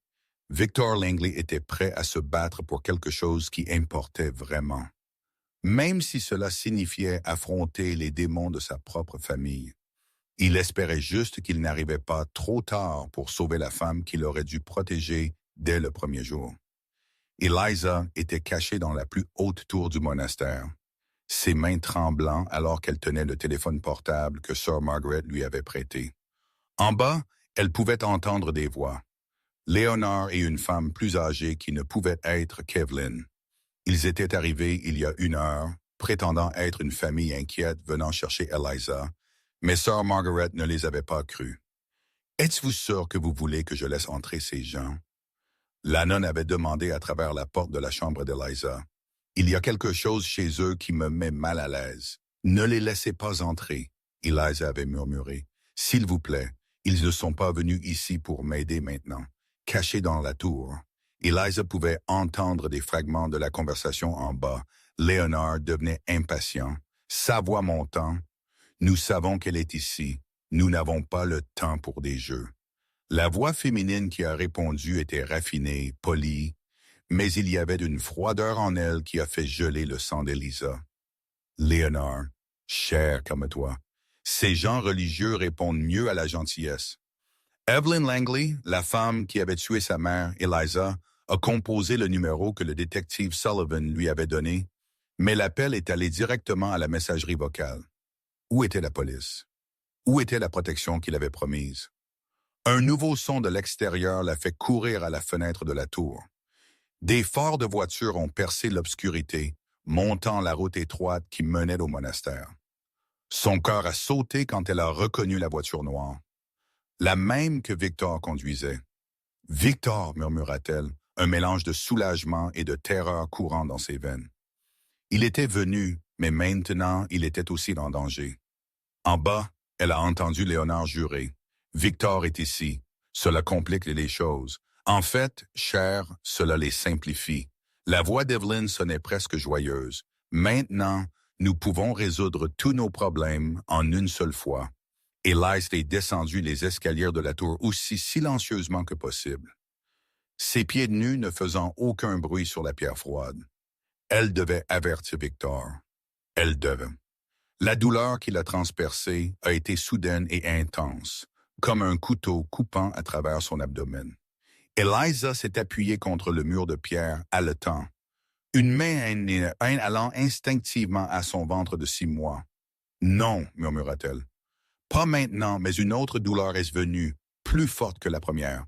Victor Langley était prêt à se battre pour quelque chose qui importait vraiment. Même si cela signifiait affronter les démons de sa propre famille. Il espérait juste qu'il n'arrivait pas trop tard pour sauver la femme qu'il aurait dû protéger dès le premier jour. Eliza était cachée dans la plus haute tour du monastère, ses mains tremblant alors qu'elle tenait le téléphone portable que Sir Margaret lui avait prêté. En bas, elle pouvait entendre des voix. Léonard et une femme plus âgée qui ne pouvait être qu'Evelyn. Ils étaient arrivés il y a 1 heure, prétendant être une famille inquiète venant chercher Eliza, mais Sir Margaret ne les avait pas crus. « Êtes-vous sûr que vous voulez que je laisse entrer ces gens? » La nonne avait demandé à travers la porte de la chambre d'Eliza. « Il y a quelque chose chez eux qui me met mal à l'aise. Ne les laissez pas entrer. » Eliza avait murmuré. « S'il vous plaît, ils ne sont pas venus ici pour m'aider maintenant. » Cachés dans la tour, Eliza pouvait entendre des fragments de la conversation en bas. Léonard devenait impatient, sa voix montant. « Nous savons qu'elle est ici. Nous n'avons pas le temps pour des jeux. » La voix féminine qui a répondu était raffinée, polie, mais il y avait une froideur en elle qui a fait geler le sang d'Eliza. « Léonard, cher comme toi, ces gens religieux répondent mieux à la gentillesse. » Evelyn Langley, la femme qui avait tué sa mère, Eliza, a composé le numéro que le détective Sullivan lui avait donné, mais l'appel est allé directement à la messagerie vocale. Où était la police? Où était la protection qu'il avait promise? Un nouveau son de l'extérieur l'a fait courir à la fenêtre de la tour. Des phares de voitures ont percé l'obscurité, montant la route étroite qui menait au monastère. Son cœur a sauté quand elle a reconnu la voiture noire. La même que Victor conduisait. « Victor » murmura-t-elle, un mélange de soulagement et de terreur courant dans ses veines. Il était venu, mais maintenant il était aussi en danger. En bas, elle a entendu Léonard jurer. « Victor est ici. Cela complique les choses. En fait, cher, cela les simplifie. » La voix d'Evelyn sonnait presque joyeuse. « Maintenant, nous pouvons résoudre tous nos problèmes en une seule fois. » Eliza est descendu les escaliers de la tour aussi silencieusement que possible. Ses pieds nus ne faisant aucun bruit sur la pierre froide. Elle devait avertir Victor. Elle devait. La douleur qui l'a transpercée a été soudaine et intense, comme un couteau coupant à travers son abdomen. Eliza s'est appuyée contre le mur de pierre, haletant, une main allant instinctivement à son ventre de 6 mois. « Non, murmura-t-elle. Pas maintenant, mais une autre douleur est venue, plus forte que la première. »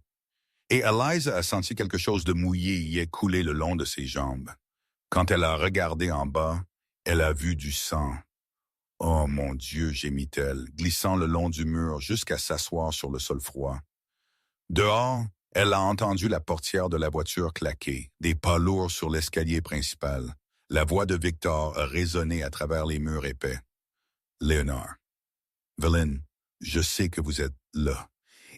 Et Eliza a senti quelque chose de mouillé y écouler le long de ses jambes. Quand elle a regardé en bas, elle a vu du sang. « Oh mon Dieu, gémit-elle, glissant le long du mur jusqu'à s'asseoir sur le sol froid. Dehors, elle a entendu la portière de la voiture claquer, des pas lourds sur l'escalier principal. La voix de Victor a résonné à travers les murs épais. « Léonard. Evelyn, je sais que vous êtes là. »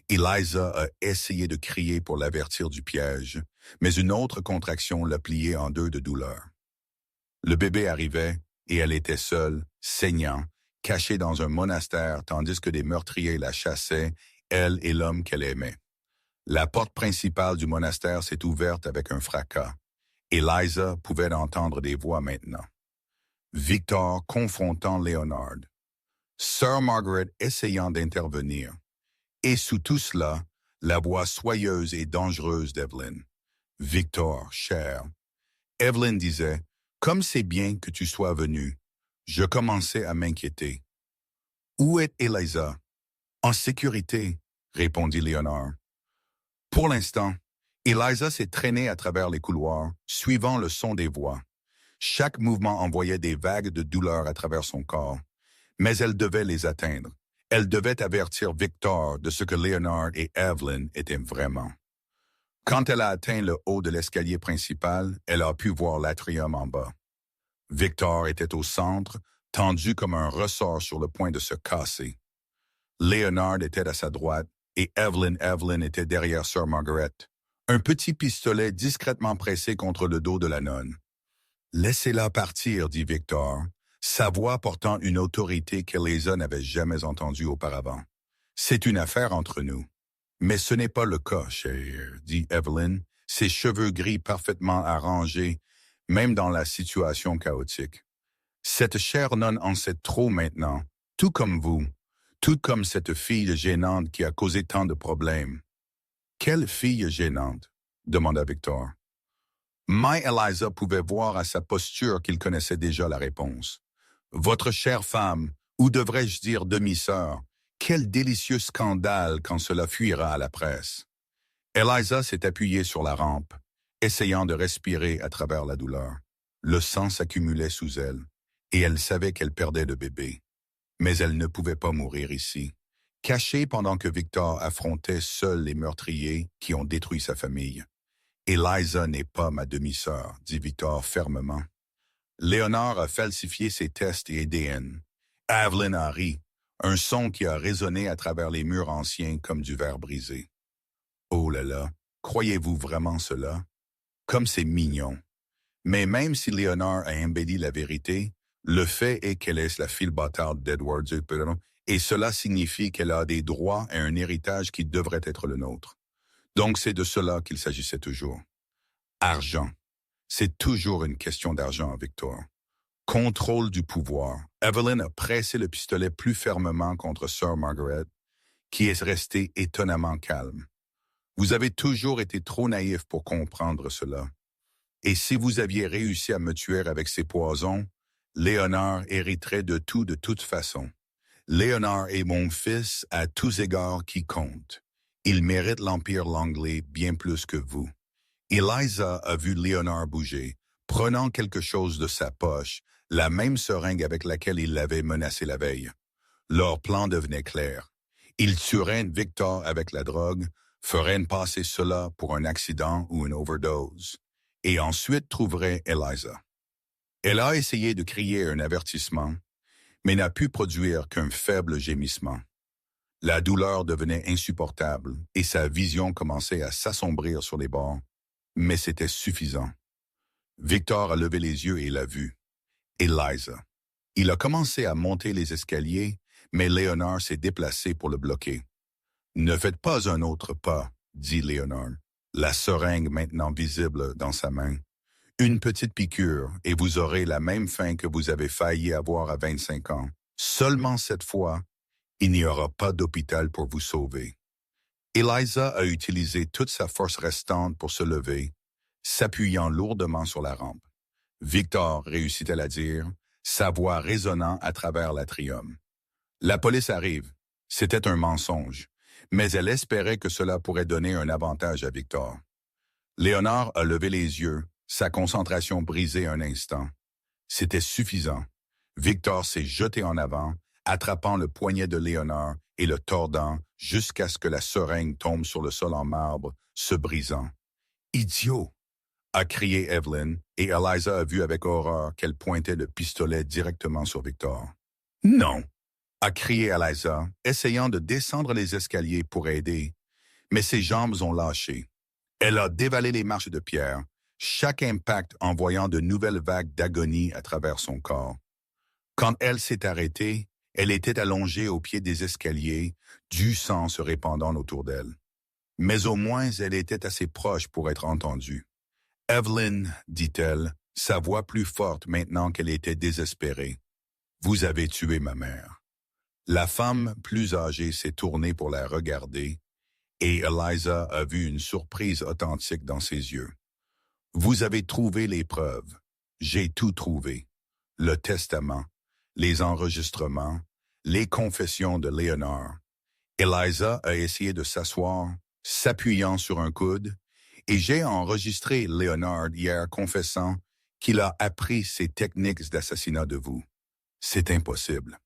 Eliza a essayé de crier pour l'avertir du piège, mais une autre contraction l'a pliée en deux de douleur. Le bébé arrivait, et elle était seule, saignant, cachée dans un monastère tandis que des meurtriers la chassaient, elle et l'homme qu'elle aimait. La porte principale du monastère s'est ouverte avec un fracas. Eliza pouvait entendre des voix maintenant. Victor confrontant Léonard. Sir Margaret essayant d'intervenir. Et sous tout cela, la voix soyeuse et dangereuse d'Evelyn. « Victor, cher. » Evelyn disait, « Comme c'est bien que tu sois venu. » Je commençais à m'inquiéter. « Où est Eliza? »« En sécurité, » répondit Léonard. Pour l'instant, Eliza s'est traînée à travers les couloirs, suivant le son des voix. Chaque mouvement envoyait des vagues de douleur à travers son corps, mais elle devait les atteindre. Elle devait avertir Victor de ce que Léonard et Evelyn étaient vraiment. Quand elle a atteint le haut de l'escalier principal, elle a pu voir l'atrium en bas. Victor était au centre, tendu comme un ressort sur le point de se casser. Léonard était à sa droite et Evelyn était derrière Sir Margaret, un petit pistolet discrètement pressé contre le dos de la nonne. « Laissez-la partir, » dit Victor, sa voix portant une autorité qu'Eliza n'avait jamais entendue auparavant. « C'est une affaire entre nous. » « Mais ce n'est pas le cas, chère, » dit Evelyn, ses cheveux gris parfaitement arrangés, même dans la situation chaotique. « Cette chère nonne en sait trop maintenant, tout comme vous, tout comme cette fille gênante qui a causé tant de problèmes. »« Quelle fille gênante? » demanda Victor. My Eliza pouvait voir à sa posture qu'il connaissait déjà la réponse. « Votre chère femme, ou devrais-je dire demi-sœur, quel délicieux scandale quand cela fuira à la presse. » Eliza s'est appuyée sur la rampe, essayant de respirer à travers la douleur. Le sang s'accumulait sous elle, et elle savait qu'elle perdait le bébé. Mais elle ne pouvait pas mourir ici, cachée pendant que Victor affrontait seul les meurtriers qui ont détruit sa famille. « Eliza n'est pas ma demi-sœur, » dit Victor fermement. Léonard a falsifié ses tests et ADN. Evelyn a ri, un son qui a résonné à travers les murs anciens comme du verre brisé. « Oh là là, croyez-vous vraiment cela? Comme c'est mignon. » Mais même si Léonard a embelli la vérité, le fait est qu'elle est la fille bâtarde d'Edward, et cela signifie qu'elle a des droits et un héritage qui devrait être le nôtre. Donc c'est de cela qu'il s'agissait toujours. Argent. C'est toujours une question d'argent, Victor. Contrôle du pouvoir. Evelyn a pressé le pistolet plus fermement contre Sir Margaret, qui est restée étonnamment calme. Vous avez toujours été trop naïf pour comprendre cela. Et si vous aviez réussi à me tuer avec ces poisons, Léonard hériterait de tout de toute façon. Léonard est mon fils à tous égards qui compte. Il mérite l'Empire Langley bien plus que vous. Eliza a vu Léonard bouger, prenant quelque chose de sa poche, la même seringue avec laquelle il l'avait menacé la veille. Leur plan devenait clair. Ils tueraient Victor avec la drogue, feraient passer cela pour un accident ou une overdose, et ensuite trouveraient Eliza. Elle a essayé de crier un avertissement, mais n'a pu produire qu'un faible gémissement. La douleur devenait insupportable et sa vision commençait à s'assombrir sur les bords, mais c'était suffisant. Victor a levé les yeux et l'a vue. Eliza. Il a commencé à monter les escaliers, mais Léonard s'est déplacé pour le bloquer. « Ne faites pas un autre pas, » dit Léonard, la seringue maintenant visible dans sa main. « Une petite piqûre et vous aurez la même fin que vous avez failli avoir à 25 ans. Seulement cette fois, Il n'y aura pas d'hôpital pour vous sauver. Eliza a utilisé toute sa force restante pour se lever, s'appuyant lourdement sur la rampe. Victor réussit-elle à dire, sa voix résonnant à travers l'atrium. La police arrive. C'était un mensonge, mais elle espérait que cela pourrait donner un avantage à Victor. Léonard a levé les yeux, sa concentration brisée un instant. C'était suffisant. Victor s'est jeté en avant, attrapant le poignet de Léonard et le tordant jusqu'à ce que la seringue tombe sur le sol en marbre, se brisant. « Idiot !» a crié Evelyn, et Eliza a vu avec horreur qu'elle pointait le pistolet directement sur Victor. « Non !» a crié Eliza, essayant de descendre les escaliers pour aider, mais ses jambes ont lâché. Elle a dévalé les marches de pierre, chaque impact envoyant de nouvelles vagues d'agonie à travers son corps. Quand elle s'est arrêtée, elle était allongée au pied des escaliers, du sang se répandant autour d'elle. Mais au moins elle était assez proche pour être entendue. « Evelyn, dit-elle, sa voix plus forte maintenant qu'elle était désespérée. Vous avez tué ma mère. » La femme plus âgée s'est tournée pour la regarder, et Eliza a vu une surprise authentique dans ses yeux. « Vous avez trouvé les preuves. J'ai tout trouvé. Le testament, les enregistrements, les confessions de Léonard. » Eliza a essayé de s'asseoir, s'appuyant sur un coude, et j'ai enregistré Léonard hier confessant qu'il a appris ses techniques d'assassinat de vous. C'est impossible.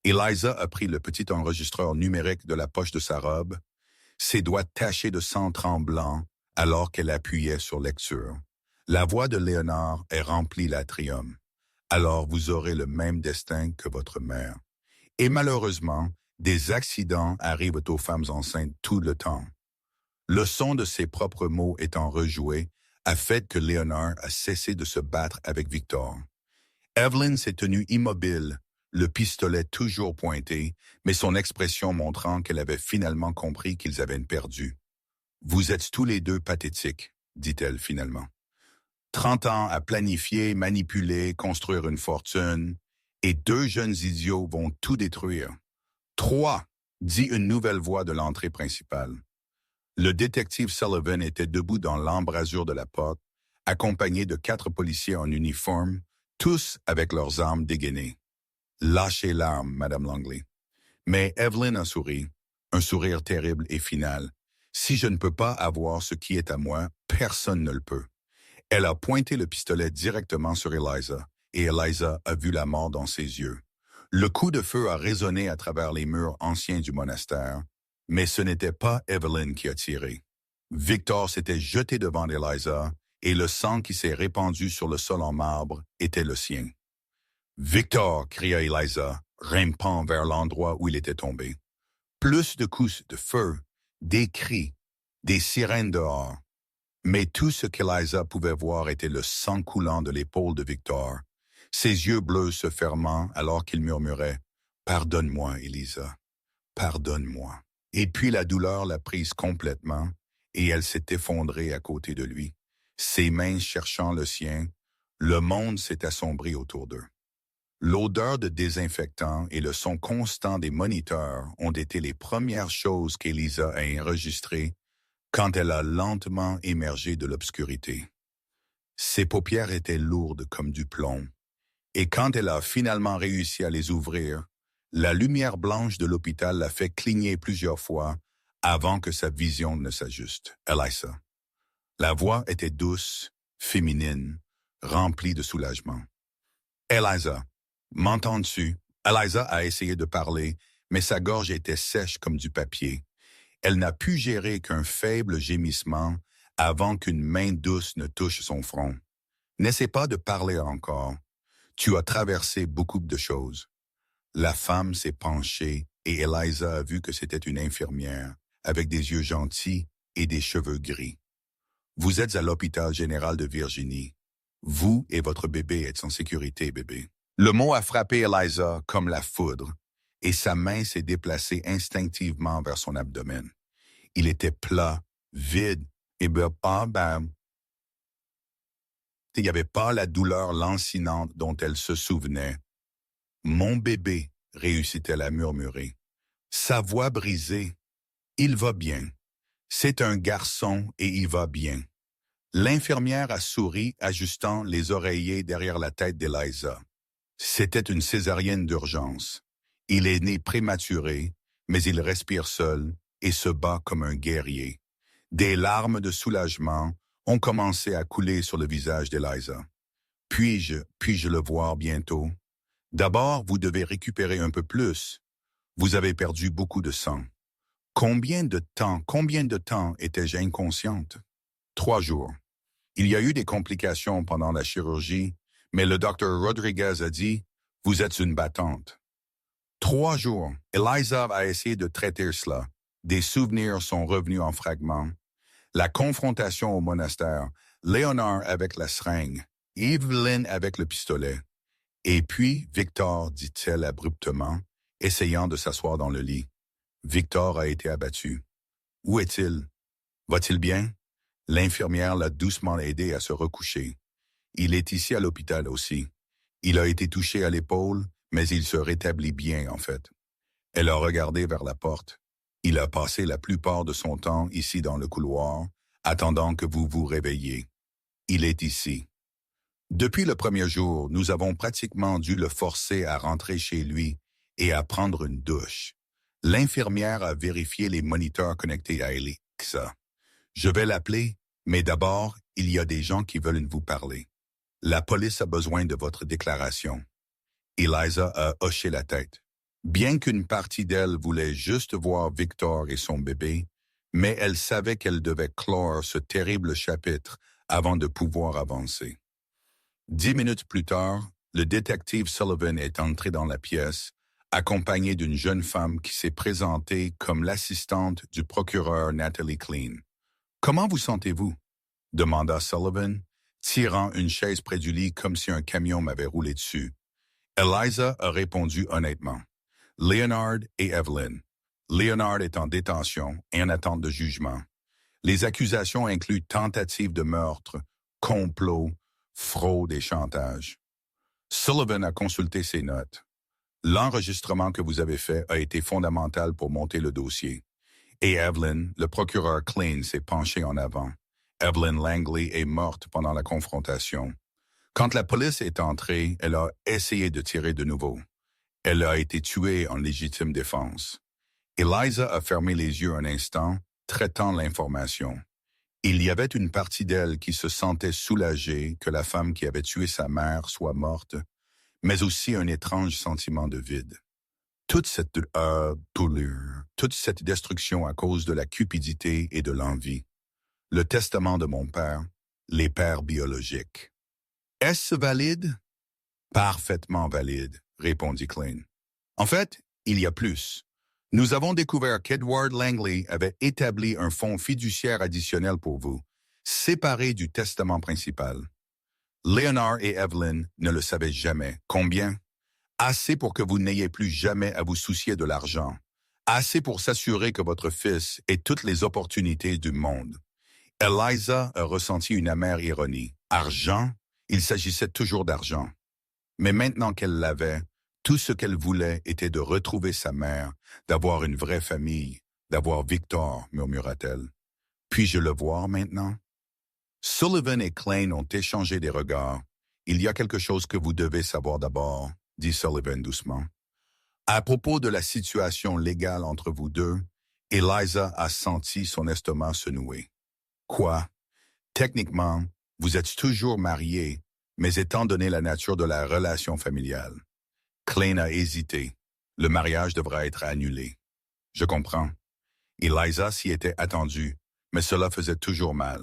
Eliza a pris le petit enregistreur numérique de la poche de sa robe, ses doigts tachés de sang tremblant alors qu'elle appuyait sur lecture. La voix de Léonard est remplie l'atrium. Alors vous aurez le même destin que votre mère. Et malheureusement, des accidents arrivent aux femmes enceintes tout le temps. Le son de ses propres mots étant rejoué a fait que Léonard a cessé de se battre avec Victor. Evelyn s'est tenue immobile, le pistolet toujours pointé, mais son expression montrant qu'elle avait finalement compris qu'ils avaient perdu. « Vous êtes tous les deux pathétiques, » dit-elle finalement. 30 ans à planifier, manipuler, construire une fortune, et 2 jeunes idiots vont tout détruire. 3, dit une nouvelle voix de l'entrée principale. Le détective Sullivan était debout dans l'embrasure de la porte, accompagné de 4 policiers en uniforme, tous avec leurs armes dégainées. Lâchez l'arme, Madame Langley. Mais Evelyn a souri, un sourire terrible et final. Si je ne peux pas avoir ce qui est à moi, personne ne le peut. Elle a pointé le pistolet directement sur Eliza, et Eliza a vu la mort dans ses yeux. Le coup de feu a résonné à travers les murs anciens du monastère, mais ce n'était pas Evelyn qui a tiré. Victor s'était jeté devant Eliza, et le sang qui s'est répandu sur le sol en marbre était le sien. « Victor !» cria Eliza, rampant vers l'endroit où il était tombé. Plus de coups de feu, des cris, des sirènes dehors. Mais tout ce qu'Eliza pouvait voir était le sang coulant de l'épaule de Victor, ses yeux bleus se fermant alors qu'il murmurait « Pardonne-moi, Eliza, pardonne-moi ». Et puis la douleur l'a prise complètement, et elle s'est effondrée à côté de lui. Ses mains cherchant le sien, le monde s'est assombri autour d'eux. L'odeur de désinfectant et le son constant des moniteurs ont été les premières choses qu'Eliza a enregistrées quand elle a lentement émergé de l'obscurité. Ses paupières étaient lourdes comme du plomb, et quand elle a finalement réussi à les ouvrir, la lumière blanche de l'hôpital l'a fait cligner plusieurs fois avant que sa vision ne s'ajuste. Eliza. La voix était douce, féminine, remplie de soulagement. Eliza, m'entends-tu? Eliza a essayé de parler, mais sa gorge était sèche comme du papier. Elle n'a pu gérer qu'un faible gémissement avant qu'une main douce ne touche son front. N'essaie pas de parler encore. Tu as traversé beaucoup de choses. La femme s'est penchée et Eliza a vu que c'était une infirmière, avec des yeux gentils et des cheveux gris. Vous êtes à l'hôpital général de Virginie. Vous et votre bébé êtes en sécurité, bébé. Le mot a frappé Eliza comme la foudre, et sa main s'est déplacée instinctivement vers son abdomen. Il était plat, vide, et il n'y avait pas la douleur lancinante dont elle se souvenait. « Mon bébé », réussit-elle à murmurer. Sa voix brisée. Il va bien. C'est un garçon et il va bien. L'infirmière a souri, ajustant les oreillers derrière la tête d'Eliza. C'était une césarienne d'urgence. Il est né prématuré, mais il respire seul et se bat comme un guerrier. Des larmes de soulagement ont commencé à couler sur le visage d'Eliza. Puis-je le voir bientôt? D'abord, vous devez récupérer un peu plus. Vous avez perdu beaucoup de sang. Combien de temps étais-je inconsciente? 3 jours. Il y a eu des complications pendant la chirurgie, mais le docteur Rodriguez a dit, vous êtes une battante. 3 jours. Eliza a essayé de traiter cela. Des souvenirs sont revenus en fragments. La confrontation au monastère, Léonard avec la seringue, Evelyn avec le pistolet. Et puis, Victor, dit-elle abruptement, essayant de s'asseoir dans le lit. Victor a été abattu. Où est-il? Va-t-il bien? L'infirmière l'a doucement aidé à se recoucher. Il est ici à l'hôpital aussi. Il a été touché à l'épaule, mais il se rétablit bien, en fait. Elle a regardé vers la porte. Il a passé la plupart de son temps ici dans le couloir, attendant que vous vous réveilliez. Il est ici. Depuis le premier jour, nous avons pratiquement dû le forcer à rentrer chez lui et à prendre une douche. L'infirmière a vérifié les moniteurs connectés à Alexa. Je vais l'appeler, mais d'abord, il y a des gens qui veulent vous parler. La police a besoin de votre déclaration. Eliza a hoché la tête. Bien qu'une partie d'elle voulait juste voir Victor et son bébé, mais elle savait qu'elle devait clore ce terrible chapitre avant de pouvoir avancer. 10 minutes plus tard, le détective Sullivan est entré dans la pièce, accompagné d'une jeune femme qui s'est présentée comme l'assistante du procureur Natalie Klein. « Comment vous sentez-vous? » demanda Sullivan, tirant une chaise près du lit comme si un camion m'avait roulé dessus. Eliza a répondu honnêtement. Leonard et Evelyn. Leonard est en détention et en attente de jugement. Les accusations incluent tentative de meurtre, complot, fraude et chantage. Sullivan a consulté ses notes. L'enregistrement que vous avez fait a été fondamental pour monter le dossier. Et Evelyn, le procureur Klein, s'est penché en avant. Evelyn Langley est morte pendant la confrontation. Quand la police est entrée, elle a essayé de tirer de nouveau. Elle a été tuée en légitime défense. Eliza a fermé les yeux un instant, traitant l'information. Il y avait une partie d'elle qui se sentait soulagée que la femme qui avait tué sa mère soit morte, mais aussi un étrange sentiment de vide. Toute cette douleur, toute cette destruction à cause de la cupidité et de l'envie. Le testament de mon père, les pères biologiques. Est-ce valide? Parfaitement valide, répondit Klein. En fait, il y a plus. Nous avons découvert qu'Edward Langley avait établi un fonds fiduciaire additionnel pour vous, séparé du testament principal. Leonard et Evelyn ne le savaient jamais. Combien? Assez pour que vous n'ayez plus jamais à vous soucier de l'argent. Assez pour s'assurer que votre fils ait toutes les opportunités du monde. Eliza a ressenti une amère ironie. Argent? Il s'agissait toujours d'argent. Mais maintenant qu'elle l'avait, tout ce qu'elle voulait était de retrouver sa mère, d'avoir une vraie famille, d'avoir Victor, murmura-t-elle. Puis-je le voir maintenant? Sullivan et Klein ont échangé des regards. Il y a quelque chose que vous devez savoir d'abord, dit Sullivan doucement. À propos de la situation légale entre vous deux, Eliza a senti son estomac se nouer. Quoi? Techniquement, vous êtes toujours mariés, mais étant donné la nature de la relation familiale. Klein a hésité. Le mariage devra être annulé. Je comprends. Eliza s'y était attendue, mais cela faisait toujours mal.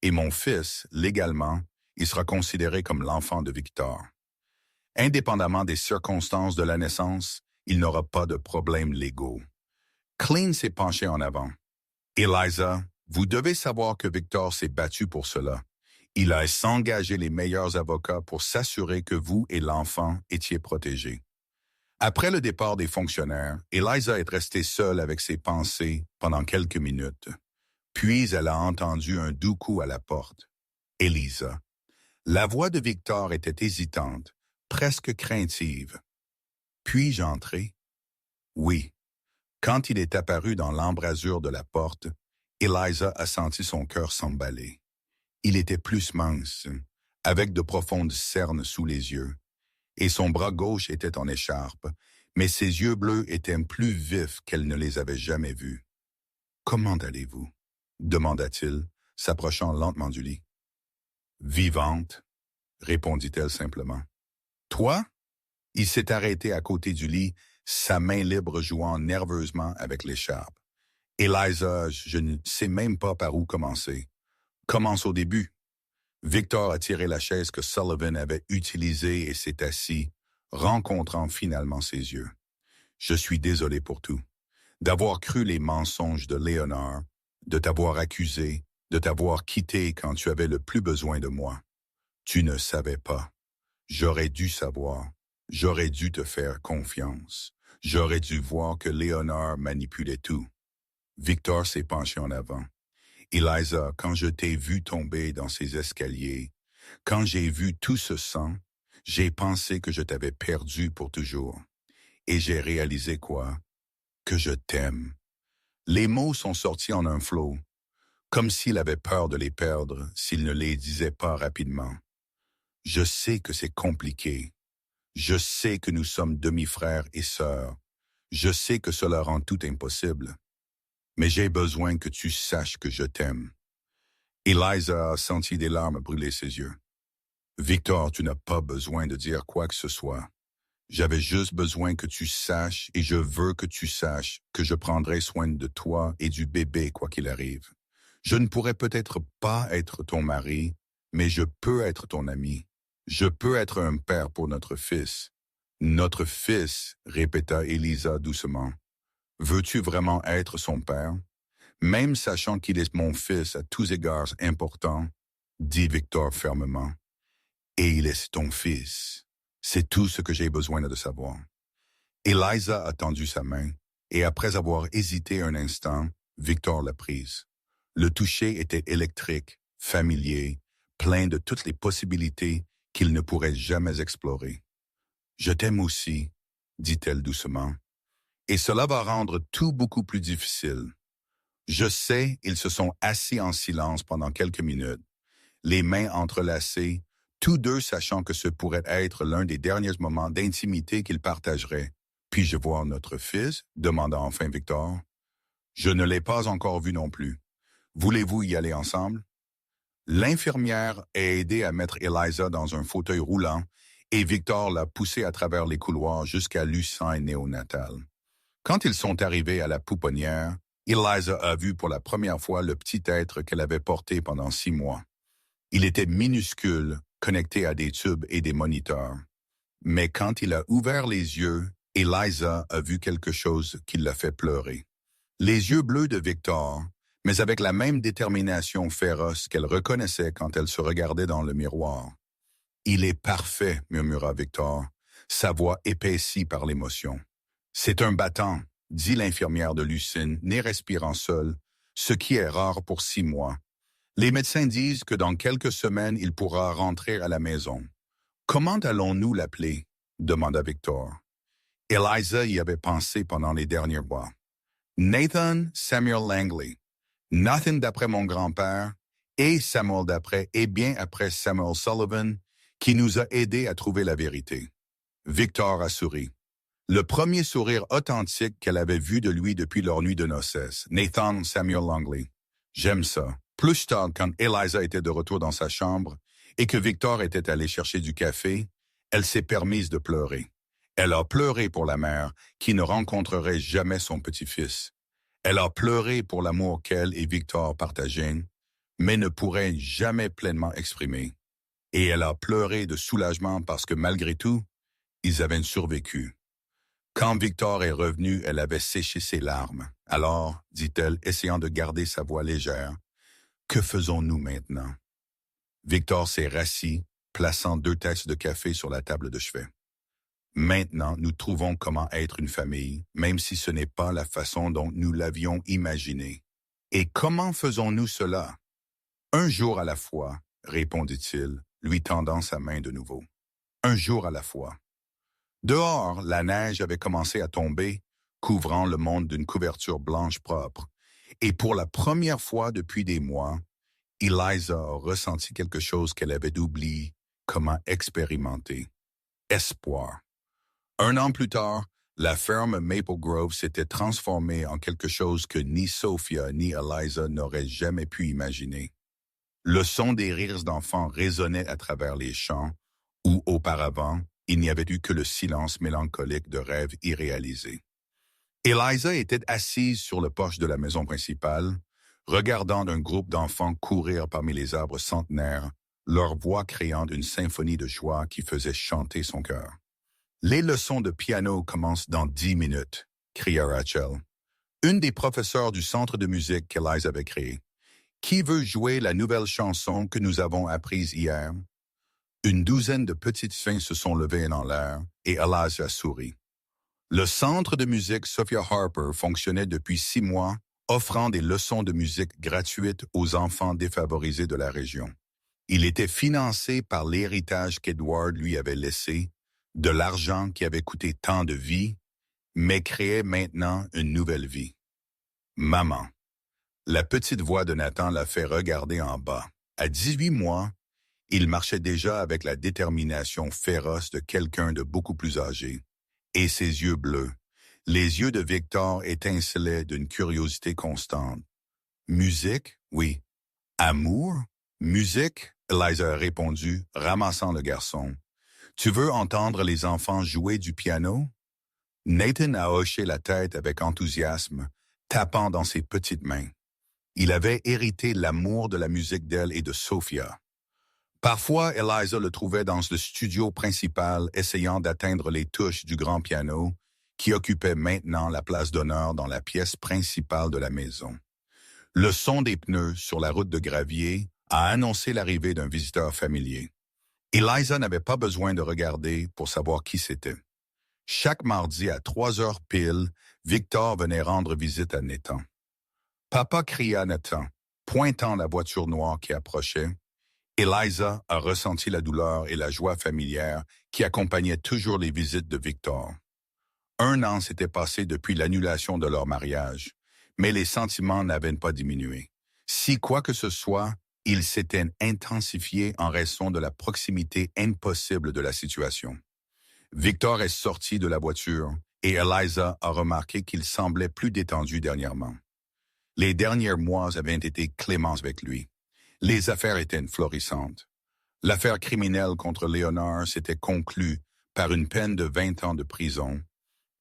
Et mon fils, légalement, il sera considéré comme l'enfant de Victor. Indépendamment des circonstances de la naissance, il n'aura pas de problèmes légaux. Klein s'est penché en avant. Eliza, vous devez savoir que Victor s'est battu pour cela. Il a engagé les meilleurs avocats pour s'assurer que vous et l'enfant étiez protégés. Après le départ des fonctionnaires, Eliza est restée seule avec ses pensées pendant quelques minutes. Puis elle a entendu un doux coup à la porte. Eliza. La voix de Victor était hésitante, presque craintive. Puis-je entrer? Oui. Quand il est apparu dans l'embrasure de la porte, Eliza a senti son cœur s'emballer. Il était plus mince, avec de profondes cernes sous les yeux, et son bras gauche était en écharpe, mais ses yeux bleus étaient plus vifs qu'elle ne les avait jamais vus. « Comment allez-vous » demanda-t-il, s'approchant lentement du lit. « Vivante » répondit-elle simplement. « Toi » Il s'est arrêté à côté du lit, sa main libre jouant nerveusement avec l'écharpe. « Eliza, je ne sais même pas par où commencer. » « Commence au début. » Victor a tiré la chaise que Sullivan avait utilisée et s'est assis, rencontrant finalement ses yeux. « Je suis désolé pour tout. D'avoir cru les mensonges de Léonard, de t'avoir accusé, de t'avoir quitté quand tu avais le plus besoin de moi. Tu ne savais pas. J'aurais dû savoir. J'aurais dû te faire confiance. J'aurais dû voir que Léonard manipulait tout. » Victor s'est penché en avant. « Eliza, quand je t'ai vu tomber dans ces escaliers, quand j'ai vu tout ce sang, j'ai pensé que je t'avais perdu pour toujours. Et j'ai réalisé quoi? Que je t'aime. » Les mots sont sortis en un flot, comme s'il avait peur de les perdre s'il ne les disait pas rapidement. « Je sais que c'est compliqué. Je sais que nous sommes demi-frères et sœurs. Je sais que cela rend tout impossible. Mais j'ai besoin que tu saches que je t'aime. » Eliza a senti des larmes brûler ses yeux. « Victor, tu n'as pas besoin de dire quoi que ce soit. J'avais juste besoin que tu saches et je veux que tu saches que je prendrai soin de toi et du bébé quoi qu'il arrive. Je ne pourrais peut-être pas être ton mari, mais je peux être ton ami. Je peux être un père pour notre fils. » « Notre fils, » répéta Eliza doucement. « Veux-tu vraiment être son père? » « Même sachant qu'il est mon fils à tous égards important, » dit Victor fermement. « Et il est ton fils. C'est tout ce que j'ai besoin de savoir. » Eliza a tendu sa main, et après avoir hésité un instant, Victor l'a prise. Le toucher était électrique, familier, plein de toutes les possibilités qu'il ne pourrait jamais explorer. « Je t'aime aussi, » dit-elle doucement, « et cela va rendre tout beaucoup plus difficile. » Je sais, ils se sont assis en silence pendant quelques minutes, les mains entrelacées, tous deux sachant que ce pourrait être l'un des derniers moments d'intimité qu'ils partageraient. « Puis-je voir notre fils ?» demanda enfin Victor. « Je ne l'ai pas encore vu non plus. Voulez-vous y aller ensemble? » L'infirmière a aidé à mettre Eliza dans un fauteuil roulant et Victor l'a poussée à travers les couloirs jusqu'à l'ussin néonatal. Quand ils sont arrivés à la pouponnière, Eliza a vu pour la première fois le petit être qu'elle avait porté pendant 6 mois. Il était minuscule, connecté à des tubes et des moniteurs. Mais quand il a ouvert les yeux, Eliza a vu quelque chose qui l'a fait pleurer. Les yeux bleus de Victor, mais avec la même détermination féroce qu'elle reconnaissait quand elle se regardait dans le miroir. « Il est parfait », murmura Victor, sa voix épaissie par l'émotion. « C'est un battant », dit l'infirmière de Lucine, né respirant seule, ce qui est rare pour 6 mois. Les médecins disent que dans quelques semaines, il pourra rentrer à la maison. « Comment allons-nous l'appeler » demanda Victor. Eliza y avait pensé pendant les derniers mois. « Nathan Samuel Langley. Nathan d'après mon grand-père et Samuel d'après et bien après Samuel Sullivan, qui nous a aidés à trouver la vérité. » Victor a souri. Le premier sourire authentique qu'elle avait vu de lui depuis leur nuit de noces, Nathan Samuel Langley. « J'aime ça. » Plus tard, quand Eliza était de retour dans sa chambre et que Victor était allé chercher du café, elle s'est permise de pleurer. Elle a pleuré pour la mère qui ne rencontrerait jamais son petit-fils. Elle a pleuré pour l'amour qu'elle et Victor partageaient, mais ne pourraient jamais pleinement exprimer. Et elle a pleuré de soulagement parce que malgré tout, ils avaient survécu. Quand Victor est revenu, elle avait séché ses larmes. « Alors, » dit-elle, essayant de garder sa voix légère, « que faisons-nous maintenant? » Victor s'est rassis, plaçant 2 tasses de café sur la table de chevet. « Maintenant, nous trouvons comment être une famille, même si ce n'est pas la façon dont nous l'avions imaginé. Et comment faisons-nous cela? »« Un jour à la fois, » répondit-il, lui tendant sa main de nouveau. « Un jour à la fois. » Dehors, la neige avait commencé à tomber, couvrant le monde d'une couverture blanche propre. Et pour la première fois depuis des mois, Eliza a ressenti quelque chose qu'elle avait oublié comment expérimenter. Espoir. 1 an plus tard, la ferme Maple Grove s'était transformée en quelque chose que ni Sophia ni Eliza n'auraient jamais pu imaginer. Le son des rires d'enfants résonnait à travers les champs, où auparavant, il n'y avait eu que le silence mélancolique de rêves irréalisés. Eliza était assise sur le porche de la maison principale, regardant un groupe d'enfants courir parmi les arbres centenaires, leur voix créant une symphonie de joie qui faisait chanter son cœur. « Les leçons de piano commencent dans 10 minutes », cria Rachel, une des professeurs du centre de musique qu'Eliza avait créé. « Qui veut jouer la nouvelle chanson que nous avons apprise hier? » Une douzaine de petites fins se sont levées en l'air et Eliza sourit. Le centre de musique Sophia Harper fonctionnait depuis 6 mois, offrant des leçons de musique gratuites aux enfants défavorisés de la région. Il était financé par l'héritage qu'Edward lui avait laissé, de l'argent qui avait coûté tant de vies, mais créait maintenant une nouvelle vie. Maman. La petite voix de Nathan l'a fait regarder en bas. À 18 mois, il marchait déjà avec la détermination féroce de quelqu'un de beaucoup plus âgé. Et ses yeux bleus, les yeux de Victor étincelaient d'une curiosité constante. Musique, oui. Amour? Musique? Eliza a répondu, ramassant le garçon. Tu veux entendre les enfants jouer du piano? Nathan a hoché la tête avec enthousiasme, tapant dans ses petites mains. Il avait hérité l'amour de la musique d'elle et de Sophia. Parfois, Eliza le trouvait dans le studio principal essayant d'atteindre les touches du grand piano qui occupait maintenant la place d'honneur dans la pièce principale de la maison. Le son des pneus sur la route de gravier a annoncé l'arrivée d'un visiteur familier. Eliza n'avait pas besoin de regarder pour savoir qui c'était. Chaque mardi à 3 heures pile, Victor venait rendre visite à Nathan. Papa cria à Nathan, pointant la voiture noire qui approchait. Eliza a ressenti la douleur et la joie familière qui accompagnaient toujours les visites de Victor. 1 an s'était passé depuis l'annulation de leur mariage, mais les sentiments n'avaient pas diminué. Si quoi que ce soit, ils s'étaient intensifiés en raison de la proximité impossible de la situation. Victor est sorti de la voiture et Eliza a remarqué qu'il semblait plus détendu dernièrement. Les derniers mois avaient été cléments avec lui. Les affaires étaient florissantes. L'affaire criminelle contre Léonard s'était conclue par une peine de 20 ans de prison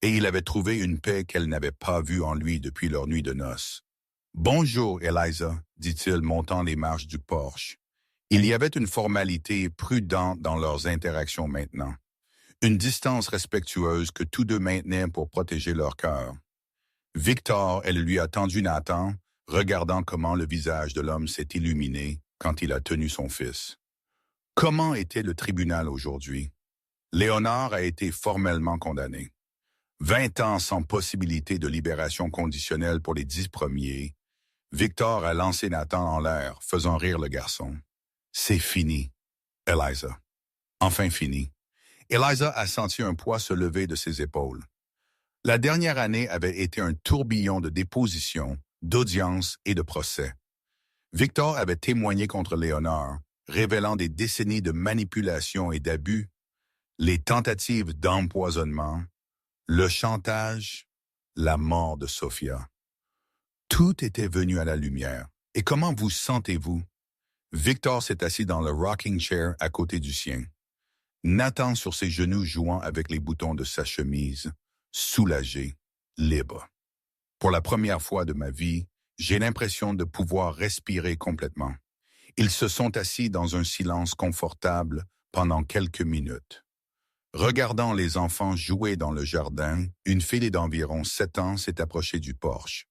et il avait trouvé une paix qu'elle n'avait pas vue en lui depuis leur nuit de noces. « Bonjour, Eliza, dit-il montant les marches du porche. Il y avait une formalité prudente dans leurs interactions maintenant. Une distance respectueuse que tous deux maintenaient pour protéger leur cœur. Victor, elle lui a tendu Nathan, regardant comment le visage de l'homme s'est illuminé quand il a tenu son fils. Comment était le tribunal aujourd'hui? Léonard a été formellement condamné. 20 ans sans possibilité de libération conditionnelle pour les 10 premiers. Victor a lancé Nathan en l'air, faisant rire le garçon. C'est fini, Eliza. Enfin fini. Eliza a senti un poids se lever de ses épaules. La dernière année avait été un tourbillon de dépositions, d'audiences et de procès. Victor avait témoigné contre Léonard, révélant des décennies de manipulation et d'abus, les tentatives d'empoisonnement, le chantage, la mort de Sophia. Tout était venu à la lumière. Et comment vous sentez-vous? Victor s'est assis dans le rocking chair à côté du sien. Nathan sur ses genoux jouant avec les boutons de sa chemise, soulagé, libre. Pour la première fois de ma vie, j'ai l'impression de pouvoir respirer complètement. Ils se sont assis dans un silence confortable pendant quelques minutes. Regardant les enfants jouer dans le jardin, une fille d'environ 7 ans s'est approchée du porche.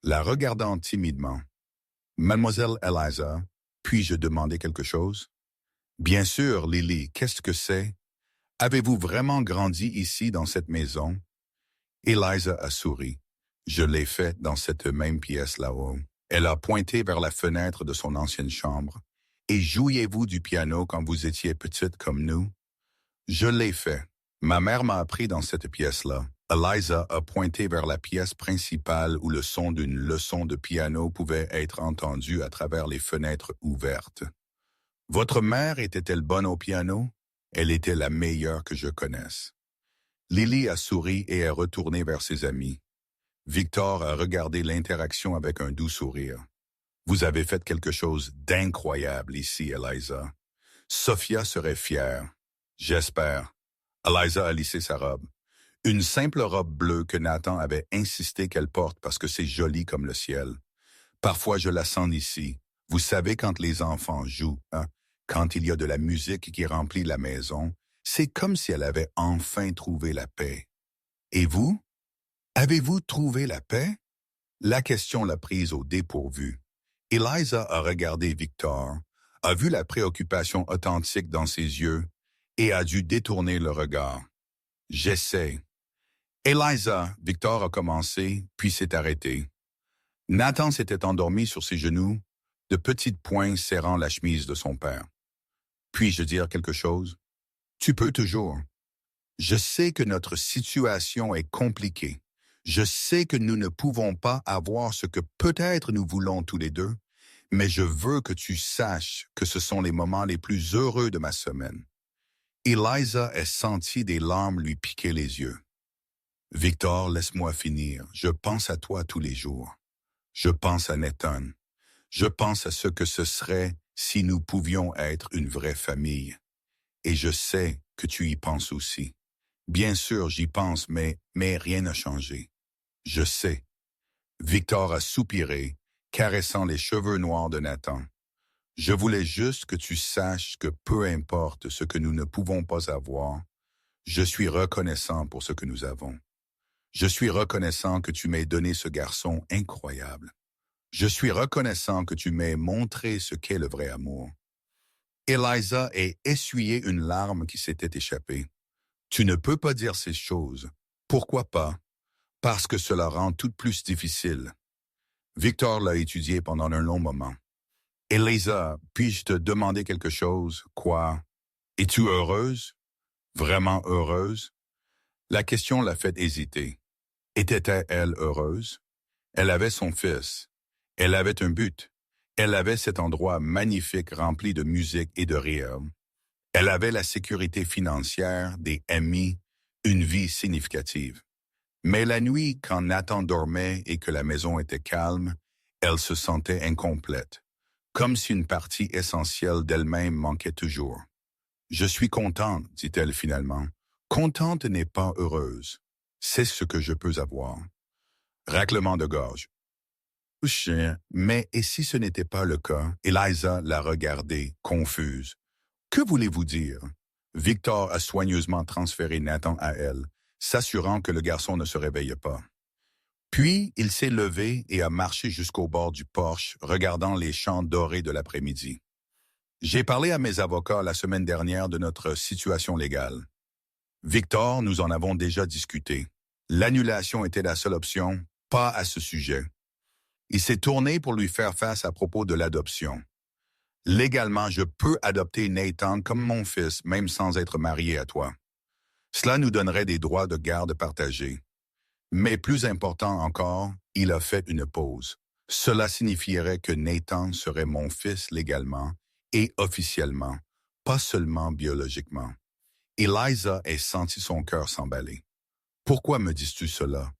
La regardant timidement. « Mademoiselle Eliza, puis-je demander quelque chose? »« Bien sûr, Lily, qu'est-ce que c'est? Avez-vous vraiment grandi ici dans cette maison? » Eliza a souri. « Je l'ai fait dans cette même pièce là-haut. » Elle a pointé vers la fenêtre de son ancienne chambre. « Et jouiez-vous du piano quand vous étiez petite comme nous? » « Je l'ai fait. Ma mère m'a appris dans cette pièce-là. Eliza a pointé vers la pièce principale où le son d'une leçon de piano pouvait être entendu à travers les fenêtres ouvertes. « Votre mère était-elle bonne au piano? Elle était la meilleure que je connaisse. » Lily a souri et est retournée vers ses amis. Victor a regardé l'interaction avec un doux sourire. « Vous avez fait quelque chose d'incroyable ici, Eliza. Sophia serait fière. J'espère. » Eliza a lissé sa robe. Une simple robe bleue que Nathan avait insisté qu'elle porte parce que c'est joli comme le ciel. Parfois, je la sens ici. Vous savez quand les enfants jouent, hein? Quand il y a de la musique qui remplit la maison, c'est comme si elle avait enfin trouvé la paix. Et vous? Avez-vous trouvé la paix? La question l'a prise au dépourvu. Eliza a regardé Victor, a vu la préoccupation authentique dans ses yeux et a dû détourner le regard. « J'essaie. » Eliza, Victor a commencé, puis s'est arrêté. Nathan s'était endormi sur ses genoux, de petites poings serrant la chemise de son père. « Puis-je dire quelque chose? »« Tu peux toujours. Je sais que notre situation est compliquée. Je sais que nous ne pouvons pas avoir ce que peut-être nous voulons tous les deux, mais je veux que tu saches que ce sont les moments les plus heureux de ma semaine. » Eliza a senti des larmes lui piquer les yeux. « Victor, laisse-moi finir. Je pense à toi tous les jours. Je pense à Nathan. Je pense à ce que ce serait si nous pouvions être une vraie famille. Et je sais que tu y penses aussi. Bien sûr, j'y pense, mais rien n'a changé. Je sais. » Victor a soupiré, caressant les cheveux noirs de Nathan. « Je voulais juste que tu saches que peu importe ce que nous ne pouvons pas avoir, je suis reconnaissant pour ce que nous avons. Je suis reconnaissant que tu m'aies donné ce garçon incroyable. Je suis reconnaissant que tu m'aies montré ce qu'est le vrai amour. » Eliza a essuyé une larme qui s'était échappée. « Tu ne peux pas dire ces choses. Pourquoi pas? Parce que cela rend tout plus difficile. » Victor l'a étudié pendant un long moment. « Eliza, puis-je te demander quelque chose? Quoi? Es-tu heureuse? Vraiment heureuse? » La question l'a fait hésiter. Était-elle heureuse? Elle avait son fils. Elle avait un but. Elle avait cet endroit magnifique rempli de musique et de rire. Elle avait la sécurité financière, des amis, une vie significative. Mais la nuit, quand Nathan dormait et que la maison était calme, elle se sentait incomplète, comme si une partie essentielle d'elle-même manquait toujours. « Je suis contente, dit-elle finalement. Contente n'est pas heureuse. C'est ce que je peux avoir. » Raclement de gorge. « Chien, mais et si ce n'était pas le cas? » Eliza l'a regardée, confuse. « Que voulez-vous dire? » Victor a soigneusement transféré Nathan à elle, s'assurant que le garçon ne se réveille pas. Puis, il s'est levé et a marché jusqu'au bord du porche, regardant les champs dorés de l'après-midi. « J'ai parlé à mes avocats la semaine dernière de notre situation légale. Victor, nous en avons déjà discuté. L'annulation était la seule option, pas à ce sujet. Il s'est tourné pour lui faire face à propos de l'adoption. Légalement, je peux adopter Nathan comme mon fils, même sans être marié à toi. Cela nous donnerait des droits de garde partagés. Mais plus important encore, il a fait une pause. Cela signifierait que Nathan serait mon fils légalement et officiellement, pas seulement biologiquement. » Eliza a senti son cœur s'emballer. « Pourquoi me dis-tu cela? »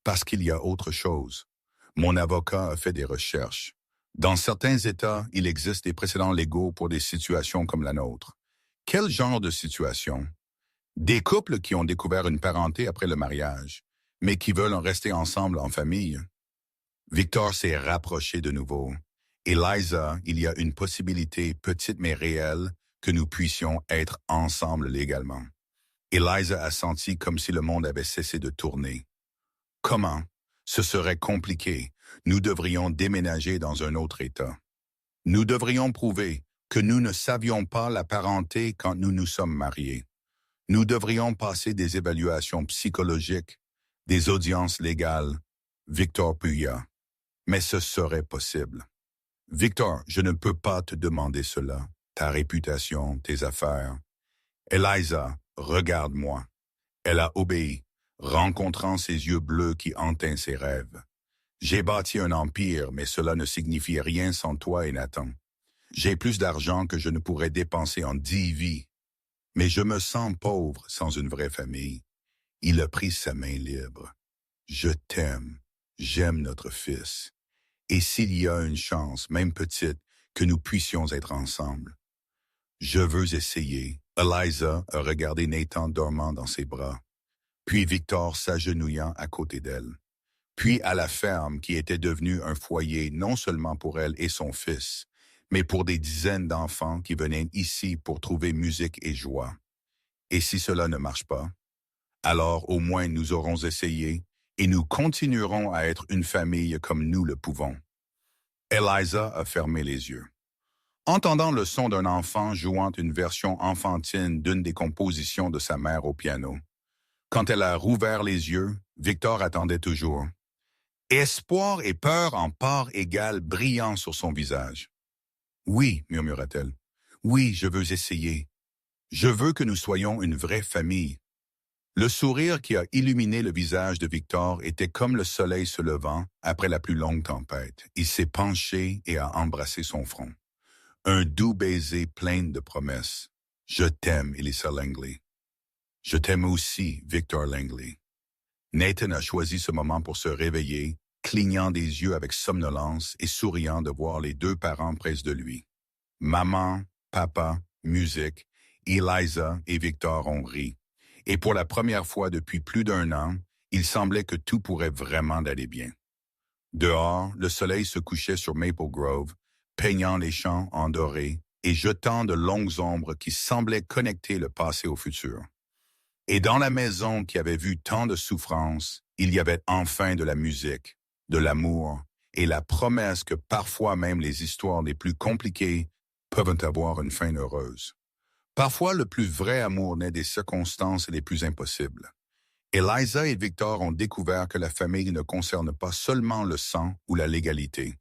« Parce qu'il y a autre chose. Mon avocat a fait des recherches. Dans certains États, il existe des précédents légaux pour des situations comme la nôtre. Quel genre de situation? Des couples qui ont découvert une parenté après le mariage, mais qui veulent en rester ensemble en famille. » Victor s'est rapproché de nouveau. « Eliza, il y a une possibilité petite mais réelle que nous puissions être ensemble légalement. » Eliza a senti comme si le monde avait cessé de tourner. « Comment? Ce serait compliqué. Nous devrions déménager dans un autre État. Nous devrions prouver que nous ne savions pas la parenté quand nous nous sommes mariés. Nous devrions passer des évaluations psychologiques, des audiences légales. » Victor Puya. « Mais ce serait possible. »« Victor, je ne peux pas te demander cela. Ta réputation, tes affaires. » « Eliza, regarde-moi. » Elle a obéi, rencontrant ses yeux bleus qui hantaient ses rêves. J'ai bâti un empire, mais cela ne signifie rien sans toi et Nathan. J'ai plus d'argent que je ne pourrais dépenser en 10 vies, mais je me sens pauvre sans une vraie famille. Il a pris sa main libre. Je t'aime, j'aime notre fils. Et s'il y a une chance, même petite, que nous puissions être ensemble. Je veux essayer. Eliza a regardé Nathan dormant dans ses bras, puis Victor s'agenouillant à côté d'elle, puis à la ferme qui était devenue un foyer non seulement pour elle et son fils, mais pour des dizaines d'enfants qui venaient ici pour trouver musique et joie. Et si cela ne marche pas, alors au moins nous aurons essayé et nous continuerons à être une famille comme nous le pouvons. Eliza a fermé les yeux. Entendant le son d'un enfant jouant une version enfantine d'une des compositions de sa mère au piano, quand elle a rouvert les yeux, Victor attendait toujours. Espoir et peur en part égale brillant sur son visage. « Oui, murmura-t-elle. Oui, je veux essayer. Je veux que nous soyons une vraie famille. » Le sourire qui a illuminé le visage de Victor était comme le soleil se levant après la plus longue tempête. Il s'est penché et a embrassé son front. Un doux baiser plein de promesses. « Je t'aime, Elisa Langley. »« Je t'aime aussi, Victor Langley. » Nathan a choisi ce moment pour se réveiller, clignant des yeux avec somnolence et souriant de voir les deux parents près de lui. Maman, papa, musique, Eliza et Victor ont ri. Et pour la première fois depuis plus d'1 an, il semblait que tout pourrait vraiment aller bien. Dehors, le soleil se couchait sur Maple Grove, peignant les champs en doré et jetant de longues ombres qui semblaient connecter le passé au futur. Et dans la maison qui avait vu tant de souffrances, il y avait enfin de la musique, de l'amour et la promesse que parfois même les histoires les plus compliquées peuvent avoir une fin heureuse. Parfois, le plus vrai amour naît des circonstances les plus impossibles. Eliza et Victor ont découvert que la famille ne concerne pas seulement le sang ou la légalité.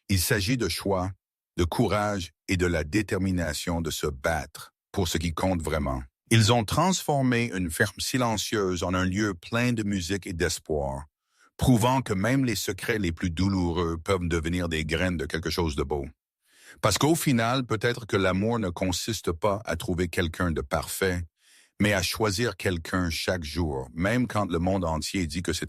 Il s'agit de choix, de courage et de la détermination de se battre pour ce qui compte vraiment. Ils ont transformé une ferme silencieuse en un lieu plein de musique et d'espoir, prouvant que même les secrets les plus douloureux peuvent devenir des graines de quelque chose de beau. Parce qu'au final, peut-être que l'amour ne consiste pas à trouver quelqu'un de parfait, mais à choisir quelqu'un chaque jour, même quand le monde entier dit que c'est impossible.